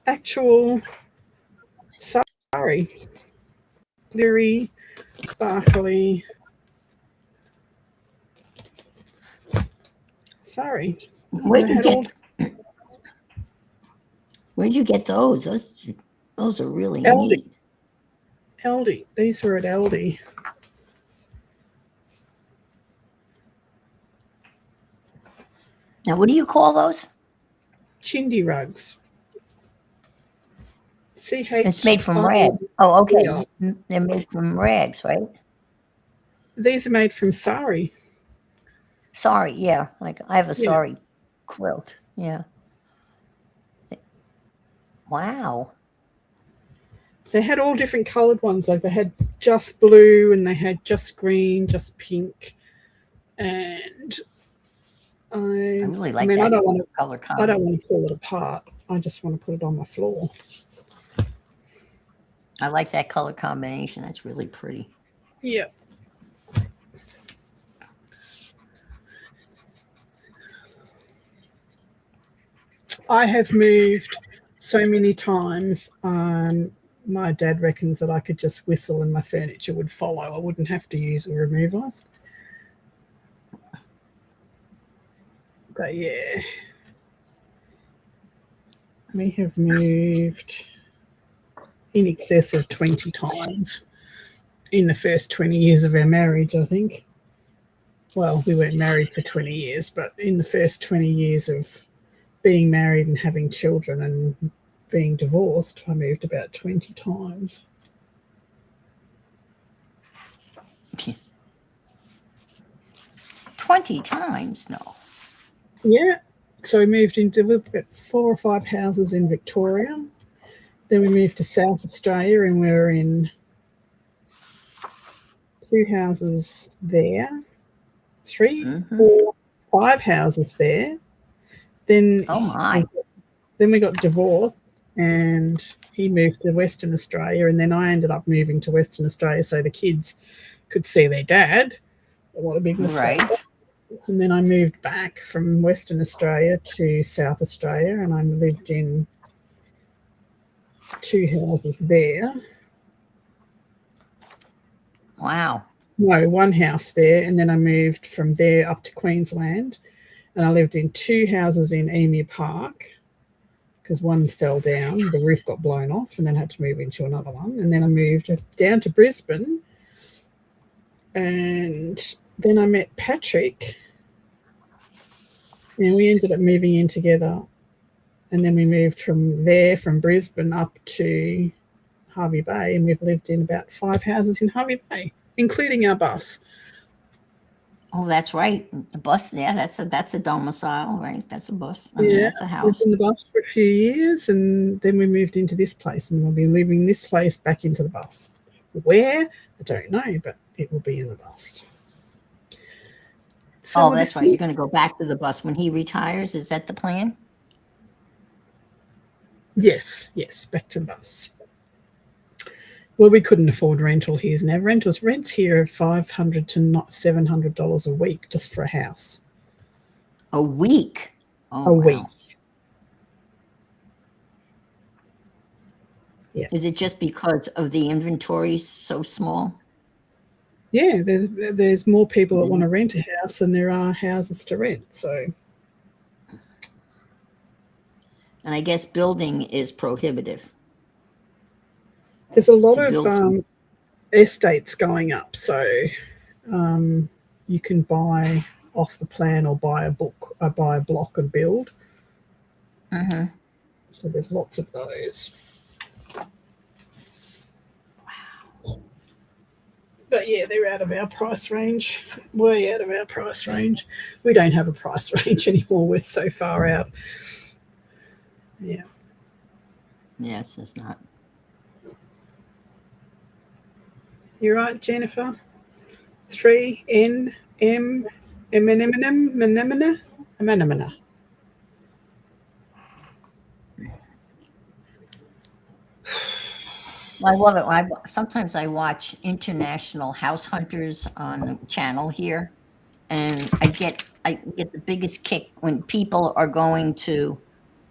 actual sari. Glittery, sparkly. Sorry. Where'd They you had all get? Where'd you get those? Those are really Aldi. neat. Aldi. These were at Aldi. Now, what do you call those? Chindi rugs. CH. It's made from rag. Oh, okay. Yeah. They're made from rags, right? These are made from sari. Sorry, yeah. Like I have a Yeah. sorry quilt. Yeah. Wow. They had all different coloured ones. Like they had just blue and they had just green, just pink. And I really like I that don't want to color I don't combo. want to pull it apart. I just want to put it on my floor. I like that color combination. That's really pretty. Yeah. I have moved so many times. My dad reckons that I could just whistle and my furniture would follow. I wouldn't have to use a removalist. But yeah, we have moved in excess of 20 times in the first 20 years of our marriage, I think. Well, we weren't married for 20 years, but in the first 20 years of being married and having children and being divorced, I moved about 20 times. 20 times? No. Yeah. So we moved into, we've got 4 or 5 houses in Victoria. Then we moved to South Australia and we were in 2 houses there, 3, Mhm. 4, 5 houses there. Then Oh my. we got divorced and he moved to Western Australia and then I ended up moving to Western Australia so the kids could see their dad. What a big mistake. Right. And then I moved back from Western Australia to South Australia and I lived in 2 houses there. Wow. No, 1 house there. And then I moved from there up to Queensland and I lived in 2 houses in Emu Park because one fell down, the roof got blown off and then had to move into another one. And then I moved down to Brisbane and then I met Patrick and we ended up moving in together. And then we moved from there, from Brisbane up to Hervey Bay, and we've lived in about 5 houses in Hervey Bay, including our bus. Oh, that's right. The bus. Yeah, that's a domicile, right? That's a bus. I mean, Yeah, that's a lived house. in the bus for a few years, and then we moved into this place, and we'll be moving this place back into the bus. Where? I don't know, but it will be in the bus. So Oh, that's right. You're going to go back to the bus when he retires. Is that the plan? Yes, back to the bus. Well, we couldn't afford rental here. Now, rents here are $500 to $700 a week just for a house. A week. Oh, A wow. week. Yeah. Is it just because of the inventory so small? Yeah, there's more people that want to rent a house than there are houses to rent. So, And I guess building is prohibitive. there's a lot To of build estates going up. So, you can buy off the plan or buy a block and build. Mm-hmm. So there's lots of those. But yeah, they're out of our price range. Way out of our price range. We don't have a price range anymore. We're so far out. Yeah. Yes, it's not. You're right, Jennifer. 3 N M Anemone. I love it. Sometimes I watch International House Hunters on the channel here, and I get the biggest kick when people are going to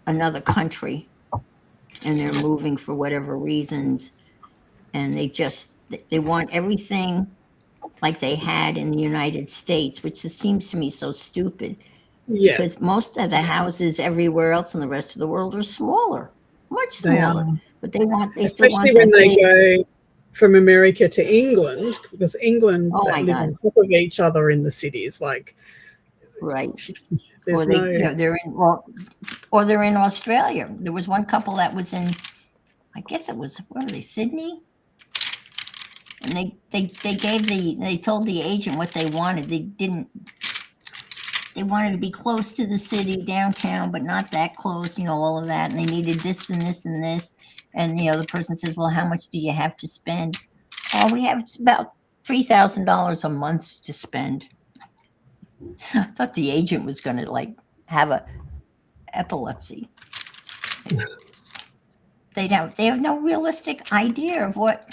another country and they're moving for whatever reasons, and they want everything like they had in the United States, which just seems to me so stupid Yeah, because most of the houses everywhere else in the rest of the world are smaller, much they smaller. are. But they still Especially want when that they big. go from America to England, because England Oh they my live God. on top of each other in the cities. Like Right. there's Or no. they're in Australia. There was one couple that was in, I guess it was, where were they, Sydney? And they told the agent what they wanted. They wanted to be close to the city, downtown, but not that close, all of that. And they needed this and this and this. And the person says, well, how much do you have to spend? Oh, we have about $3,000 a month to spend. I thought the agent was going to have a epilepsy. They have no realistic idea of what.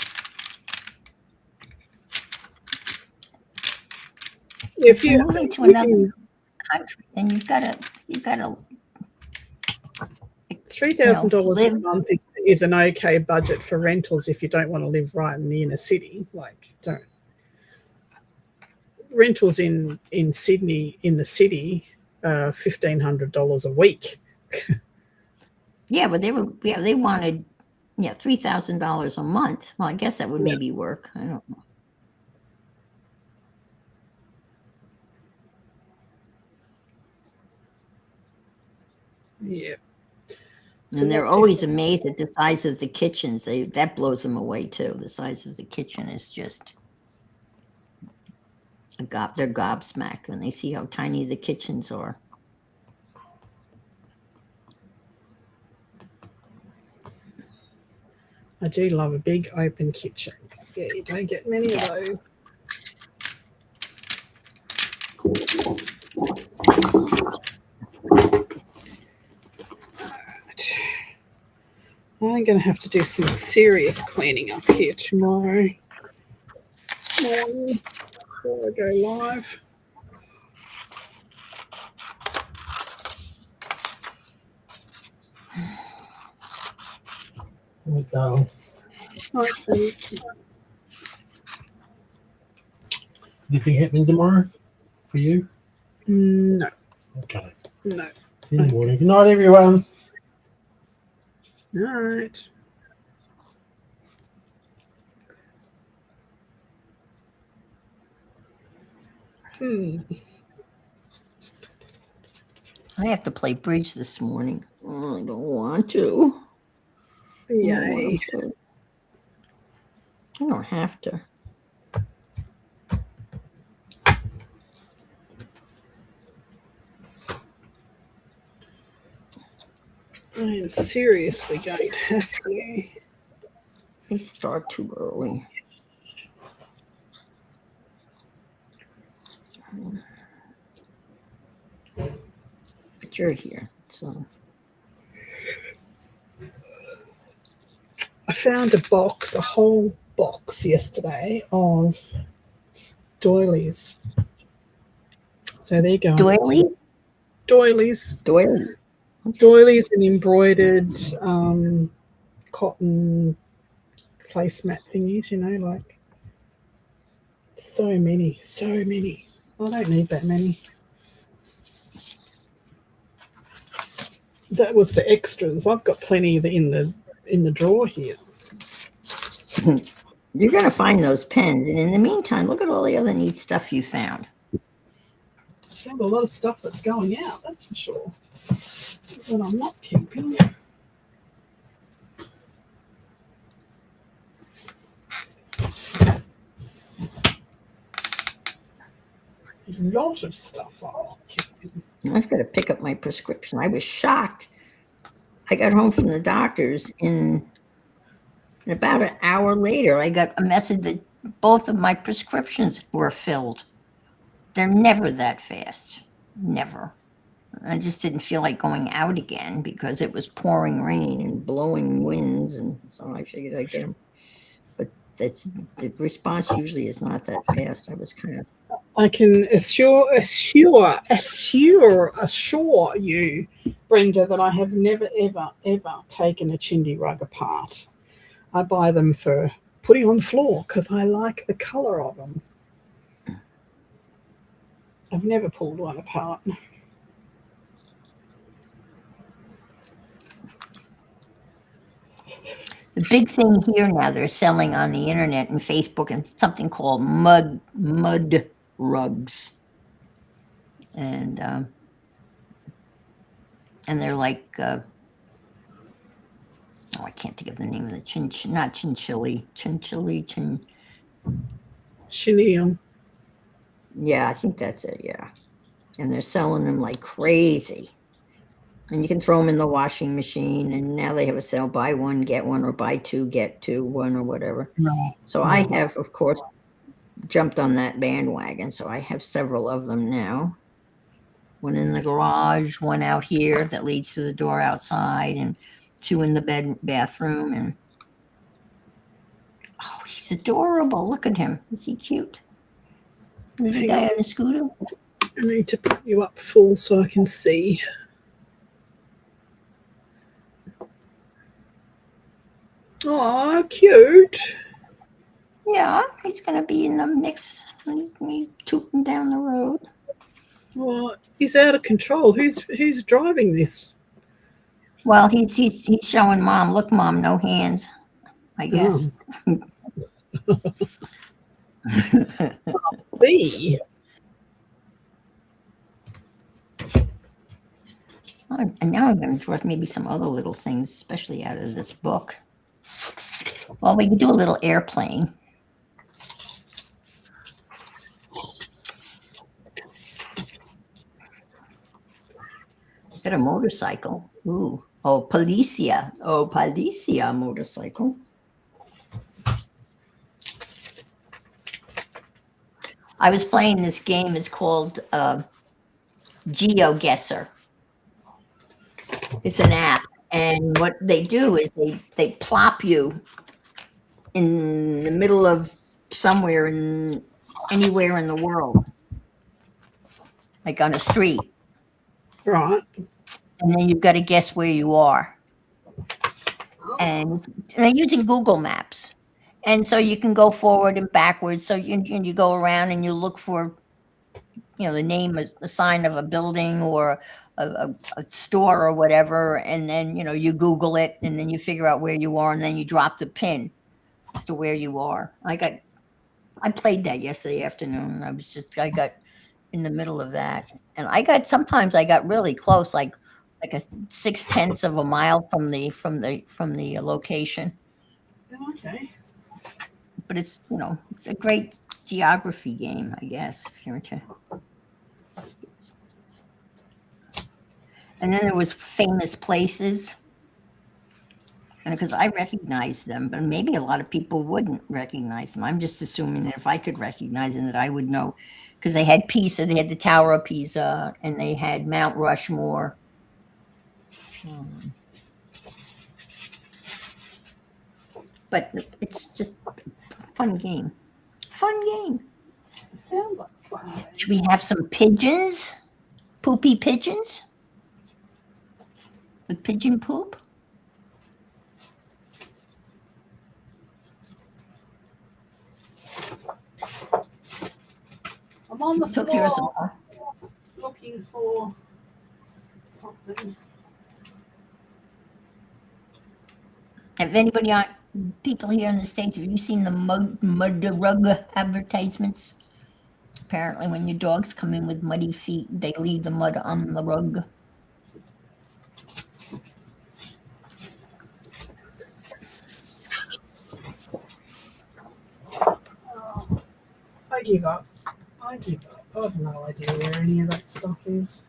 If You're you moving to you another can, country, then you've got to $3,000 a live. month is an okay budget for rentals if you don't want to live right in the inner city. Like don't rentals in Sydney in the city, $1,500 a week. Yeah, but they wanted $3,000 a month. Well, I guess that would Yeah. maybe work. I don't know. Yeah. And they're always amazed at the size of the kitchens. That blows them away too. The size of the kitchen is just they're gobsmacked when they see how tiny the kitchens are. I do love a big open kitchen. Yeah, you don't get many of those. I'm going to have to do some serious cleaning up here tomorrow morning before I go live. There we go. Anything happening tomorrow for you? No, Okay. no. See you in the morning. Good night, everyone. All right. I have to play bridge this morning. Oh, I don't want to. Yay. I don't have to. I am seriously going to have to. They start too early. But you're here, so. I found a whole box yesterday of doilies. So there you go. Doilies? Doilies. Doilies. Doilies and embroidered cotton placemat thingies, like so many. I don't need that many. That was the extras. I've got plenty in the drawer here. You're going to find those pens. And in the meantime, look at all the other neat stuff you found. I found a lot of stuff that's going out, that's for sure. But I'm not keeping. lot of stuff on. I've got to pick up my prescription. I was shocked. I got home from the doctor's and about an hour later, I got a message that both of my prescriptions were filled. They're never that fast. Never. I just didn't feel like going out again because it was pouring rain and blowing winds. And so I figured I'd get them. But the response usually is not that fast. I was kind of. I can assure you, Brenda, that I have never, ever, ever taken a chindi rug apart. I buy them for putting on the floor because I like the colour of them. I've never pulled one apart. The big thing here now, they're selling on the internet and Facebook and something called mud rugs. And they're like, I can't think of the name of the chinchilli. Chenille. Yeah, I think that's it. Yeah. And they're selling them like crazy. And you can throw them in the washing machine. And now they have a sale, buy one, get one, or buy two, get two, one, or whatever. Right. So I have, of course, jumped on that bandwagon. So I have several of them now. One in the garage, one out here that leads to the door outside, and two in the bathroom. And oh, he's adorable. Look at him. Is he cute? The guy on a scooter. I need to put you up full so I can see. Oh, cute. Yeah, he's going to be in the mix when he's tooting down the road. Well, he's out of control. Who's driving this? Well, he's showing Mom. Look, Mom, no hands, I guess. See. And now I'm going to draw maybe some other little things, especially out of this book. Well, we can do a little airplane. Got a motorcycle. Ooh. Oh, Policia. Oh, Policia motorcycle. I was playing this game. It's called GeoGuessr. It's an app. And what they do is they plop you in the middle of somewhere anywhere in the world, like on a street. Right. And then you've got to guess where you are. And they're using Google Maps. And so you can go forward and backwards. So you go around and you look for, the name, the sign of a building or a store or whatever. And then, you Google it and then you figure out where you are and then you drop the pin as to where you are. I played that yesterday afternoon. I got in the middle of that. And sometimes I got really close, like a 0.6 of a mile from the location. Okay. But it's it's a great geography game, I guess, if you're into. And then there was famous places, and because I recognized them, but maybe a lot of people wouldn't recognize them. I'm just assuming that if I could recognize them, that I would know, because they had Pisa, they had the Tower of Pisa, and they had Mount Rushmore. But it's just a fun game. Fun game. It sounds like fun. Should we have some pigeons? Poopy pigeons? With pigeon poop? I'm on the Took yours floor apart. looking for something. Have anybody people here in the States, have you seen the mud rug advertisements? Apparently when your dogs come in with muddy feet, they leave the mud on the rug. I give up. I've no idea where any of that stuff is.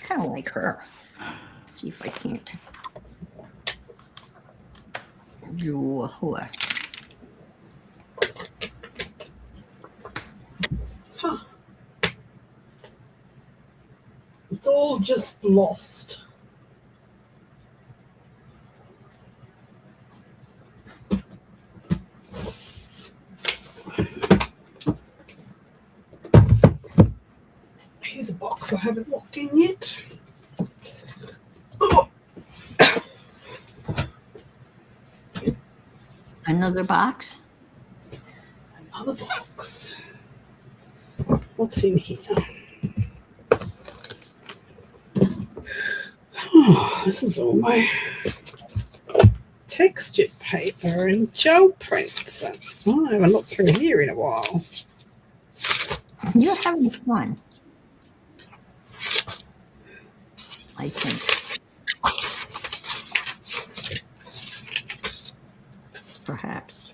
Kind of like her. Let's see if I can't draw her. Huh. It's all just lost. Here's a box I haven't looked in yet. Oh, Another box? another box. What's in here? Oh, this is all my textured paper and gel prints. Oh, I haven't looked through here in a while. You're having fun. I think. Perhaps.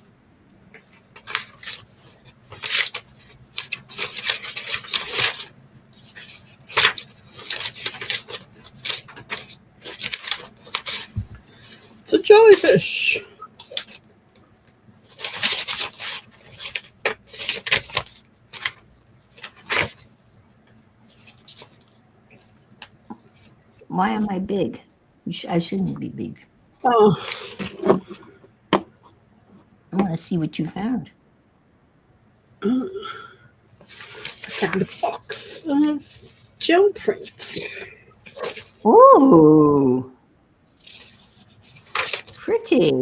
It's a jellyfish. Why am I big? I shouldn't be big. Oh, I want to see what you found. I found a box of gel prints. Ooh. Pretty.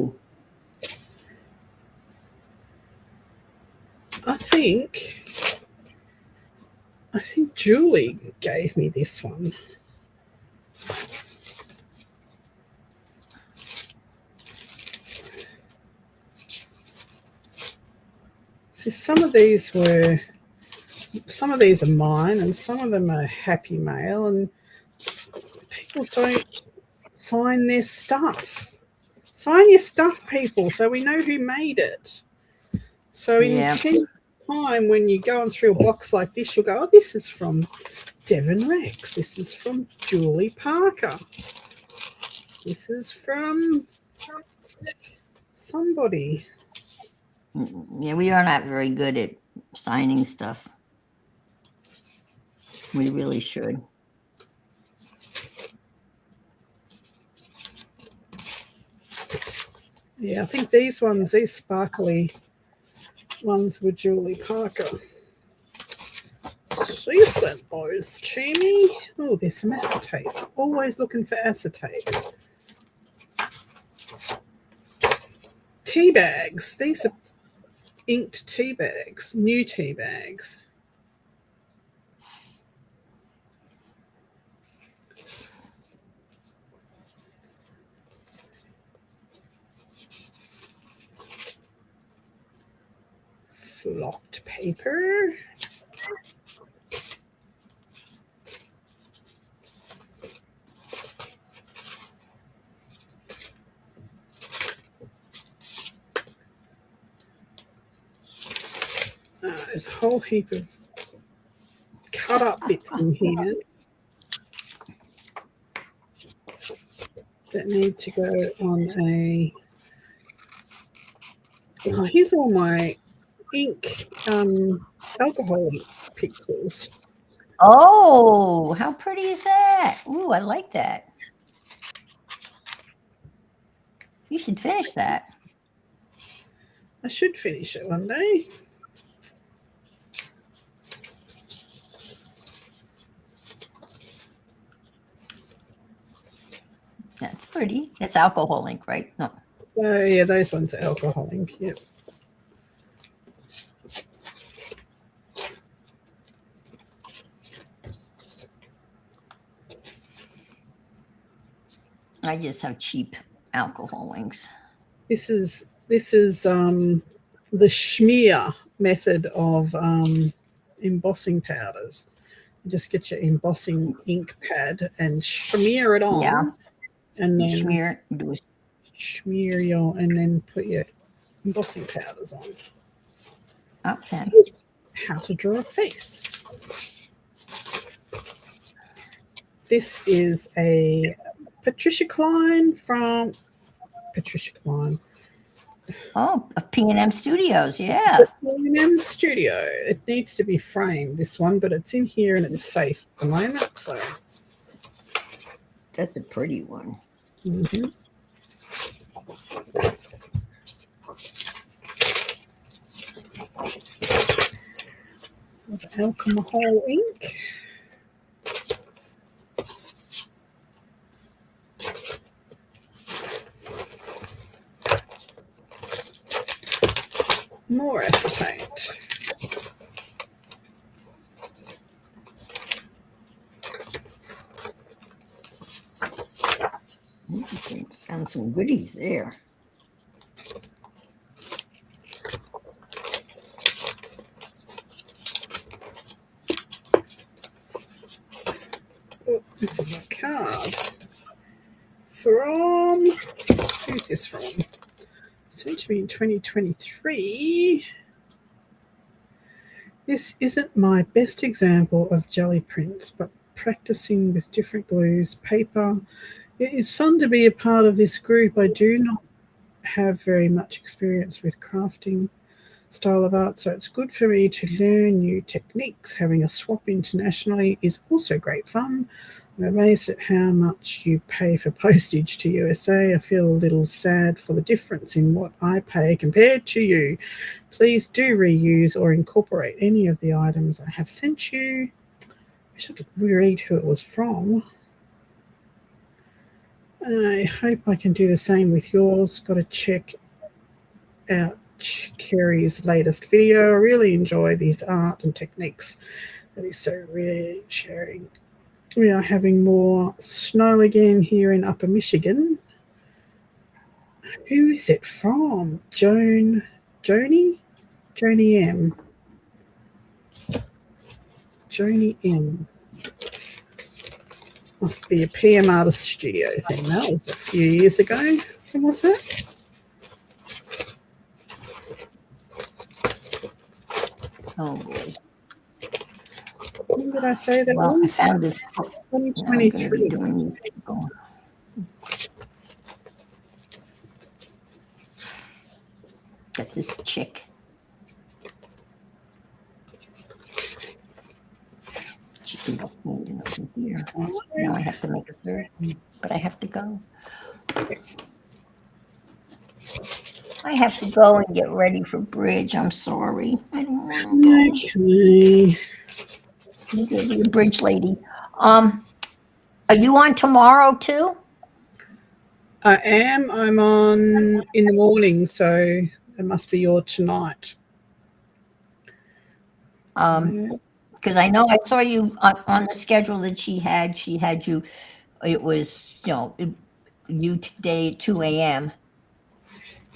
I think Julie gave me this one. So some of these are mine and some of them are Happy Mail, and people don't sign their stuff. Sign your stuff, people, so we know who made it. So in Yeah. 10 time when you go on through a box like this, you'll go, oh, this is from Devon Rex. This is from Julie Parker. This is from somebody. Yeah, we are not very good at signing stuff. We really should. Yeah, I think these sparkly ones were Julie Parker. She sent those to me. Oh, there's some acetate. Always looking for acetate. Tea bags. These are inked tea bags, new tea bags. Flocked paper. There's a whole heap of cut up bits in here that need to go on a. Oh, here's all my ink alcohol pictures. Oh, how pretty is that? Ooh, I like that. You should finish that. I should finish it one day. That's pretty. It's alcohol ink, right? No. Oh yeah, those ones are alcohol ink. Yep. I just have cheap alcohol inks. This is the Schmier method of embossing powders. You just get your embossing ink pad and smear it on, Yeah. and then Smear it. and then put your embossing powders on. Okay. Here's how to draw a face. This is a Patricia Klein from Patricia Klein. Oh, a P&M Studios. Yeah. P&M Studio. It needs to be framed, this one, but it's in here and it's safe at the moment. So That's a pretty one. mhm. With alcohol ink. More acetate. Found some goodies there. Oh, this is a card from, who's this from? It's meant to be in 2023. This isn't my best example of jelly prints, but practicing with different glues, paper. It is fun to be a part of this group. I do not have very much experience with crafting style of art, so it's good for me to learn new techniques. Having a swap internationally is also great fun. I'm amazed at how much you pay for postage to USA. I feel a little sad for the difference in what I pay compared to you. Please do reuse or incorporate any of the items I have sent you. Wish I could read who it was from. I hope I can do the same with yours. Got to check out Kerry's latest video. I really enjoy these art and techniques that he's so really sharing. We are having more snow again here in Upper Michigan. Who is it from? Joni M. Joni M. Must be a PM Artist Studio thing. That was a few years ago. When was that? Oh boy. When did I say that Well, I was? found this. Now I'm going to be 2023. doing these people. Got this chick. She can be standing over here. Now I have to make a third one, but I have to go. I have to go and get ready for bridge. I'm sorry. I don't want to go. Okay. You go be a bridge lady. Are you on tomorrow too? I am. I'm on in the morning, so it must be your tonight. Because I know I saw you on the schedule that she had. She had you. It was you today at 2 a.m.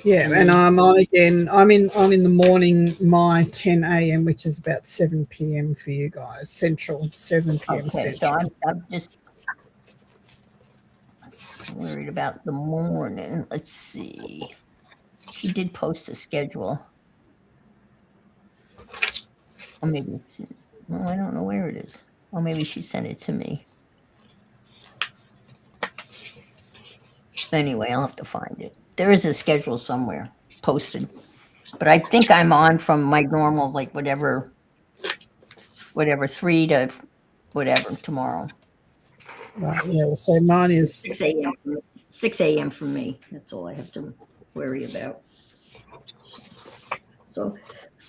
Yeah, and I'm on again. I'm in the morning, my 10 a.m., which is about 7 p.m. for you guys, Central, 7 p.m. Okay, Central. so I'm just worried about the morning. Let's see. She did post a schedule. Or maybe it's, well, I don't know where it is. Or maybe she sent it to me. Anyway, I'll have to find it. There is a schedule somewhere posted. But I think I'm on from my normal, like whatever 3 to whatever tomorrow. Right, yeah, so mine is 6 a.m. 6 a.m. for me. That's all I have to worry about. So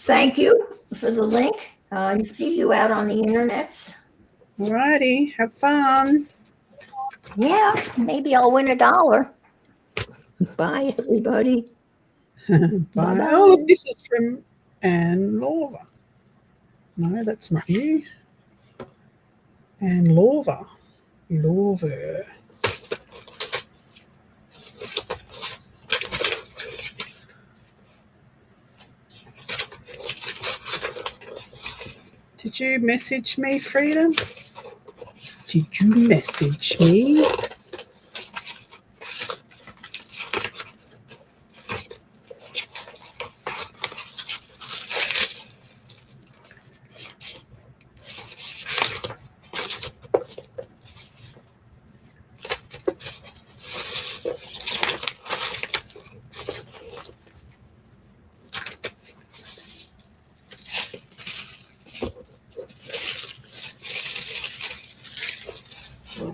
thank you for the link. See you out on the internets. righty. Have fun. Yeah, maybe I'll win $1. Bye, everybody. Bye. Bye-bye. Oh, look, this is from Anne Lorva. No, that's not you. Anne Lorva. Lorva. Did you message me, Frida? Did you message me?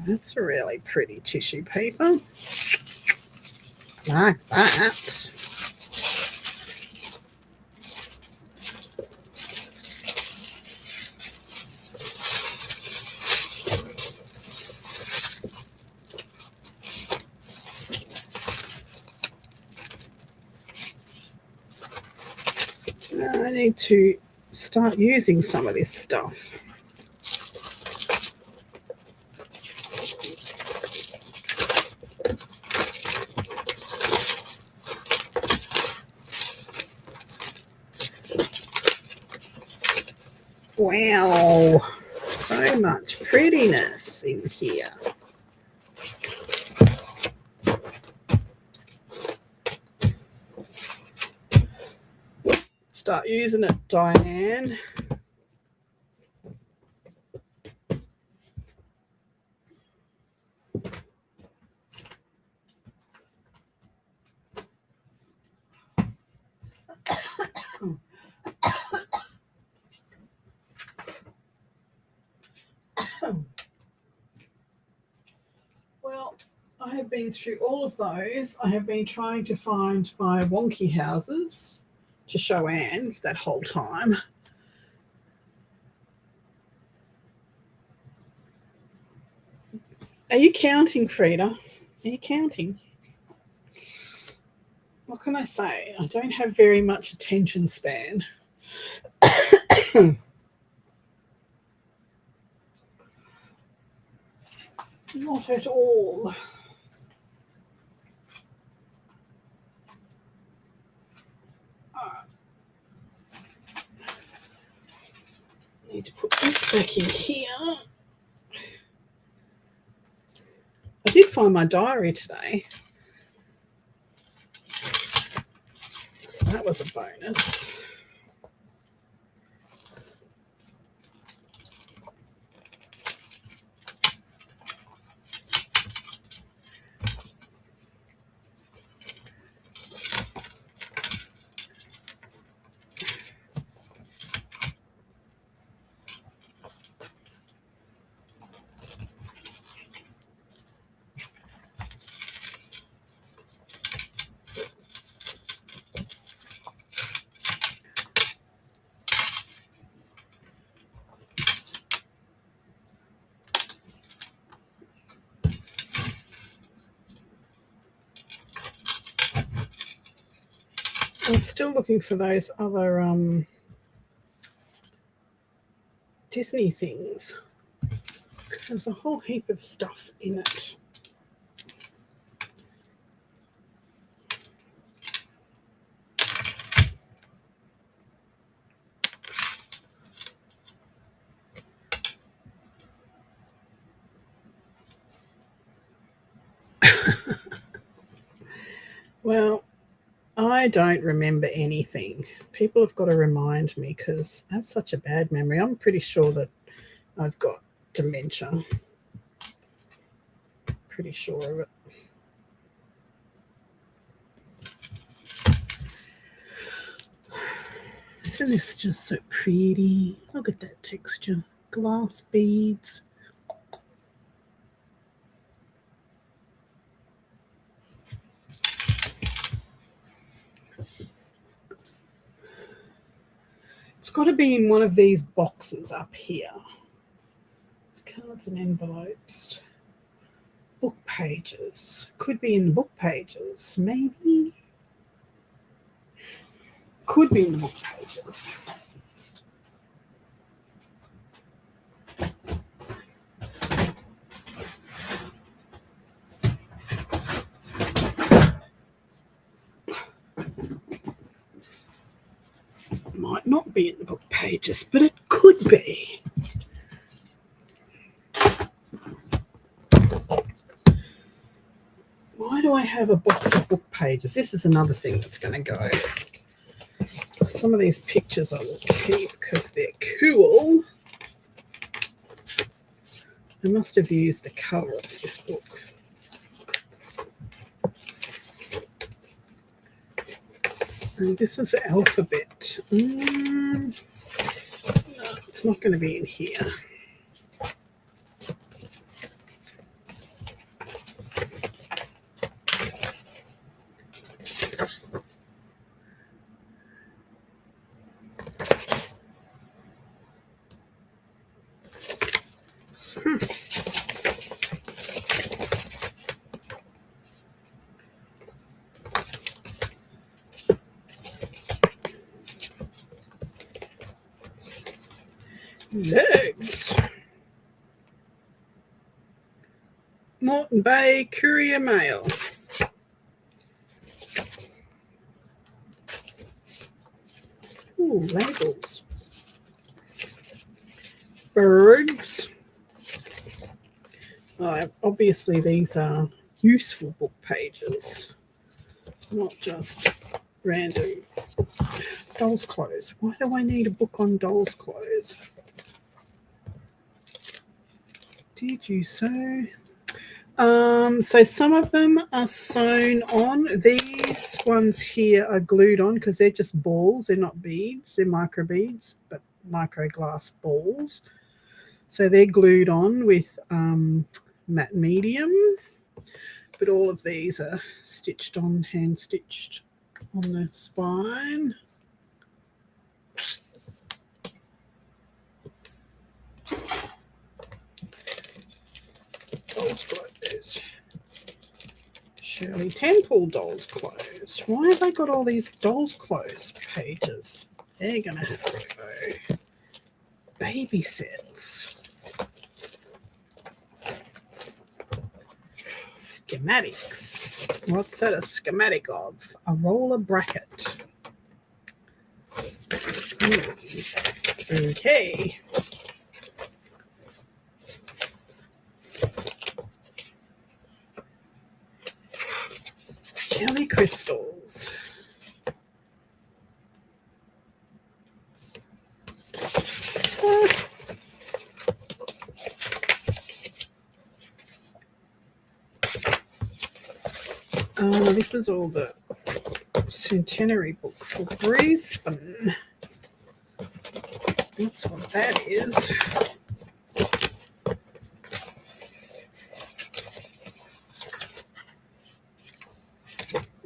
That's a really pretty tissue paper. Like that. I need to start using some of this stuff. Wow, so much prettiness in here. Start using it, Diane. Well, I have been through all of those. I have been trying to find my wonky houses to show Anne that whole time. Are you counting, Frida? Are you counting? What can I say? I don't have very much attention span. Not at all. Need to put this back in here. I did find my diary today. So that was a bonus. I'm still looking for those other Disney things, because there's a whole heap of stuff in it. Well, I don't remember anything. People have got to remind me because I have such a bad memory. I'm pretty sure that I've got dementia. Pretty sure of it. Isn't this just so pretty? Look at that texture. Glass beads. It's got to be in one of these boxes up here. It's cards and envelopes. Book pages. Could be in the book pages, maybe. Could be in the book pages. Might not be in the book pages, but it could be. do I have a box of book pages? This is another thing that's going to go. Some of these pictures I will keep because they're cool. I must have used the cover of this book. And this is the alphabet. No, it's not going to be in here. Legs. Moreton Bay Courier Mail. Ooh, labels. Birds. Obviously, these are useful book pages, not just random. Doll's clothes. Why do I need a book on doll's clothes? Did you sew? So some of them are sewn on. These ones here are glued on because they're just balls. They're not beads. They're micro beads, but micro glass balls. So they're glued on with matte medium. But all of these are stitched on, hand stitched on the spine. Doll's clothes. Shirley Temple doll's clothes. Why have I got all these doll's clothes pages? They're going to have to go. Baby sets. Schematics. What's that a schematic of? A roller bracket. Okay. Jelly crystals. This is all the centenary book for Brisbane. That's what that is.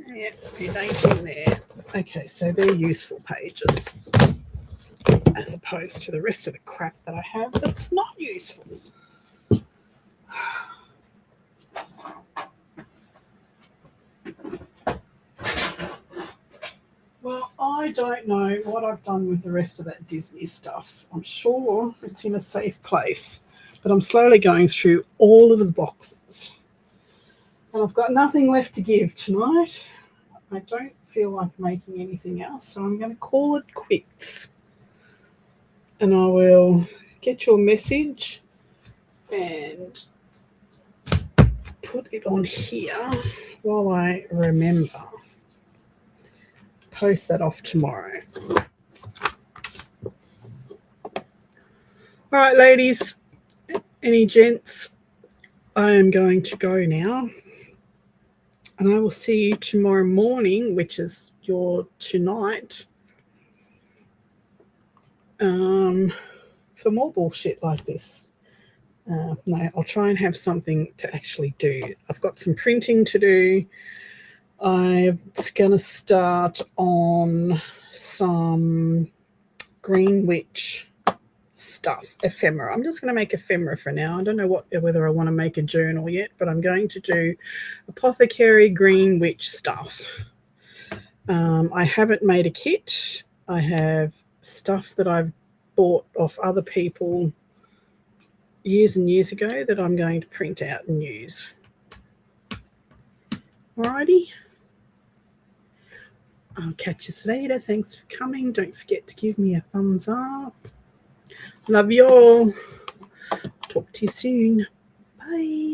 Yeah, it ain't in there. Okay, so they're useful pages as opposed to the rest of the crap that I have that's not useful. Well, I don't know what I've done with the rest of that Disney stuff. I'm sure it's in a safe place, but I'm slowly going through all of the boxes. And I've got nothing left to give tonight. I don't feel like making anything else, so I'm going to call it quits. And I will get your message and put it on here while I remember. Post that off tomorrow. All right, ladies, any gents, I am going to go now. And I will see you tomorrow morning, which is your tonight, for more bullshit like this. No, I'll try and have something to actually do. I've got some printing to do. I'm going to start on some Greenwich stuff, ephemera. I'm just going to make ephemera for now. I don't know whether I want to make a journal yet, but I'm going to do Apothecary Greenwich stuff. I haven't made a kit. I have stuff that I've bought off other people years and years ago that I'm going to print out and use. Alrighty. I'll catch you later. Thanks for coming. Don't forget to give me a thumbs up. Love you all. Talk to you soon. Bye.